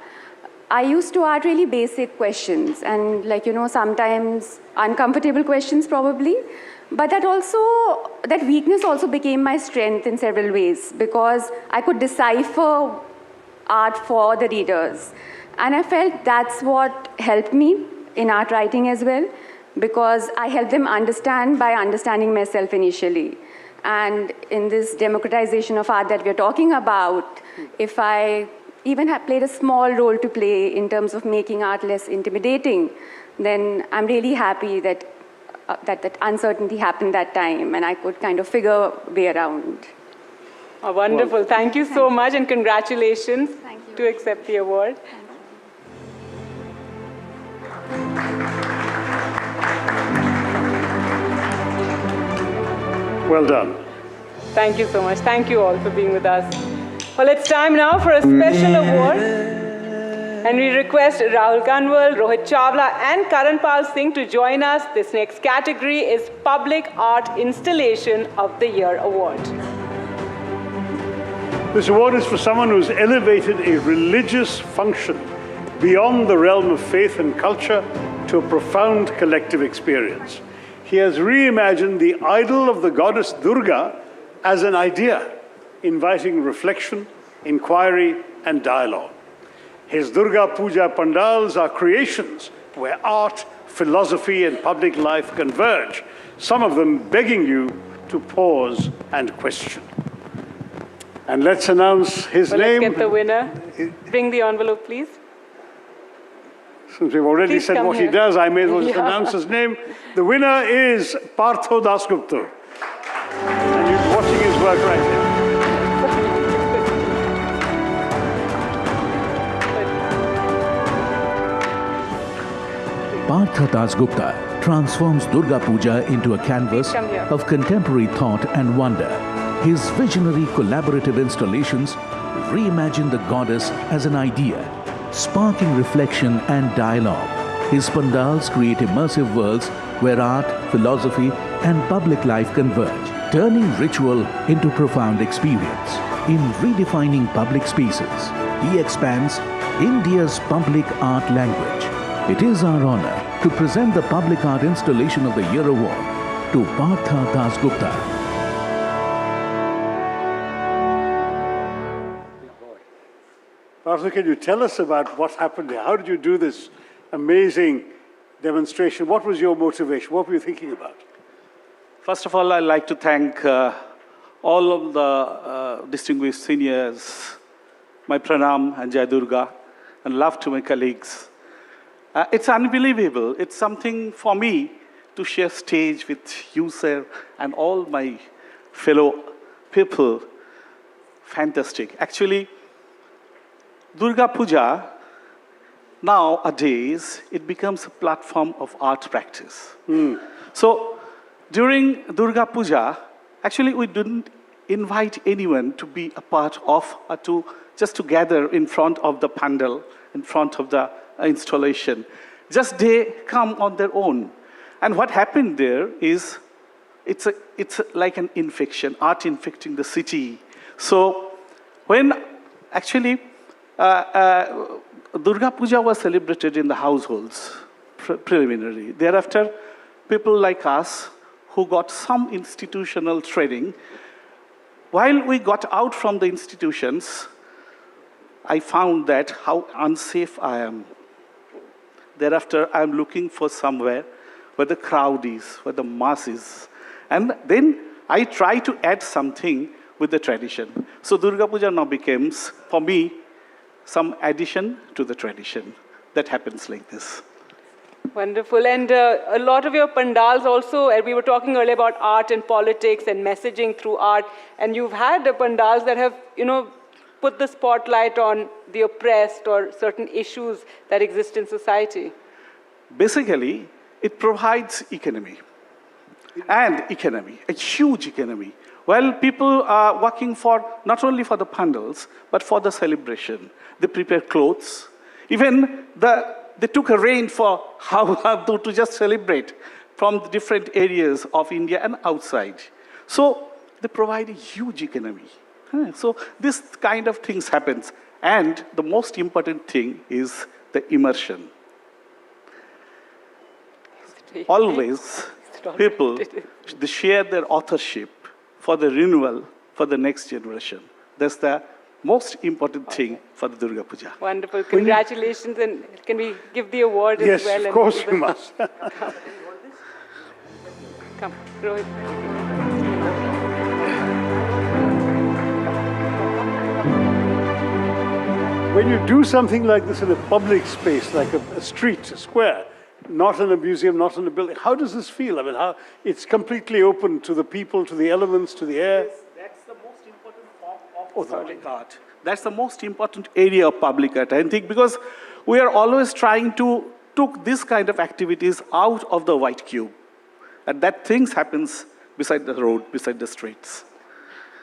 I used to ask really basic questions and sometimes uncomfortable questions probably. But that weakness also became my strength in several ways because I could decipher art for the readers. And I felt that's what helped me in art writing as well because I helped them understand by understanding myself initially. And in this democratization of art that we're talking about, if I even have played a small role to play in terms of making art less intimidating, then I'm really happy that that uncertainty happened that time and I could kind of figure a way around. Oh, wonderful. Thank you so much and congratulations to accept the award. Well done. Thank you so much. Thank you all for being with us. Well, it's time now for a special award. And we request Rahul Kanwal, Rohit Chawla, and Karan Pal Singh to join us. This next category is Public Art Installation of the Year Award. This award is for someone who's elevated a religious function beyond the realm of faith and culture to a profound collective experience. He has reimagined the idol of the goddess Durga as an idea, inviting reflection, inquiry, and dialogue. His Durga Puja pandals are creations where art, philosophy, and public life converge, some of them begging you to pause and question. And let's announce his name. Let's get the winner. Bring the envelope, please. Since we've already said what he does, I may as well just announce his name. The winner is Partho Dasgupta. And you're watching his work right here. Partha Dasgupta transforms Durga Puja into a canvas of contemporary thought and wonder. His visionary collaborative installations reimagine the goddess as an idea, sparking reflection and dialogue. His pandals create immersive worlds where art, philosophy, and public life converge, turning ritual into profound experience. In redefining public spaces, he expands India's public art language. It is our honor to present the Public Art Installation of the Year Award to Partha Dasgupta. Partha, can you tell us about what happened here? How did you do this amazing demonstration? What was your motivation? What were you thinking about? First of all, I'd like to thank all of the distinguished seniors, my pranam and Jai Durga, and love to my colleagues. It's unbelievable. It's something for me to share stage with you, sir, and all my fellow people. Fantastic. Actually, Durga Puja, nowadays, it becomes a platform of art practice. So, during Durga Puja, actually we didn't invite anyone to be a part of, or just to gather in front of the pandal, in front of the installation. Just they come on their own. And what happened there is, it's like an infection, art infecting the city. So when actually Durga Puja was celebrated in the households preliminary. Thereafter, people like us who got some institutional training, while we got out from the institutions, I found that how unsafe I am. Thereafter, I'm looking for somewhere where the crowd is, where the mass is. And then I try to add something with the tradition. So Durga Puja now becomes, for me, some addition to the tradition. That happens like this. Wonderful. And a lot of your pandals also, we were talking earlier about art and politics and messaging through art, and you've had pandals that have, put the spotlight on the oppressed or certain issues that exist in society. Basically, it provides economy. And economy, a huge economy. Well, people are working for, not only for the pandals, but for the celebration. They prepare clothes. Even they took a rein for how to just celebrate from the different areas of India and outside. So they provide a huge economy. So this kind of things happens. And the most important thing is the immersion. Always, people, they share their authorship for the renewal for the next generation. That's the most important thing for the Durga Puja. Wonderful. Congratulations. And can we give the award as well? Yes, of course you must. Come, Rohit. When you do something like this in a public space, like a street, a square, not in a museum, not in a building, how does this feel? I mean, how it's completely open to the people, to the elements, to the air. Yes, that's the most important form of public art. That's the most important area of public art, I think, because we are always trying to take this kind of activities out of the white cube. And that things happens beside the road, beside the streets.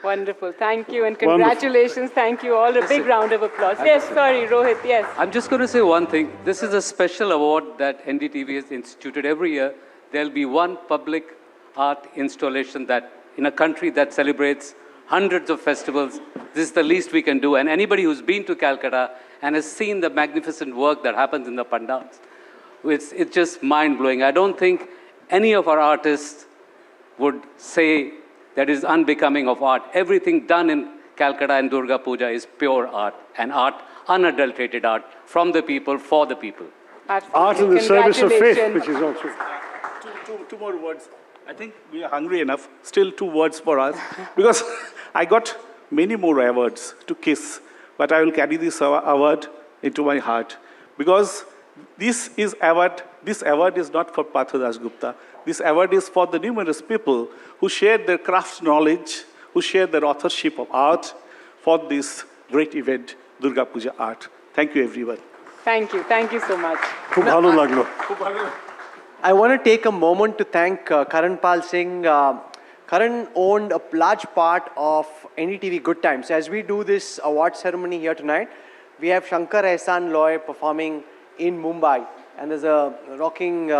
Wonderful. Thank you and congratulations. Wonderful. Thank you all. A big round of applause. Yes, sorry, Rohit, yes. I'm just going to say one thing. This is a special award that NDTV has instituted every year. There'll be one public art installation that in a country that celebrates hundreds of festivals, this is the least we can do. And anybody who's been to Calcutta and has seen the magnificent work that happens in the pandals, it's just mind-blowing. I don't think any of our artists would say that is unbecoming of art. Everything done in Calcutta and Durga Puja is pure art, and art, unadulterated art, from the people, for the people. Absolutely. Art in the service of faith, which is also... Two more words. I think we are hungry enough. Still 2 words for us. Because I got many more awards to kiss, but I will carry this award into my heart. Because this award is not for Partha Dasgupta. This award is for the numerous people who share their craft knowledge, who share their authorship of art for this great event, Durga Puja Art. Thank you, everyone. Thank you. Thank you so much. Khub bhalo laglo. I want to take a moment to thank Karan Pal Singh. Karan owned a large part of NDTV Good Times. As we do this award ceremony here tonight, we have Shankar Ehsan Loy performing in Mumbai. And there's a rocking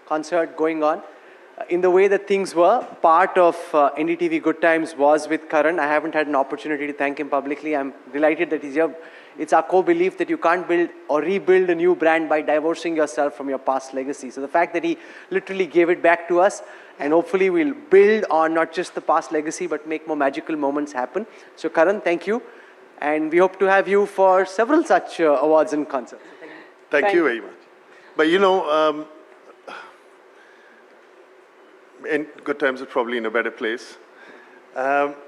concert going on. In the way that things were, part of NDTV Good Times was with Karan. I haven't had an opportunity to thank him publicly. I'm delighted that he's here. It's our core belief that you can't build or rebuild a new brand by divorcing yourself from your past legacy. So the fact that he literally gave it back to us, and hopefully we'll build on not just the past legacy, but make more magical moments happen. So Karan, thank you. And we hope to have you for several such awards and concerts. Thank you very much. But you know, in Good Times is probably in a better place.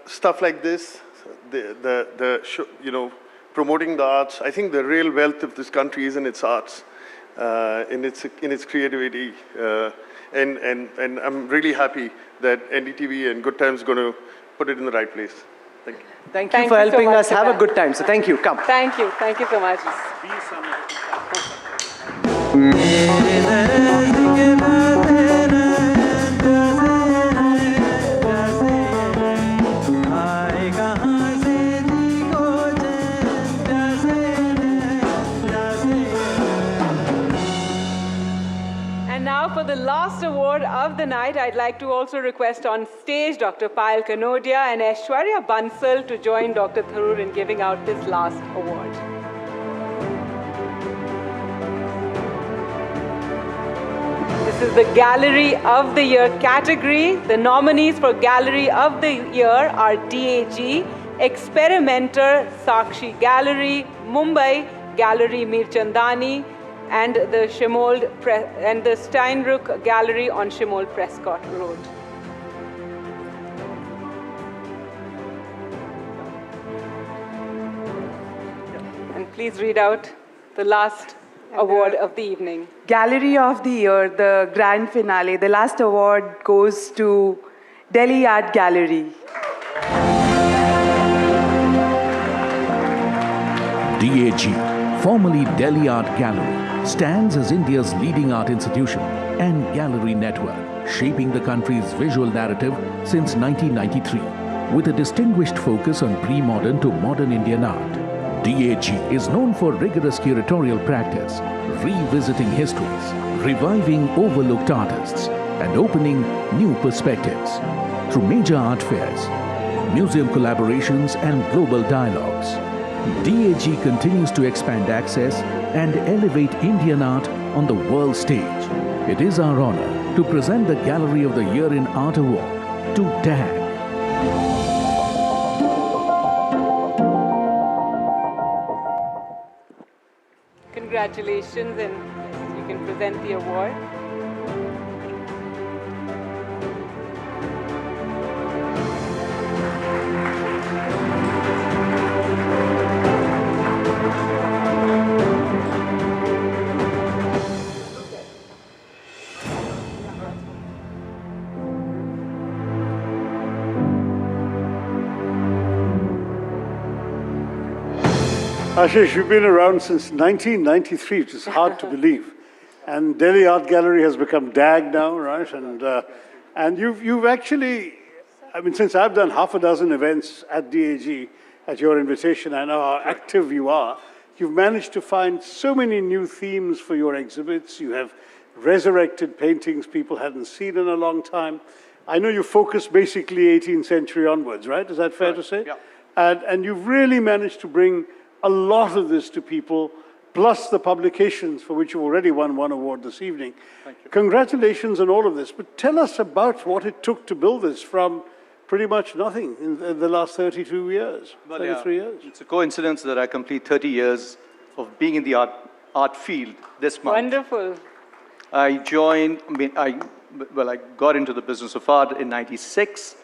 Stuff like this, you know, promoting the arts. I think the real wealth of this country is in its arts, in its creativity, and I'm really happy that NDTV and Good Times is going to put it in the right place. Thank you. Thank you for helping us have a good time. So thank you. Come. Thank you. Thank you so much. And now for the last award of the night, I'd like to also request on stage Dr. Payal Kanodia and Aishwarya Bansal to join Dr. Tharoor in giving out this last award. This is the Gallery of the Year category. The nominees for Gallery of the Year are DAG, Experimenter, Sakshi Gallery, Mumbai, Gallery Mirchandani, and the Steinruck Gallery on Shimold Prescott Road. And please read out the last award of the evening. Gallery of the Year, the grand finale. The last award goes to Delhi Art Gallery. DAG, formerly Delhi Art Gallery, stands as India's leading art institution and gallery network, shaping the country's visual narrative since 1993, with a distinguished focus on pre-modern to modern Indian art. DAG is known for rigorous curatorial practice, revisiting histories, reviving overlooked artists, and opening new perspectives. Through major art fairs, museum collaborations, and global dialogues, DAG continues to expand access and elevate Indian art on the world stage. It is our honor to present the Gallery of the Year in Art Award to DAG. Congratulations, and you can present the award. Ashish, you've been around since 1993, which is hard to believe. And Delhi Art Gallery has become DAG now, right? And you've actually, I mean, since I've done half a dozen events at DAG, at your invitation, I know how active you are. You've managed to find so many new themes for your exhibits. You have resurrected paintings people hadn't seen in a long time. I know you focus basically 18th century onwards, right? Is that fair to say? Yeah. And you've really managed to bring a lot of this to people, plus the publications for which you already won one award this evening. Thank you. Congratulations on all of this, but tell us about what it took to build this from pretty much nothing in the last 32 years, Well, 33 years. It's a coincidence that I complete 30 years of being in the art field this month. Wonderful. I got into the business of art in '96.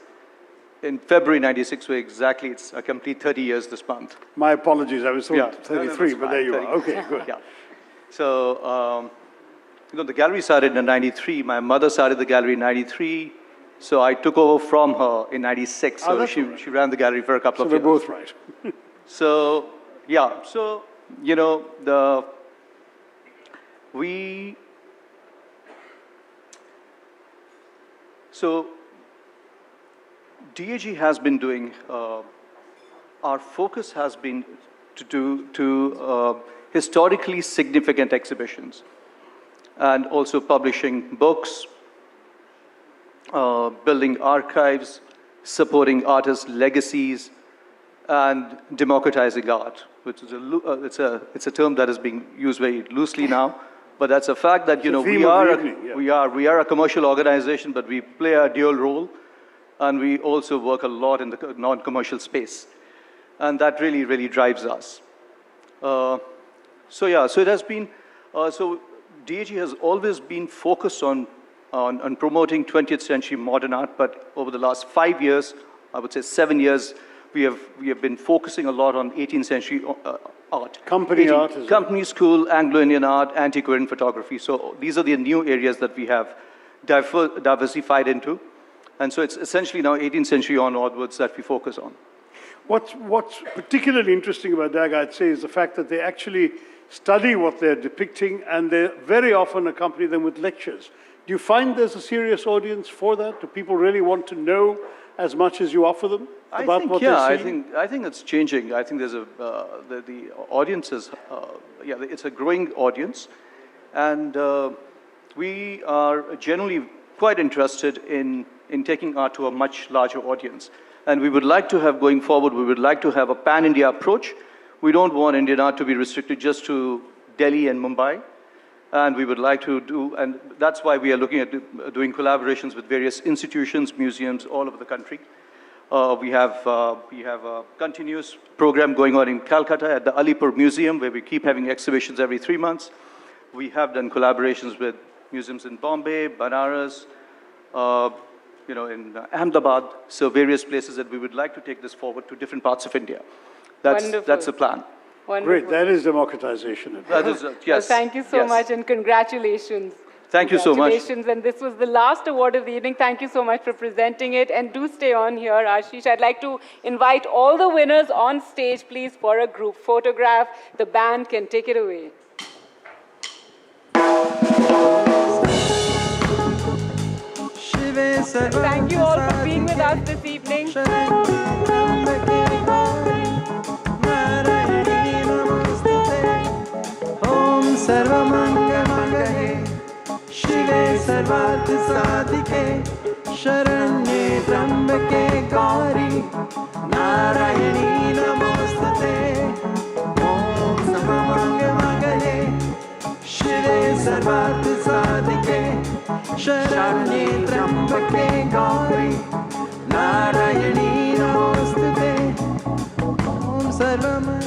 In February '96, exactly, it's a complete 30 years this month. My apologies, I was told 33, no, but there you are. Okay, good. Yeah. So, the gallery started in '93. My mother started the gallery in '93. So I took over from her in '96. So she ran the gallery for a couple of years. So we're both right. So, yeah. So, So DAG has been doing, our focus has been to do historically significant exhibitions and also publishing books, building archives, supporting artists' legacies, and democratizing art, which is it's a term that is being used very loosely now, but that's a fact that we are a commercial organization, but we play a dual role, and we also work a lot in the non-commercial space, and that really drives us. So it has been so DAG has always been focused on promoting 20th century modern art, but over the last 5 years, I would say 7 years, we have been focusing a lot on 18th century art. Company school, Anglo-Indian art, antiquarian photography. So these are the new areas that we have diversified into. And so it's essentially now 18th century onwards that we focus on. What's particularly interesting about DAG, I'd say, is the fact that they actually study what they're depicting, and they very often accompany them with lectures. Do you find there's a serious audience for that? Do people really want to know as much as you offer them about what they're seeing? I think it's changing. I think there's the audience is, it's a growing audience, and we are generally quite interested in taking art to a much larger audience. And we would like to have, going forward, we would like to have a pan-India approach. We don't want Indian art to be restricted just to Delhi and Mumbai. And we would like to do, and that's why we are looking at doing collaborations with various institutions, museums, all over the country. We have a continuous program going on in Calcutta at the Alipur Museum, where we keep having exhibitions every 3 months. We have done collaborations with museums in Bombay, Banaras, in Ahmedabad, so various places that we would like to take this forward to different parts of India. That's the plan. Wonderful. Great, that is democratization. That is, yes. Well, thank you so much, and congratulations. Thank you so much. Congratulations, and this was the last award of the evening. Thank you so much for presenting it, and do stay on here, Ashish. I'd like to invite all the winners on stage, please, for a group photograph. The band can take it away. Thank you all for being with us this evening. सर्वमंगलमंगले शिवे सर्वार्थ साधिके शरण्ये त्र्यंबके गौरी नारायणी नमोस्तुते ओम सर्वमंगलमंगले शिवे सर्वार्थ साधिके शरण्ये त्र्यंबके गौरी नारायणी नमोस्तुते ओम सर्वमंगलमंगले